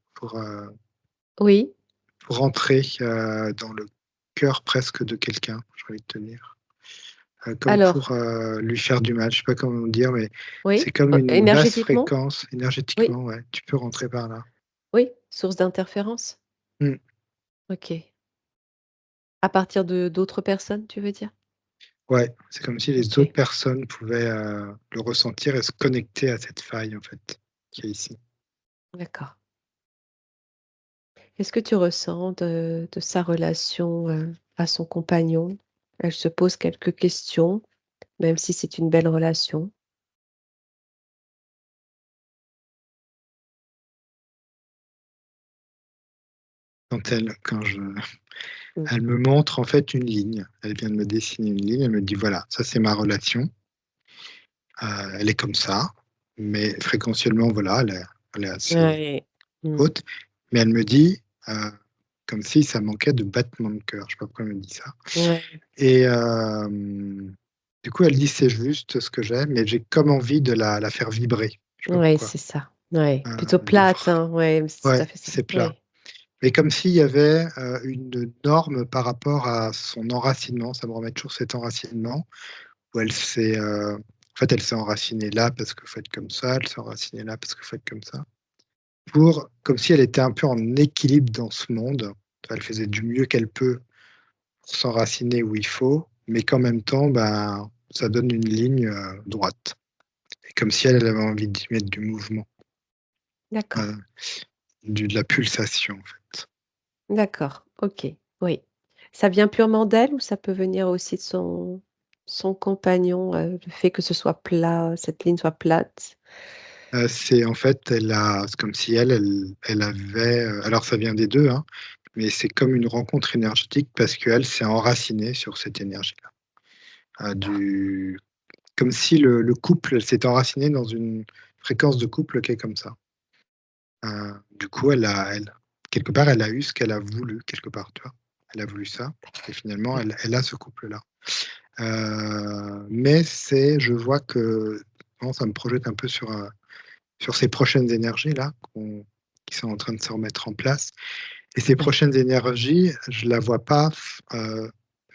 Speaker 2: Oui,
Speaker 3: pour rentrer, dans le cœur presque de quelqu'un, j'ai envie de te dire. Comme
Speaker 2: alors
Speaker 3: pour, lui faire du mal, je sais pas comment dire, mais
Speaker 2: oui,
Speaker 3: c'est comme une basse
Speaker 2: énergétiquement?
Speaker 3: fréquence,
Speaker 2: Oui,
Speaker 3: énergétiquement, ouais, tu peux
Speaker 2: s
Speaker 3: rentrer par là.
Speaker 2: oui, source d'interférence?
Speaker 3: Mmh.
Speaker 2: OK. À partir de d'autres personnes, tu veux dire?
Speaker 3: Ouais, c'est comme si les autres
Speaker 2: OK,
Speaker 3: personnes pouvaient, le ressentir et se connecter à cette faille, en fait, qui est ici.
Speaker 2: d'accord. Qu'est-ce que tu ressens de sa relation, à son compagnon? Elle se pose quelques questions, même si c'est une belle relation.
Speaker 3: Quand je
Speaker 2: Mmh.
Speaker 3: elle me montre, en fait, une ligne. Elle vient de me dessiner une ligne, elle me dit: «Voilà, ça c'est ma relation, elle est comme ça, mais fréquentiellement, voilà, elle est assez
Speaker 2: Ouais. Mmh.
Speaker 3: haute». Mais elle me dit, comme si ça manquait de battement de cœur. Je sais pas pourquoi elle me dit ça
Speaker 2: Ouais,
Speaker 3: et du coup, elle dit: «C'est juste ce que j'aime», mais j'ai comme envie de la faire vibrer. Je sais pas
Speaker 2: ouais,
Speaker 3: pourquoi.
Speaker 2: c'est ça. Ouais, plutôt
Speaker 3: De
Speaker 2: plate, hein, ouais, c'est tout
Speaker 3: Ouais,
Speaker 2: à fait ça.
Speaker 3: c'est plat.
Speaker 2: Ouais.
Speaker 3: Mais comme s'il y avait, une norme par rapport à son enracinement. Ça me remet toujours cet enracinement où en fait, elle s'est enracinée là parce que faut être comme ça, elle s'est enracinée là parce que faut être comme ça. Comme si elle était un peu en équilibre dans ce monde. Elle faisait du mieux qu'elle peut pour s'enraciner où il faut, mais qu'en même temps, ben, ça donne une ligne, droite et comme si elle avait envie d'y mettre du mouvement.
Speaker 2: D'accord,
Speaker 3: heu, de la pulsation, en fait.
Speaker 2: d'accord, OK, oui. Ça vient purement d'elle ou ça peut venir aussi de son compagnon, le fait que ce soit plat, cette ligne soit plate?
Speaker 3: C'est en fait, c'est comme si elle avait, alors ça vient des 2, hein, mais c'est comme une rencontre énergétique parce qu'elle s'est enracinée sur cette énergie-là.
Speaker 2: D'accord.
Speaker 3: Du Comme si le couple s'est enraciné dans une fréquence de couple qui est comme ça. Du coup, elle quelque part, elle a eu ce qu'elle a voulu quelque part, tu vois? Elle a voulu ça et finalement
Speaker 2: Oui,
Speaker 3: elle a ce couple-là. Mais je vois que bon, ça me projette un peu sur ces prochaines énergies-là qui sont en train de se remettre en place et ces
Speaker 2: oui,
Speaker 3: prochaines énergies, je la vois pas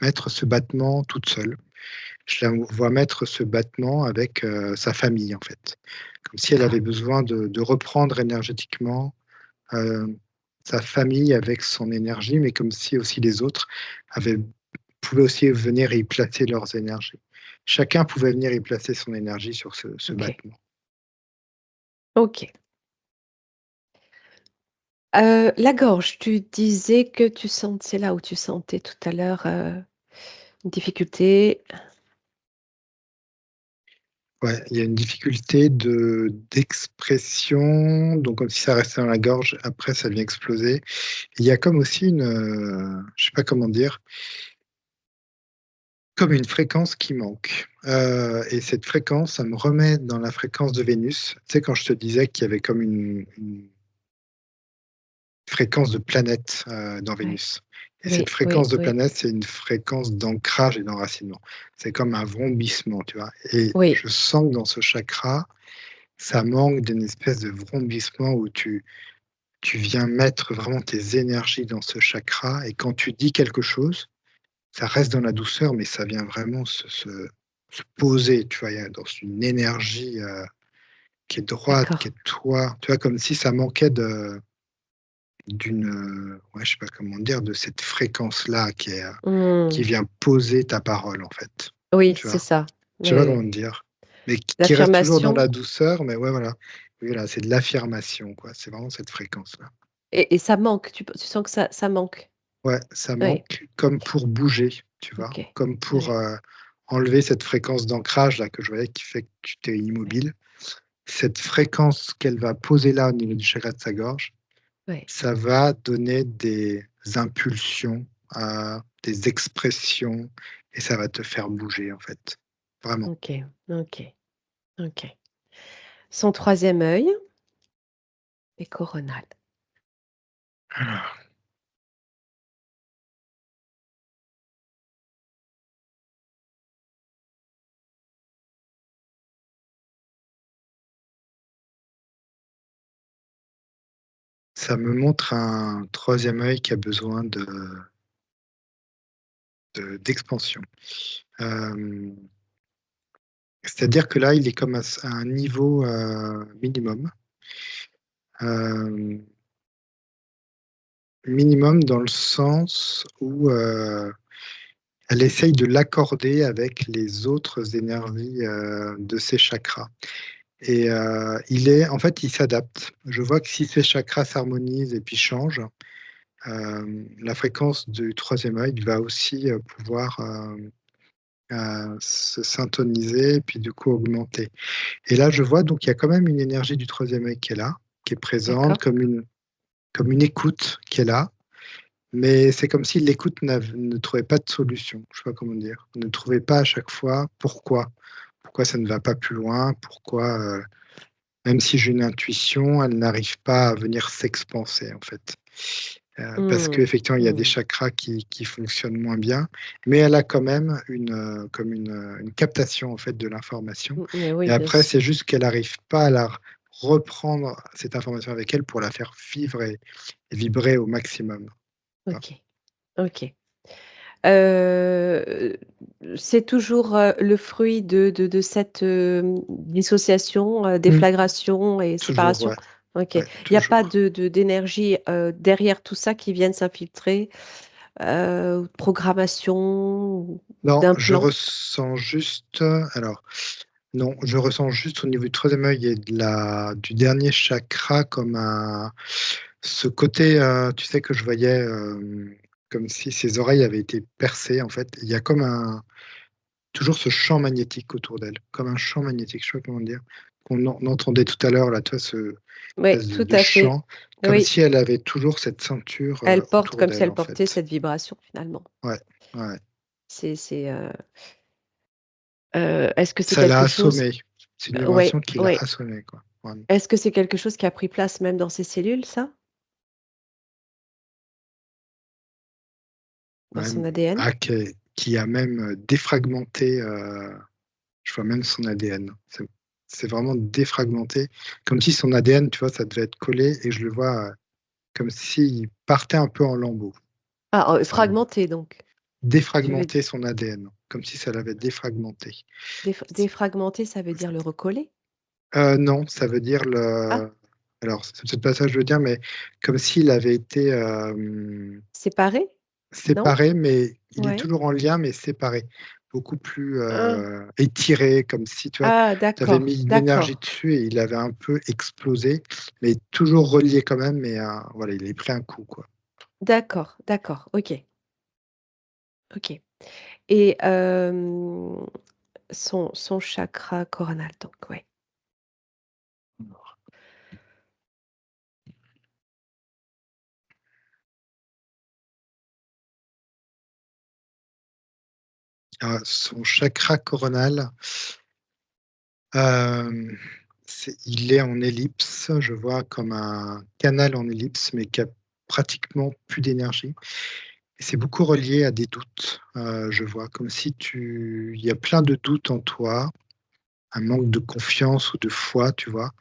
Speaker 3: mettre ce battement toute seule. Je la vois mettre ce battement avec, sa famille, en fait. Comme si elle
Speaker 2: d'accord.
Speaker 3: avait besoin de reprendre énergétiquement, heu, sa famille avec son énergie, mais comme si aussi les autres avaient pouvaient aussi venir y placer leurs énergies. Chacun pouvait venir y placer son énergie sur ce
Speaker 2: OK,
Speaker 3: battement.
Speaker 2: OK. La gorge, tu disais que tu sentais là où tu sentais tout à l'heure, une difficulté.
Speaker 3: Ouais, il y a une difficulté d'expression, donc comme si ça restait dans la gorge, après ça vient exploser. Il y a comme aussi je sais pas comment dire, comme une fréquence qui manque, et cette fréquence, ça me remet dans la fréquence de Vénus. Tu sais, quand je te disais qu'il y avait comme une fréquence de planète, dans
Speaker 2: Ouais.
Speaker 3: Vénus et cette
Speaker 2: Oui, oui,
Speaker 3: fréquence de
Speaker 2: oui,
Speaker 3: planète, c'est une fréquence d'ancrage et d'enracinement. C'est comme un vrombissement, tu vois? Et
Speaker 2: oui.
Speaker 3: je sens que dans ce chakra, ça manque d'une espèce de vrombissement où tu viens mettre vraiment tes énergies dans ce chakra et quand tu dis quelque chose, ça reste dans la douceur, mais ça vient vraiment se poser, tu vois? Il y a dans une énergie, qui est droite, qui
Speaker 2: D'accord.
Speaker 3: est toi, tu vois? Comme si ça manquait ouais, je sais pas comment dire, de cette fréquence-là qui
Speaker 2: Mmh.
Speaker 3: vient poser ta parole, en fait,
Speaker 2: Oui,
Speaker 3: tu
Speaker 2: c'est
Speaker 3: vois?
Speaker 2: ça.
Speaker 3: Je sais
Speaker 2: Oui,
Speaker 3: pas
Speaker 2: oui.
Speaker 3: comment te dire, mais qui reste toujours dans
Speaker 2: L'affirmation
Speaker 3: la douceur, mais ouais, voilà. Oui, voilà, c'est de l'affirmation, quoi, c'est vraiment cette fréquence-là.
Speaker 2: et ça manque, tu sens que ça manque?
Speaker 3: Ouais, ça
Speaker 2: Oui,
Speaker 3: manque comme pour bouger, tu vois?
Speaker 2: OK.
Speaker 3: Comme pour,
Speaker 2: Oui,
Speaker 3: enlever cette fréquence d'ancrage là que je voyais qui fait que tu t'es
Speaker 2: oui,
Speaker 3: immobile. Cette fréquence qu'elle va poser là au niveau du chakra de sa gorge,
Speaker 2: oui.
Speaker 3: ça va donner des impulsions, des expressions et ça va te faire bouger en fait, vraiment.
Speaker 2: OK, OK, OK. Son troisième œil est coronal.
Speaker 3: Alors, ça me montre un troisième œil qui a besoin d'expansion. Hem, C'est-à-dire que là, il est comme à un niveau, minimum. Hem, Minimum dans le sens où, elle essaye de l'accorder avec les autres énergies, de ses chakras et il s'adapte. Je vois que si ses chakras s'harmonisent et puis changent, la fréquence du troisième œil va aussi, pouvoir, se syntoniser et puis du coup augmenter et là, je vois donc il y a quand même une énergie du troisième œil qui est là, qui est présente,
Speaker 2: D'accord.
Speaker 3: comme une écoute qui est là. Mais c'est comme si l'écoute ne trouvait pas de solution. Je sais pas comment dire. Ne trouvait pas à chaque fois pourquoi. Pourquoi ça ne va pas plus loin? Pourquoi, même si j'ai une intuition, elle n'arrive pas à venir s'expanser, en fait. Parce
Speaker 2: Mmh.
Speaker 3: qu'effectivement, il y a des
Speaker 2: Mmh.
Speaker 3: chakras qui fonctionnent moins bien, mais elle a quand même comme une captation, en fait, de l'information
Speaker 2: Mais
Speaker 3: et
Speaker 2: oui, bien
Speaker 3: après, c'est
Speaker 2: sûr.
Speaker 3: juste qu'elle n'arrive pas à reprendre cette information avec elle pour la faire vivre et vibrer au maximum. Tu
Speaker 2: OK, OK. Heu, c'est toujours, le fruit de cette, dissociation,
Speaker 3: Mmh.
Speaker 2: déflagration et
Speaker 3: Toujours,
Speaker 2: séparation?
Speaker 3: ouais.
Speaker 2: OK. Il
Speaker 3: Ouais,
Speaker 2: y a pas
Speaker 3: toujours.
Speaker 2: d'énergie, derrière tout ça qui viennent s'infiltrer, ou de programmation ou
Speaker 3: Non, je
Speaker 2: d'implant?
Speaker 3: ressens juste, alors, Non, je ressens juste au niveau du troisième œil et du dernier chakra comme ce côté, tu sais, que je voyais, comme si ses oreilles avaient été percées, en fait. Il y a comme toujours ce champ magnétique autour d'elle, comme un champ magnétique, je sais pas comment dire, qu'on entendait tout à l'heure là, tu vois, ce
Speaker 2: Oui,
Speaker 3: espèce
Speaker 2: tout
Speaker 3: de
Speaker 2: à fait.
Speaker 3: champ, comme
Speaker 2: Oui,
Speaker 3: si elle avait toujours cette ceinture,
Speaker 2: elle porte
Speaker 3: autour
Speaker 2: comme si
Speaker 3: d'elle,
Speaker 2: elle
Speaker 3: en
Speaker 2: portait
Speaker 3: fait.
Speaker 2: cette vibration finalement.
Speaker 3: Ouais, ouais.
Speaker 2: Est-ce que c'est
Speaker 3: Ça l'a
Speaker 2: quelque chose
Speaker 3: assommée. C'est une vibration
Speaker 2: ouais,
Speaker 3: qui l'a
Speaker 2: ouais.
Speaker 3: assommée, quoi. Vraiment.
Speaker 2: Est-ce que c'est quelque chose qui a pris place même dans ses cellules, ça? Dans son
Speaker 3: Même
Speaker 2: ADN?
Speaker 3: qui a même, défragmenté, je vois même son ADN. C'est vraiment défragmenté, comme si son ADN, tu vois, ça devait être collé et je le vois, comme s'il partait un peu en lambeaux,
Speaker 2: Ah,
Speaker 3: vraiment.
Speaker 2: fragmenté donc? Tu veux
Speaker 3: Défragmenter son ADN, comme si ça l'avait défragmenté.
Speaker 2: défragmenté, ça veut dire le recoller?
Speaker 3: Non, ça veut dire
Speaker 2: Ah,
Speaker 3: alors c'est peut-être pas ça que je veux dire, mais comme s'il avait été,
Speaker 2: séparé? Non?
Speaker 3: séparé, mais il est
Speaker 2: Ouais.
Speaker 3: toujours en lien, mais séparé. Beaucoup plus,
Speaker 2: Ah.
Speaker 3: étiré, comme si, tu vois,
Speaker 2: Ah
Speaker 3: tu avais
Speaker 2: d'accord,
Speaker 3: mis de l'énergie
Speaker 2: d'accord,
Speaker 3: dessus et il avait un peu explosé, mais toujours relié quand même, mais voilà, il avait pris un coup, quoi.
Speaker 2: d'accord, d'accord, OK, OK et son chakra coronal donc, ouais.
Speaker 3: Son chakra coronal, hem, il est en ellipse, je vois comme un canal en ellipse, mais qui a pratiquement plus d'énergie. Et c'est beaucoup relié à des doutes, je vois comme si il y a plein de doutes en toi, un manque de confiance ou de foi, tu vois?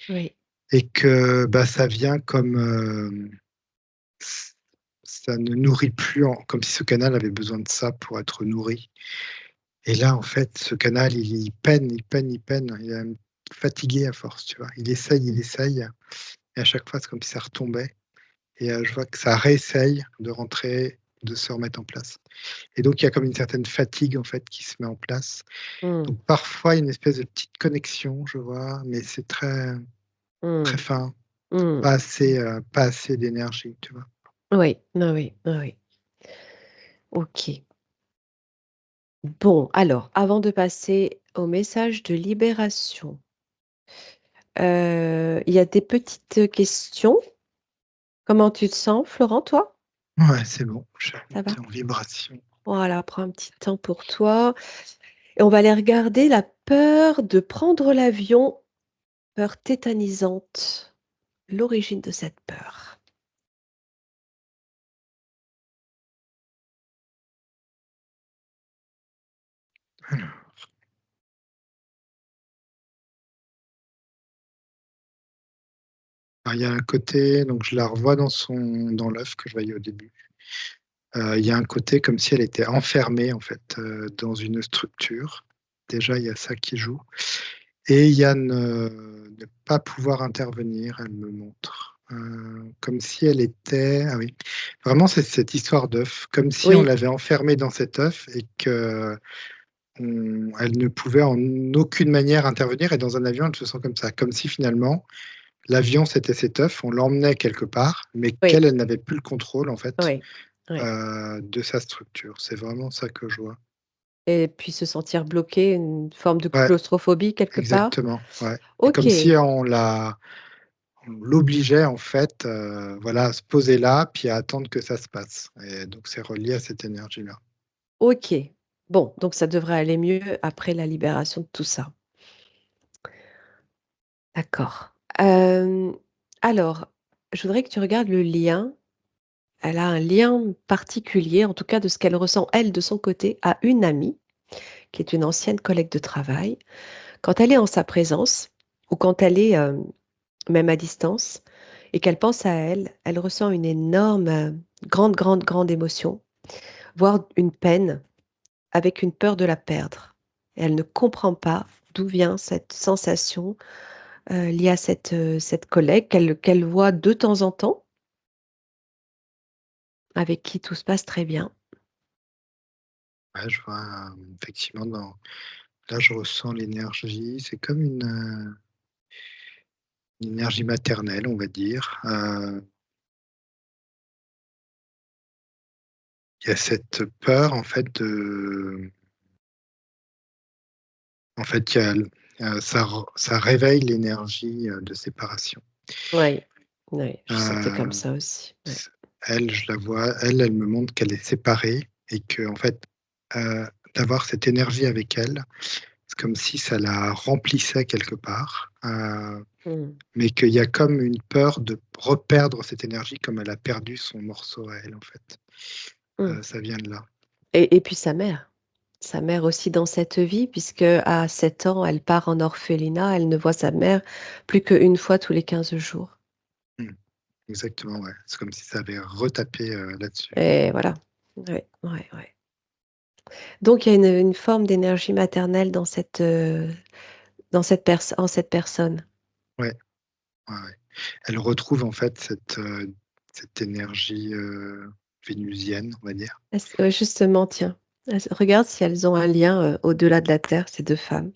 Speaker 2: Oui.
Speaker 3: Et que, bah, ça vient comme, ç ça ne nourrit plus comme si ce canal avait besoin de ça pour être nourri. Et là, en fait, ce canal, il peine, il peine, il peine, il est même fatigué à force, tu vois? Il essaye et à chaque fois, c'est comme si ça retombait et je vois que ça réessaye de rentrer, de se remettre en place. Et donc il y a comme une certaine fatigue, en fait, qui se met en place.
Speaker 2: Mmh.
Speaker 3: Donc parfois, il y a une espèce de petite connexion, je vois, mais c'est très, très
Speaker 2: Mmh.
Speaker 3: fin,
Speaker 2: Mmh.
Speaker 3: pas assez d'énergie, tu vois?
Speaker 2: Oui, oui, oui, oui, oui. OK. Bon, alors, avant de passer au message de libération, il y a des petites questions. Comment tu te sens, Florent, toi?
Speaker 3: Ouais, c'est bon, je suis
Speaker 2: Ça va?
Speaker 3: remonté en vibration.
Speaker 2: Voilà, prends un petit temps pour toi et on va aller regarder la peur de prendre l'avion, peur tétanisante, l'origine de cette peur.
Speaker 3: Alors il y a un côté, donc je la revois dans l'œuf que je voyais au début. Il y a un côté comme si elle était enfermée, en fait, dans une structure. Déjà, il y a ça qui joue et il y a ne pas pouvoir intervenir, elle me montre, comme si elle était ah oui, vraiment c'est cette histoire d'œuf, comme si on
Speaker 2: Oui,
Speaker 3: l'avait enfermée dans cet œuf et elle ne pouvait en aucune manière intervenir et dans un avion, elle se sent comme ça. Comme si finalement, l'avion, c'était cet œuf, on l'emmenait quelque part, mais
Speaker 2: oui,
Speaker 3: elle n'avait plus le contrôle, en fait,
Speaker 2: oui, oui
Speaker 3: de sa structure. C'est vraiment ça que je vois.
Speaker 2: et puis se sentir bloqué, une forme de
Speaker 3: Ouais,
Speaker 2: claustrophobie quelque part?
Speaker 3: exactement, ouais. C'est
Speaker 2: OK,
Speaker 3: comme si on l'obligeait, en fait, voilà, à se poser là, puis à attendre que ça se passe et donc c'est relié à cette énergie-là.
Speaker 2: OK. Bon, donc ça devrait aller mieux après la libération de tout ça. D'accord. Alors, je voudrais que tu regardes le lien. Elle a un lien particulier, en tout cas de ce qu'elle ressent, elle, de son côté, à une amie, qui est une ancienne collègue de travail. Quand elle est en sa présence ou quand elle est, même à distance et qu'elle pense à elle, elle ressent une énorme, grande, grande, grande émotion, voire une peine avec une peur de la perdre. Et elle ne comprend pas d'où vient cette sensation, liée à cette collègue qu'elle voit de temps en temps, avec qui tout se passe très bien.
Speaker 3: Ouais, je vois, effectivement dans là, je ressens l'énergie, c'est comme une énergie maternelle, on va dire. Il y a cette peur, en fait, il y a l ça réveille l'énergie, de séparation.
Speaker 2: Oui, oui, je sentais comme
Speaker 3: Heu,
Speaker 2: ça aussi, ouais.
Speaker 3: s Elle, je la vois, elle me montre qu'elle est séparée et qu'en fait, heu, d'avoir cette énergie avec elle, c'est comme si ça la remplissait quelque part,
Speaker 2: Mmh.
Speaker 3: mais qu'il y a comme une peur de reperdre cette énergie comme elle a perdu son morceau à elle, en fait.
Speaker 2: Mmh.
Speaker 3: Ça vient de là.
Speaker 2: Et puis sa mère aussi dans cette vie puisque à 7 ans, elle part en orphelinat, elle ne voit sa mère plus qu'une fois tous les 15 jours
Speaker 3: Mmh. Exactement, ouais. C'est comme si ça avait retapé, là-dessus.
Speaker 2: et voilà. Ouais, ouais, ouais. Donc il y a une forme d'énergie maternelle dans cette en cette personne.
Speaker 3: Ouais, ouais, ouais. Elle retrouve en fait cette énergie, vénusienne, on va dire.
Speaker 2: Est-ce justement, tiens, regarde si elles ont un lien, au-delà de la Terre, ces 2 femmes.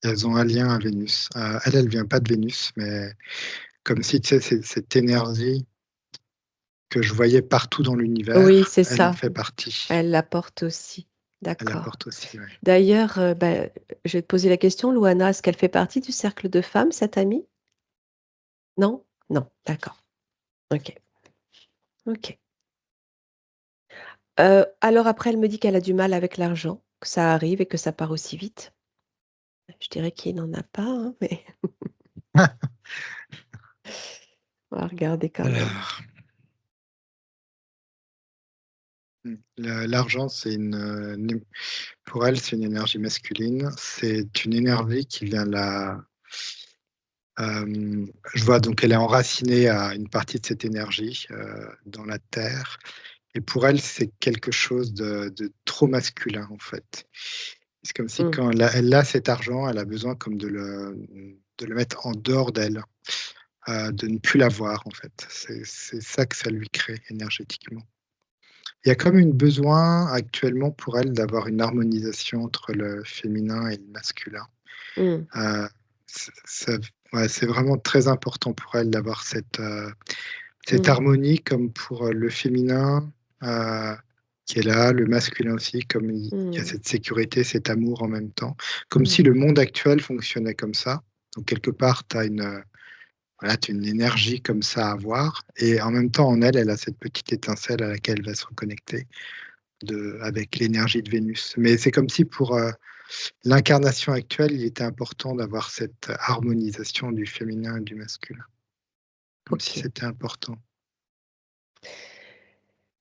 Speaker 3: Elles ont un lien à Vénus. Elle vient pas de Vénus, mais comme si, tu sais, cette énergie que je voyais partout dans
Speaker 2: Oui,
Speaker 3: l'univers,
Speaker 2: c'est
Speaker 3: elle en
Speaker 2: ça,
Speaker 3: fait partie.
Speaker 2: elle la porte aussi.
Speaker 3: Elle la
Speaker 2: D'accord.
Speaker 3: porte aussi, ouais.
Speaker 2: D'ailleurs, je vais te poser la question, Louana, est-ce qu'elle fait partie du cercle de femmes, cette amie? Non? Non, d'accord. OK, OK. Alors après, elle me dit qu'elle a du mal avec l'argent, que ça arrive et que ça part aussi vite. Je dirais qui n'en a pas, hein, mais on va regarder quand même.
Speaker 3: Alors, l'argent, c'est pour elle, c'est une énergie masculine. C'est une énergie qui vient je vois donc elle est enracinée à une partie de cette énergie, dans la terre et pour elle, c'est quelque chose de trop masculin, en fait. C'est comme si
Speaker 2: Mmh,
Speaker 3: quand elle a cet argent, elle a besoin comme de le mettre en dehors d'elle, de ne plus l'avoir, en fait. C'est ça que ça lui crée énergétiquement. Il y a comme une besoin actuellement pour elle d'avoir une harmonisation entre le féminin et le masculin.
Speaker 2: mmh,
Speaker 3: Heu, ça ouais, c'est vraiment très important pour elle d'avoir cette
Speaker 2: mmh,
Speaker 3: harmonie comme pour, le féminin, heu, qui est là, le masculin aussi, comme il y a
Speaker 2: mmh,
Speaker 3: cette sécurité, cet amour en même temps. Comme
Speaker 2: mmh,
Speaker 3: si le monde actuel fonctionnait comme ça. Donc quelque part, tu as voilà, tu une énergie comme ça à avoir et en même temps, en elle, elle a cette petite étincelle à laquelle elle va se reconnecter avec l'énergie de Vénus. Mais c'est comme si pour, l'incarnation actuelle, il était important d'avoir cette harmonisation du féminin et du masculin, comme si
Speaker 2: OK.
Speaker 3: c'était important.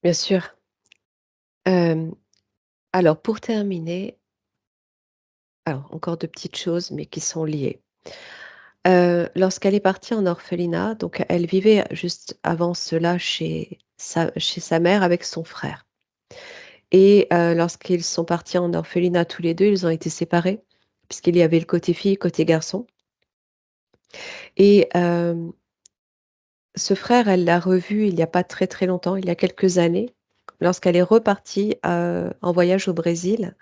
Speaker 2: Bien sûr. Hem, alors pour terminer, alors encore 2 petites choses, mais qui sont liées. Lorsqu'elle est partie en orphelinat, donc elle vivait juste avant cela chez sa mère avec son frère et lorsqu'ils sont partis en orphelinat tous les 2, ils ont été séparés puisqu'il y avait le côté fille, côté garçon et ce frère, elle l'a revu il y a pas très, très longtemps, il y a quelques années, lorsqu'elle est repartie, en voyage au Brésil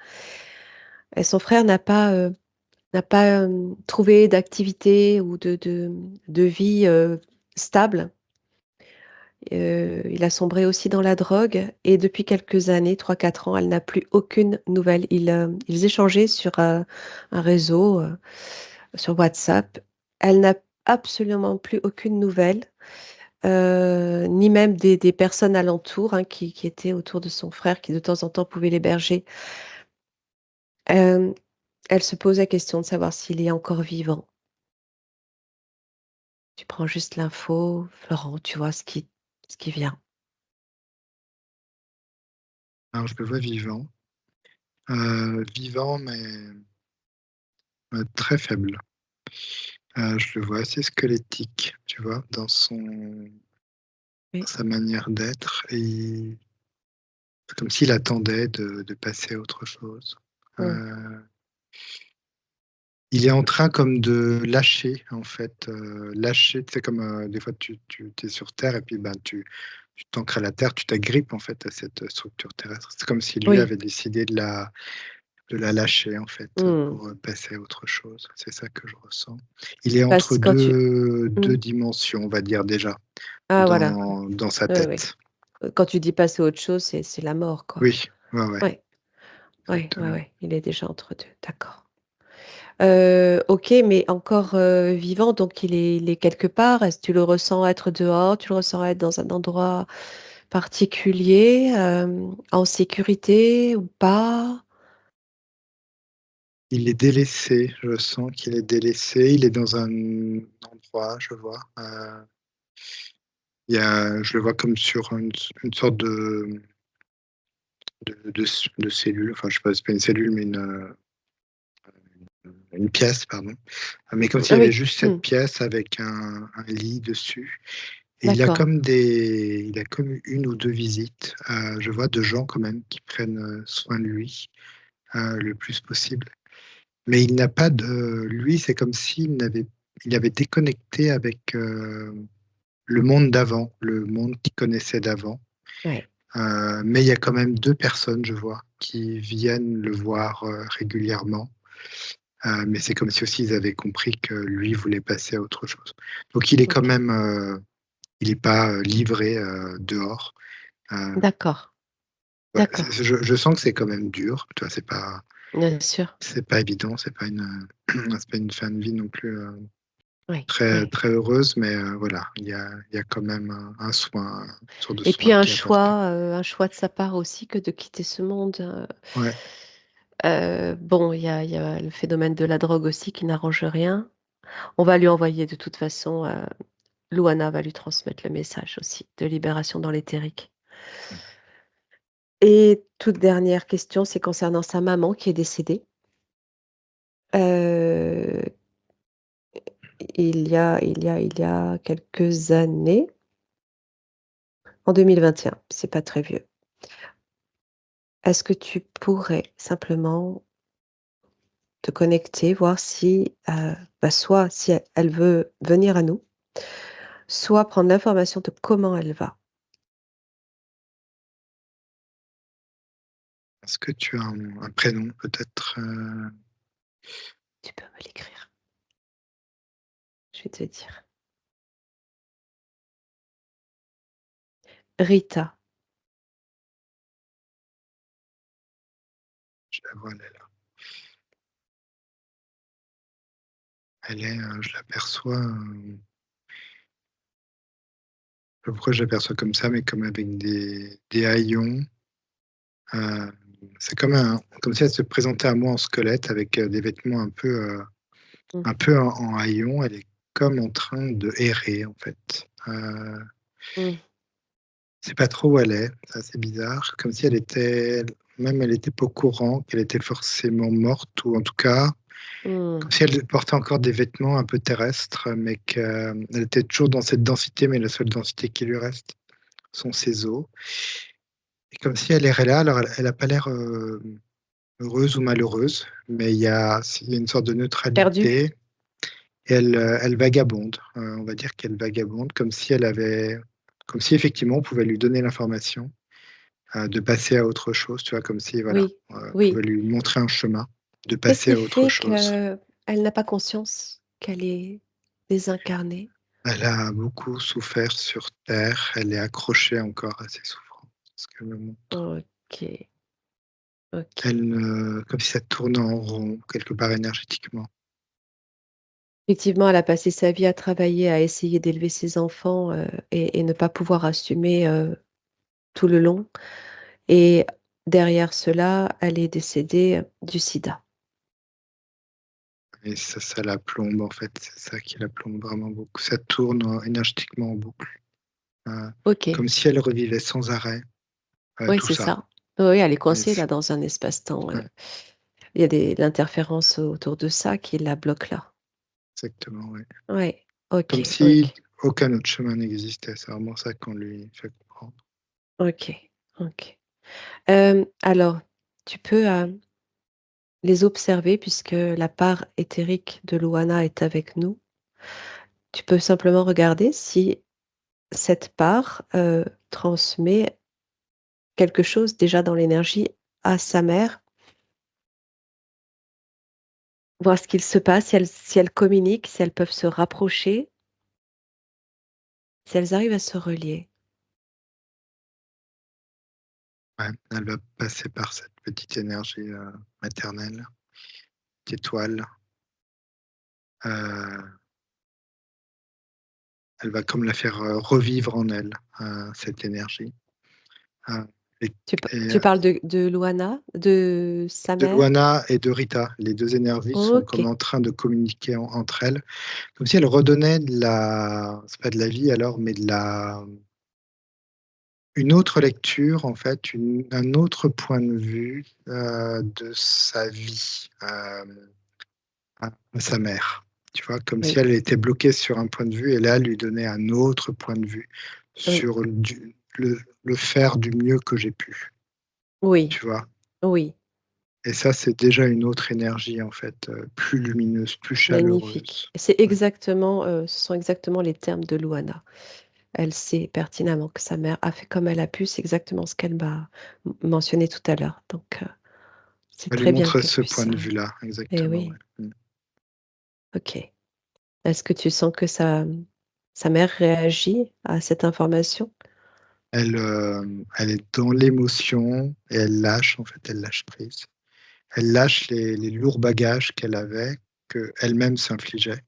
Speaker 2: et son frère n'a pas, trouvé d'activité ou de vie, stable. Il a sombré aussi dans la drogue et depuis quelques années, 3 4 ans, elle n'a plus aucune nouvelle. Ils échangeaient sur, un réseau, sur WhatsApp. Elle n'a absolument plus aucune nouvelle, ni même des personnes alentour, hein, qui étaient autour de son frère, qui de temps en temps pouvaient l'héberger. Hem, Elle se pose la question de savoir s'il est encore vivant. Tu prends juste l'info, Florent, tu vois ce qui vient.
Speaker 3: Alors je le vois vivant, vivant mais, très faible. Je le vois assez squelettique, tu vois? Dans
Speaker 2: Oui.
Speaker 3: sa manière d'être et c'est comme s'il attendait de passer à autre chose.
Speaker 2: Mmh.
Speaker 3: Il est en train comme de lâcher, en fait, lâcher, tu sais comme, des fois tu es sur terre et puis, ben, tu t'ancres à la terre, tu t'agrippes en fait à cette structure terrestre. C'est comme si lui
Speaker 2: Oui.
Speaker 3: avait décidé de la lâcher en fait,
Speaker 2: Mmh.
Speaker 3: pour, passer à autre chose. C'est ça que je ressens. Il est
Speaker 2: Parce
Speaker 3: entre
Speaker 2: que quand tu
Speaker 3: 2
Speaker 2: mmh.
Speaker 3: dimensions, on va dire déjà,
Speaker 2: Ah voilà,
Speaker 3: dans sa
Speaker 2: oui, oui.
Speaker 3: tête.
Speaker 2: Quand tu dis passer à autre chose, c'est la mort, quoi.
Speaker 3: Oui, ouais, ouais,
Speaker 2: Ouais, ouais, ouais,
Speaker 3: exactement.
Speaker 2: ouais, il est déjà entre 2. D'accord. OK, mais encore, vivant, donc il est quelque part? Est-ce que tu le ressens être dehors? Tu le ressens être dans un endroit particulier, en sécurité ou pas?
Speaker 3: Il est délaissé, je sens qu'il est délaissé. Il est dans un endroit, je vois, je le vois comme sur une sorte de cellule, enfin je sais pas, c'est pas une cellule, mais une pièce, pardon. Mais comme s'il
Speaker 2: Ah
Speaker 3: y avait
Speaker 2: oui,
Speaker 3: juste cette
Speaker 2: mmh,
Speaker 3: pièce avec un lit dessus et
Speaker 2: d'accord,
Speaker 3: il a comme une ou 2 visites, je vois de gens quand même qui prennent, soin de lui, le plus possible. Mais il n'a pas de lui, c'est comme il avait déconnecté avec, le monde d'avant, le monde qu'il connaissait d'avant.
Speaker 2: ouais,
Speaker 3: Mais il y a quand même 2 personnes, je vois, qui viennent le voir, régulièrement. Mais c'est comme si aussi ils avaient compris que lui voulait passer à autre chose. Donc il est quand
Speaker 2: OK,
Speaker 3: même, il est pas, livré, dehors. Heu,
Speaker 2: d'accord,
Speaker 3: ouais,
Speaker 2: d'accord,
Speaker 3: je sens que c'est quand même dur, tu vois?
Speaker 2: bien sûr.
Speaker 3: C'est pas évident, c'est pas une fin de vie non plus,
Speaker 2: Oui,
Speaker 3: très
Speaker 2: oui.
Speaker 3: très heureuse, mais voilà, il y a quand même un soin, une sorte de
Speaker 2: Et puis
Speaker 3: soin qui est apporté.
Speaker 2: un choix de sa part aussi que de quitter ce monde,
Speaker 3: Ouais,
Speaker 2: bon, il y a le phénomène de la drogue aussi qui n'arrange rien. On va lui envoyer de toute façon, Louana va lui transmettre le message aussi de libération dans l'éthérique. Et toute dernière question, c'est concernant sa maman qui est décédée. Heu, il y a quelques années, en 2021, c'est pas très vieux. Est-ce que tu pourrais simplement te connecter, voir si, bah, soit si elle veut venir à nous, soit prendre l'information de comment elle va?
Speaker 3: est-ce que tu as un prénom peut-être,
Speaker 2: Tu peux me l'écrire, je vais te dire. Rita.
Speaker 3: je la vois, elle est là. Elle est, je l'aperçois, pourquoi je l'aperçois comme ça, mais comme avec des haillons, heu, c'est comme si elle se présentait à moi en squelette avec, des vêtements
Speaker 2: Mmh,
Speaker 3: un peu en haillons. Elle est comme en train de errer, en fait.
Speaker 2: mmh,
Speaker 3: Je sais pas trop où elle est, c'est assez bizarre, comme si elle était pas au courant qu'elle était forcément morte ou en tout cas,
Speaker 2: mmh.
Speaker 3: comme si elle portait encore des vêtements un peu terrestres, mais qu'elle était toujours dans cette densité, mais la seule densité qui lui reste sont ses os et comme si elle errait là, alors elle a pas l'air, heureuse ou malheureuse, mais il y a une sorte de
Speaker 2: Perdue?
Speaker 3: neutralité et elle vagabonde, on va dire qu'elle vagabonde comme si effectivement on pouvait lui donner l'information, de passer à autre chose, tu vois? Comme si voilà,
Speaker 2: Oui,
Speaker 3: on pouvait
Speaker 2: oui.
Speaker 3: lui montrer un chemin, de
Speaker 2: Qu'est-ce
Speaker 3: passer
Speaker 2: qui
Speaker 3: à autre
Speaker 2: fait
Speaker 3: chose.
Speaker 2: qu'elle n'a pas conscience qu'elle est désincarnée?
Speaker 3: Elle a beaucoup souffert sur terre, elle est accrochée encore à ses souffrances, ce qu'elle me montre.
Speaker 2: OK, OK.
Speaker 3: Elle comme si ça tournait en rond quelque part énergétiquement.
Speaker 2: Effectivement, elle a passé sa vie à travailler, à essayer d'élever ses enfants, et ne pas pouvoir assumer, tout le long et derrière cela, elle est décédée, du sida.
Speaker 3: Et ça la plombe en fait, c'est ça qui la plombe vraiment beaucoup. Ça tourne, énergétiquement en boucle, heu,
Speaker 2: OK,
Speaker 3: comme si elle revivait sans arrêt,
Speaker 2: oui,
Speaker 3: tout
Speaker 2: c'est
Speaker 3: ça
Speaker 2: ça. Oui, elle est
Speaker 3: et
Speaker 2: coincée
Speaker 3: c
Speaker 2: là dans un espace-temps,
Speaker 3: ouais,
Speaker 2: il y a des l'interférence autour de ça qui la bloque là.
Speaker 3: exactement, ouais.
Speaker 2: Ouais,
Speaker 3: Comme
Speaker 2: OK,
Speaker 3: si
Speaker 2: OK,
Speaker 3: aucun autre chemin n'existait, c'est vraiment ça qu'on lui fait comprendre.
Speaker 2: OK, OK. Alors, tu peux, les observer puisque la part éthérique de Louana est avec nous. Tu peux simplement regarder si cette part, transmet quelque chose déjà dans l'énergie à sa mère voir ce qu'il se passe, si elles communiquent, si elles peuvent se rapprocher, si elles arrivent à se relier.
Speaker 3: Ouais, elle va passer par cette petite énergie, maternelle, petite étoile, heu, elle va comme la faire, revivre en elle, cette énergie, heu et
Speaker 2: Tu parles de Luana? De sa
Speaker 3: de
Speaker 2: mère?
Speaker 3: Luana et de Rita, les 2 énergies sont comme
Speaker 2: OK,
Speaker 3: en train de communiquer entre elles, comme si elles redonnaient de la c'est pas de la vie alors, mais de la une autre lecture en fait, un autre point de vue, de sa vie, à sa mère. Tu vois? Comme si
Speaker 2: oui,
Speaker 3: elle était bloquée sur un point de vue et là, elle lui donnait un autre point de vue
Speaker 2: oui,
Speaker 3: sur le faire du mieux que j'ai pu,
Speaker 2: oui,
Speaker 3: tu vois?
Speaker 2: oui,
Speaker 3: Et ça, c'est déjà une autre énergie en fait, plus lumineuse, plus
Speaker 2: magnifique.
Speaker 3: chaleureuse.
Speaker 2: C'est
Speaker 3: Ouais.
Speaker 2: exactement, ce sont exactement les termes de Luana. Elle sait pertinemment que sa mère a fait comme elle a pu, c'est exactement ce qu'elle m'a mentionné tout à l'heure, donc c'est
Speaker 3: Elle lui
Speaker 2: très bien
Speaker 3: montre
Speaker 2: qu'elle
Speaker 3: ce
Speaker 2: puisse,
Speaker 3: point de vue-là,
Speaker 2: eh
Speaker 3: exactement,
Speaker 2: oui,
Speaker 3: ouais. Mmh.
Speaker 2: OK. Est-ce que tu sens que sa mère réagit à cette information?
Speaker 3: Elle, elle est dans l'émotion et elle lâche en fait, elle lâche prise. Elle lâche les lourds bagages qu'elle avait, qu'elle-même s'infligeait.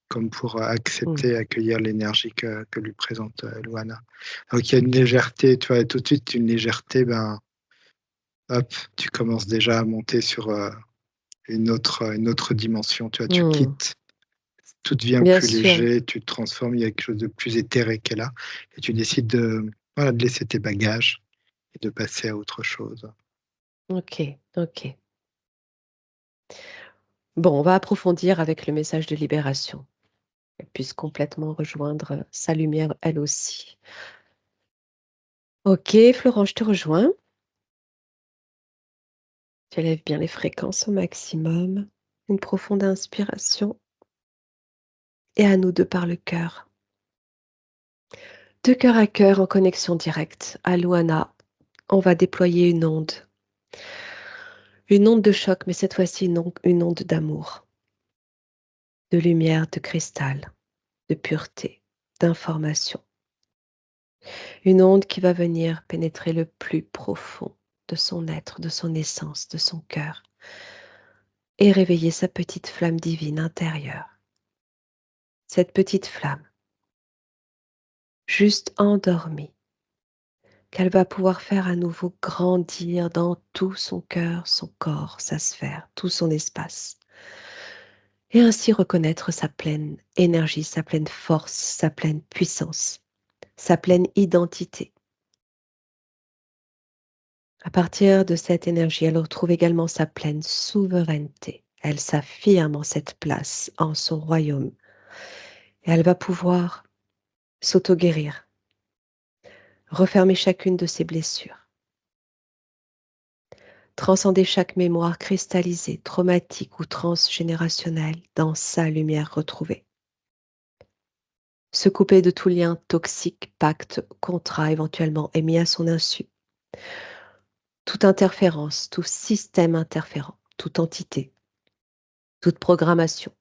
Speaker 3: Comme pour,
Speaker 2: Mmh.
Speaker 3: accepter, accueillir l'énergie que lui présente, Loana. Donc il y a une légèreté, tu vois? Tout de suite une légèreté, ben, hop, tu commences déjà à monter sur, une autre dimension, tu vois? Tu
Speaker 2: Mmh.
Speaker 3: quittes, tout devient
Speaker 2: Bien
Speaker 3: plus
Speaker 2: sûr.
Speaker 3: léger, tu te transformes, il y a quelque chose de plus éthéré qui est là et tu décides de, voilà, de laisser tes bagages et de passer à autre chose.
Speaker 2: OK, OK. Bon, on va approfondir avec le message de libération. Qu'elle puisse complètement rejoindre, sa lumière elle aussi. OK, Florent, je te rejoins. Tu élèves bien les fréquences au maximum. Une profonde inspiration et à nous 2 par le cœur. De cœur à cœur en connexion directe à Luana, on va déployer une onde. Une onde de choc, mais cette fois-ci une onde d'amour, de lumière, de cristal, de pureté, d'information. Une onde qui va venir pénétrer le plus profond de son être, de son essence, de son cœur et réveiller sa petite flamme divine intérieure. Cette petite flamme, juste endormie, qu'elle va pouvoir faire à nouveau grandir dans tout son cœur, son corps, sa sphère, tout son espace. Et ainsi reconnaître sa pleine énergie, sa pleine force, sa pleine puissance, sa pleine identité. À partir de cette énergie, elle retrouve également sa pleine souveraineté. Elle s'affirme en cette place, en son royaume. Et elle va pouvoir s'auto-guérir, refermer chacune de ses blessures, transcender chaque mémoire cristallisée, traumatique ou transgénérationnelle dans sa lumière retrouvée. Se couper de tout lien toxique, pacte, contrat éventuellement émis à son insu. Toute interférence, tout système interférent, toute entité, toute programmation,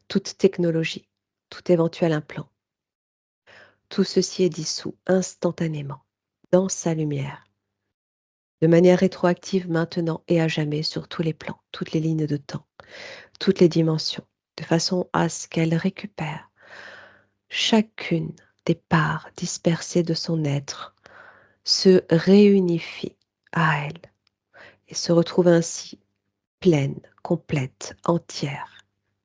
Speaker 2: toute technologie, tout éventuel implant. Tout ceci est dissous instantanément, dans sa lumière, de manière rétroactive maintenant et à jamais sur tous les plans, toutes les lignes de temps, toutes les dimensions, de façon à ce qu'elle récupère chacune des parts dispersées de son être, se réunifie à elle et se retrouve ainsi pleine, complète, entière,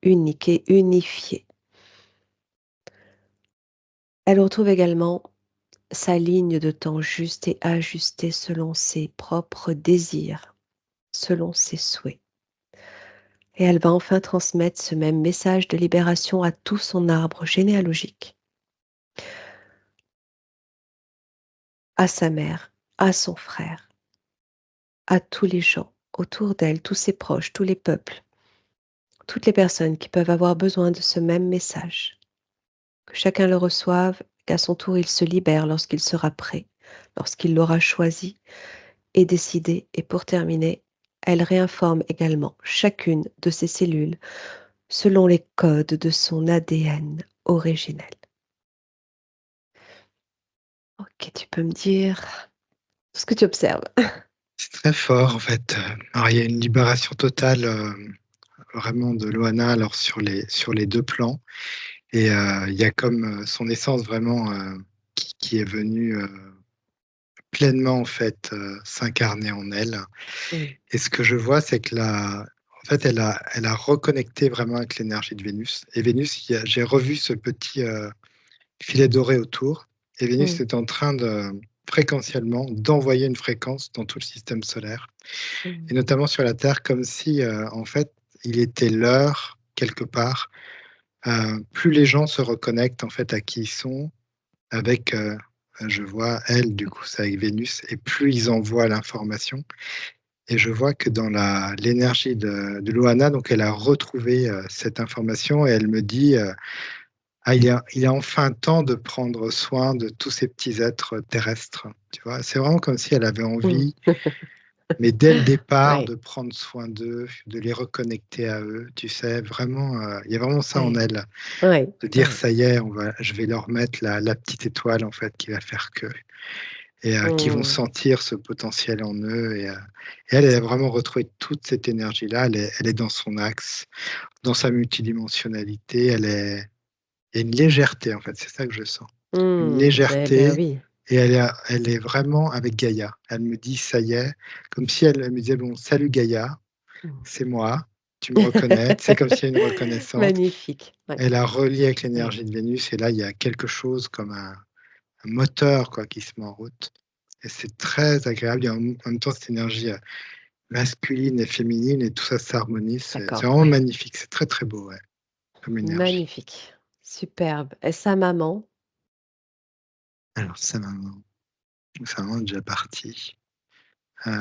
Speaker 2: unique et unifiée. Elle retrouve également sa ligne de temps juste et ajustée selon ses propres désirs, selon ses souhaits. Et elle va enfin transmettre ce même message de libération à tout son arbre généalogique, à sa mère, à son frère, à tous les gens autour d'elle, tous ses proches, tous les peuples, toutes les personnes qui peuvent avoir besoin de ce même message. Que chacun le reçoive, qu'à son tour il se libère lorsqu'il sera prêt, lorsqu'il l'aura choisi et décidé. Et pour terminer, elle réinforme également chacune de ses cellules selon les codes de son ADN originel. OK, tu peux me dire ce que tu observes?
Speaker 3: C'est très fort en fait, alors il y a une libération totale, vraiment de Loana alors sur les 2 plans et il y a comme, son essence vraiment, qui est venue, pleinement en fait, s'incarner en elle
Speaker 2: Mmh.
Speaker 3: et ce que je vois, c'est que la en fait, elle a reconnecté vraiment avec l'énergie de Vénus et Vénus, il y a j'ai revu ce petit, filet doré autour et Vénus
Speaker 2: Mmh.
Speaker 3: est en train de fréquentiellement d'envoyer une fréquence dans tout le système solaire
Speaker 2: Mmh.
Speaker 3: et notamment sur la Terre comme si, en fait, il était l'heure quelque part, plus les gens se reconnectent en fait à qui ils sont avec, je vois elle du coup c'est avec Vénus et plus ils envoient l'information et je vois que dans la l'énergie de Loana donc elle a retrouvé, cette information et elle me dit, ah, il est enfin temps de prendre soin de tous ces petits êtres terrestres, tu vois? C'est vraiment comme si elle avait
Speaker 2: Mmh.
Speaker 3: envie, mais dès le départ,
Speaker 2: Ouais,
Speaker 3: de prendre soin d'eux, de les reconnecter à eux, tu sais? Vraiment, il y a vraiment ça en
Speaker 2: ouais,
Speaker 3: elle,
Speaker 2: ouais,
Speaker 3: de dire:
Speaker 2: ouais.
Speaker 3: «Ça y est, on va je vais leur mettre la petite étoile, en fait, qui va faire que» et qui vont
Speaker 2: Mmh.
Speaker 3: sentir ce potentiel en eux et elle, elle a vraiment retrouvé toute cette énergie-là. Elle est dans son axe, dans sa multidimensionnalité, elle est il y a une légèreté, en fait, c'est ça que je sens. Une
Speaker 2: Mmh. Eh bien
Speaker 3: légèreté
Speaker 2: oui.
Speaker 3: et elle est vraiment avec Gaïa. Elle me dit: «Ça y est», comme si elle me disait: «Bon, salut Gaïa,
Speaker 2: Mmh.
Speaker 3: c'est moi, tu me reconnais». C'est comme s'il y a une reconnaissance.
Speaker 2: Magnifique, ouais,
Speaker 3: Elle a relié avec
Speaker 2: ouais.
Speaker 3: l'énergie de Vénus et là, il y a quelque chose comme un moteur, quoi, qui se met en route et c'est très agréable et en même temps, cette énergie, masculine et féminine et tout ça s'harmonise. C'est
Speaker 2: D'accord,
Speaker 3: vraiment
Speaker 2: ouais.
Speaker 3: magnifique. C'est très, très beau, ouais, comme énergie.
Speaker 2: Magnifique, superbe et sa maman?
Speaker 3: Alors sa maman est déjà partie. Heu,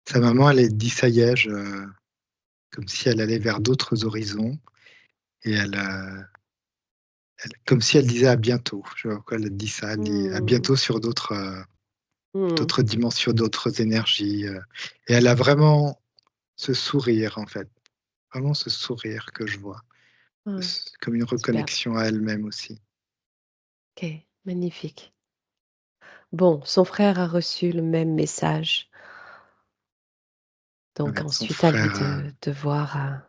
Speaker 3: Sa maman, elle est dit: «Ça y est, je» comme si elle allait vers d'autres horizons et elle comme si elle disait: «À bientôt». Je sais pas pourquoi elle dit ça, elle dit: «À
Speaker 2: Mmh.
Speaker 3: bientôt sur
Speaker 2: Mmh.
Speaker 3: d'autres dimensions, d'autres énergies», et elle a vraiment ce sourire, en fait, vraiment ce sourire que je vois,
Speaker 2: Ouais,
Speaker 3: c comme une
Speaker 2: superbe.
Speaker 3: reconnexion à elle-même aussi.
Speaker 2: OK, magnifique. Bon, son frère a reçu le même message, donc
Speaker 3: Ouais, son
Speaker 2: ensuite à lui
Speaker 3: frère,
Speaker 2: de voir,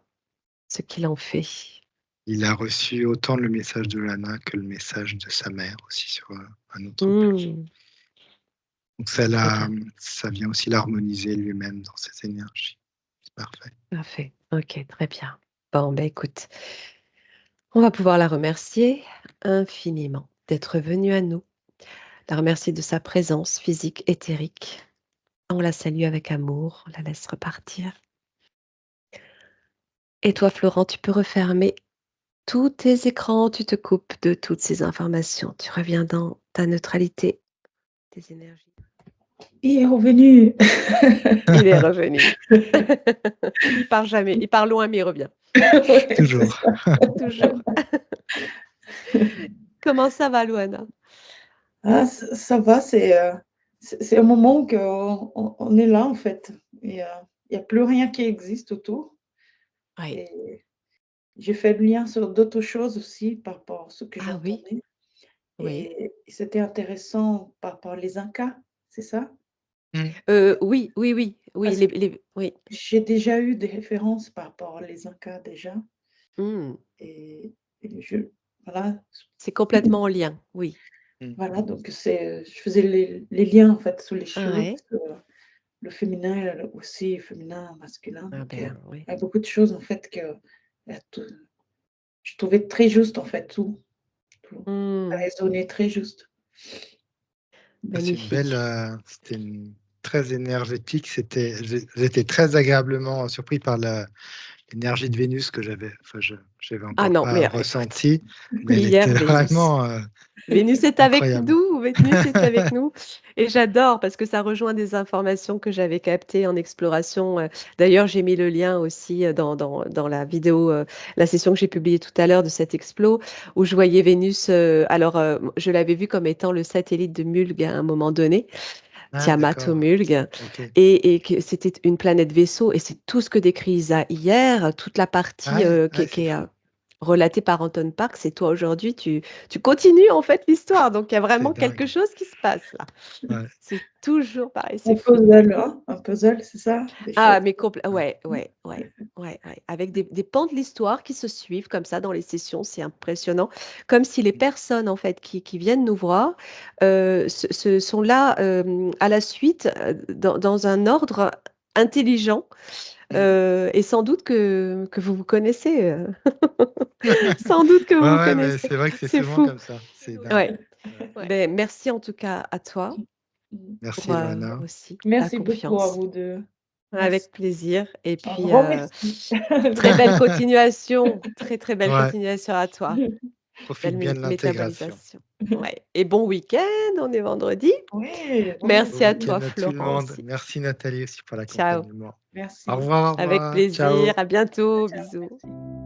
Speaker 2: ce qu'il en fait.
Speaker 3: il a reçu autant le message de Lana que le message de sa mère aussi sur, un autre plan.
Speaker 2: Mmh.
Speaker 3: Donc
Speaker 2: Très bien,
Speaker 3: ça vient aussi l'harmoniser lui-même dans ses énergies. C'est parfait.
Speaker 2: parfait. OK, très bien. Bon, ben écoute, on va pouvoir la remercier infiniment d'être venue à nous, la remercier de sa présence physique, éthérique. On la salue avec amour, on la laisse repartir. Et toi, Florent, tu peux refermer tous tes écrans, tu te coupes de toutes ces informations. Tu reviens dans ta neutralité, tes énergies.
Speaker 4: Il est revenu.
Speaker 2: Il est revenu. Il part jamais, il part loin, mais il revient.
Speaker 4: Ouais, c'est
Speaker 3: Toujours.
Speaker 4: ça.
Speaker 2: Toujours. Comment ça va, Louana?
Speaker 4: Ah, ça va, c'est un moment qu'on on est là, en fait. Il y a plus rien qui existe autour
Speaker 2: Oui.
Speaker 4: et j'ai fait le lien sur d'autres choses aussi par rapport à ce que
Speaker 2: Ah oui?
Speaker 4: j'entendais
Speaker 2: Oui.
Speaker 4: et c'était intéressant par rapport les Incas, c'est ça?
Speaker 3: Mmh.
Speaker 2: Oui, oui, oui, oui,
Speaker 4: Parce que
Speaker 2: les oui.
Speaker 4: j'ai déjà eu des références par rapport les Incas déjà
Speaker 2: Mmh.
Speaker 4: et et je voilà.
Speaker 2: C'est complètement en lien, oui.
Speaker 3: Mmh.
Speaker 4: Voilà, donc je faisais les liens, en fait, sous les cheveux
Speaker 2: Ouais.
Speaker 4: parce que le féminin, aussi féminin, masculin,
Speaker 2: Ah
Speaker 4: donc
Speaker 2: ben, oui.
Speaker 4: il y a beaucoup de choses, en fait, que tout je trouvais très juste, en fait, tout ça
Speaker 2: Mmh.
Speaker 4: résonnait très juste.
Speaker 3: Bah, c'est une belle,
Speaker 2: Magnifique.
Speaker 3: c'était une très énergétique. J'étais très agréablement surpris par l'énergie de Vénus que j'avais
Speaker 2: Ah
Speaker 3: encore
Speaker 2: non,
Speaker 3: pas
Speaker 2: mais écoute,
Speaker 3: ressentie, mais elle
Speaker 2: hier
Speaker 3: était
Speaker 2: Vénus.
Speaker 3: vraiment,
Speaker 2: Vénus est avec
Speaker 3: incroyable.
Speaker 2: nous, Vénus est avec nous et j'adore parce que ça rejoint des informations que j'avais captées en exploration, d'ailleurs j'ai mis le lien aussi, dans la vidéo, la session que j'ai publiée tout à l'heure de cet explo où je voyais Vénus, alors, je l'avais vu comme étant le satellite de Mulg à un moment donné,
Speaker 3: Ah
Speaker 2: Tiamat au
Speaker 3: d'accord.
Speaker 2: Mulgue
Speaker 3: OK.
Speaker 2: et que c'était une planète vaisseau et c'est tout ce que décrit Isa hier, toute la partie,
Speaker 3: Ah ouais,
Speaker 2: qui
Speaker 3: ouais,
Speaker 2: est
Speaker 3: c'est fou.
Speaker 2: relatée par Anton Parks et toi aujourd'hui tu continues en fait l'histoire donc il y a
Speaker 3: C'est
Speaker 2: vraiment quelque
Speaker 3: dingue.
Speaker 2: chose qui se passe là.
Speaker 3: Ouais.
Speaker 2: C'est toujours pareil, c'est
Speaker 4: Un
Speaker 2: fou.
Speaker 4: puzzle, hein? Un puzzle, c'est ça? Des
Speaker 2: Ah
Speaker 4: choses
Speaker 2: mais
Speaker 4: comme
Speaker 3: Ouais.
Speaker 2: ouais, avec des pans de l'histoire qui se suivent comme ça dans les sessions, c'est impressionnant. Comme si les personnes en fait qui viennent nous voir, sont là, à la suite, dans un ordre intelligent,
Speaker 3: Mmh.
Speaker 2: et sans doute que vous vous connaissez, sans doute que
Speaker 3: Ouais,
Speaker 2: vous vous
Speaker 3: ouais, mais
Speaker 2: connaissez.
Speaker 3: c'est vrai que c'est
Speaker 2: C'est
Speaker 3: souvent
Speaker 2: fou.
Speaker 3: comme ça. C'est dingue.
Speaker 2: Ouais.
Speaker 3: Ouais.
Speaker 2: Ben merci en tout cas à toi
Speaker 4: Mmh.
Speaker 2: pour,
Speaker 3: Merci Loana.
Speaker 2: aussi ta
Speaker 4: Merci beaucoup à
Speaker 2: confiance.
Speaker 4: vous 2. Merci.
Speaker 2: Avec plaisir et
Speaker 4: Un
Speaker 2: puis,
Speaker 4: grand merci.
Speaker 2: très
Speaker 4: Vraiment.
Speaker 2: belle continuation, très belle
Speaker 3: Ouais,
Speaker 2: continuation à toi. Belle
Speaker 3: profite bien de l'intégration.
Speaker 2: métabolisation. Ouais et bon week-end, on est vendredi.
Speaker 4: Oui, bon
Speaker 2: Merci
Speaker 3: Bon
Speaker 2: à
Speaker 3: week-end
Speaker 2: toi
Speaker 3: à tout le
Speaker 2: Florent
Speaker 3: monde.
Speaker 2: aussi.
Speaker 3: Merci Nathalie aussi pour
Speaker 2: Ciao.
Speaker 3: l'accompagnement. Au
Speaker 4: merci.
Speaker 3: revoir, au
Speaker 2: Avec
Speaker 3: revoir.
Speaker 2: plaisir,
Speaker 3: Ciao.
Speaker 2: à bientôt,
Speaker 4: Ciao,
Speaker 2: bisous.
Speaker 4: merci.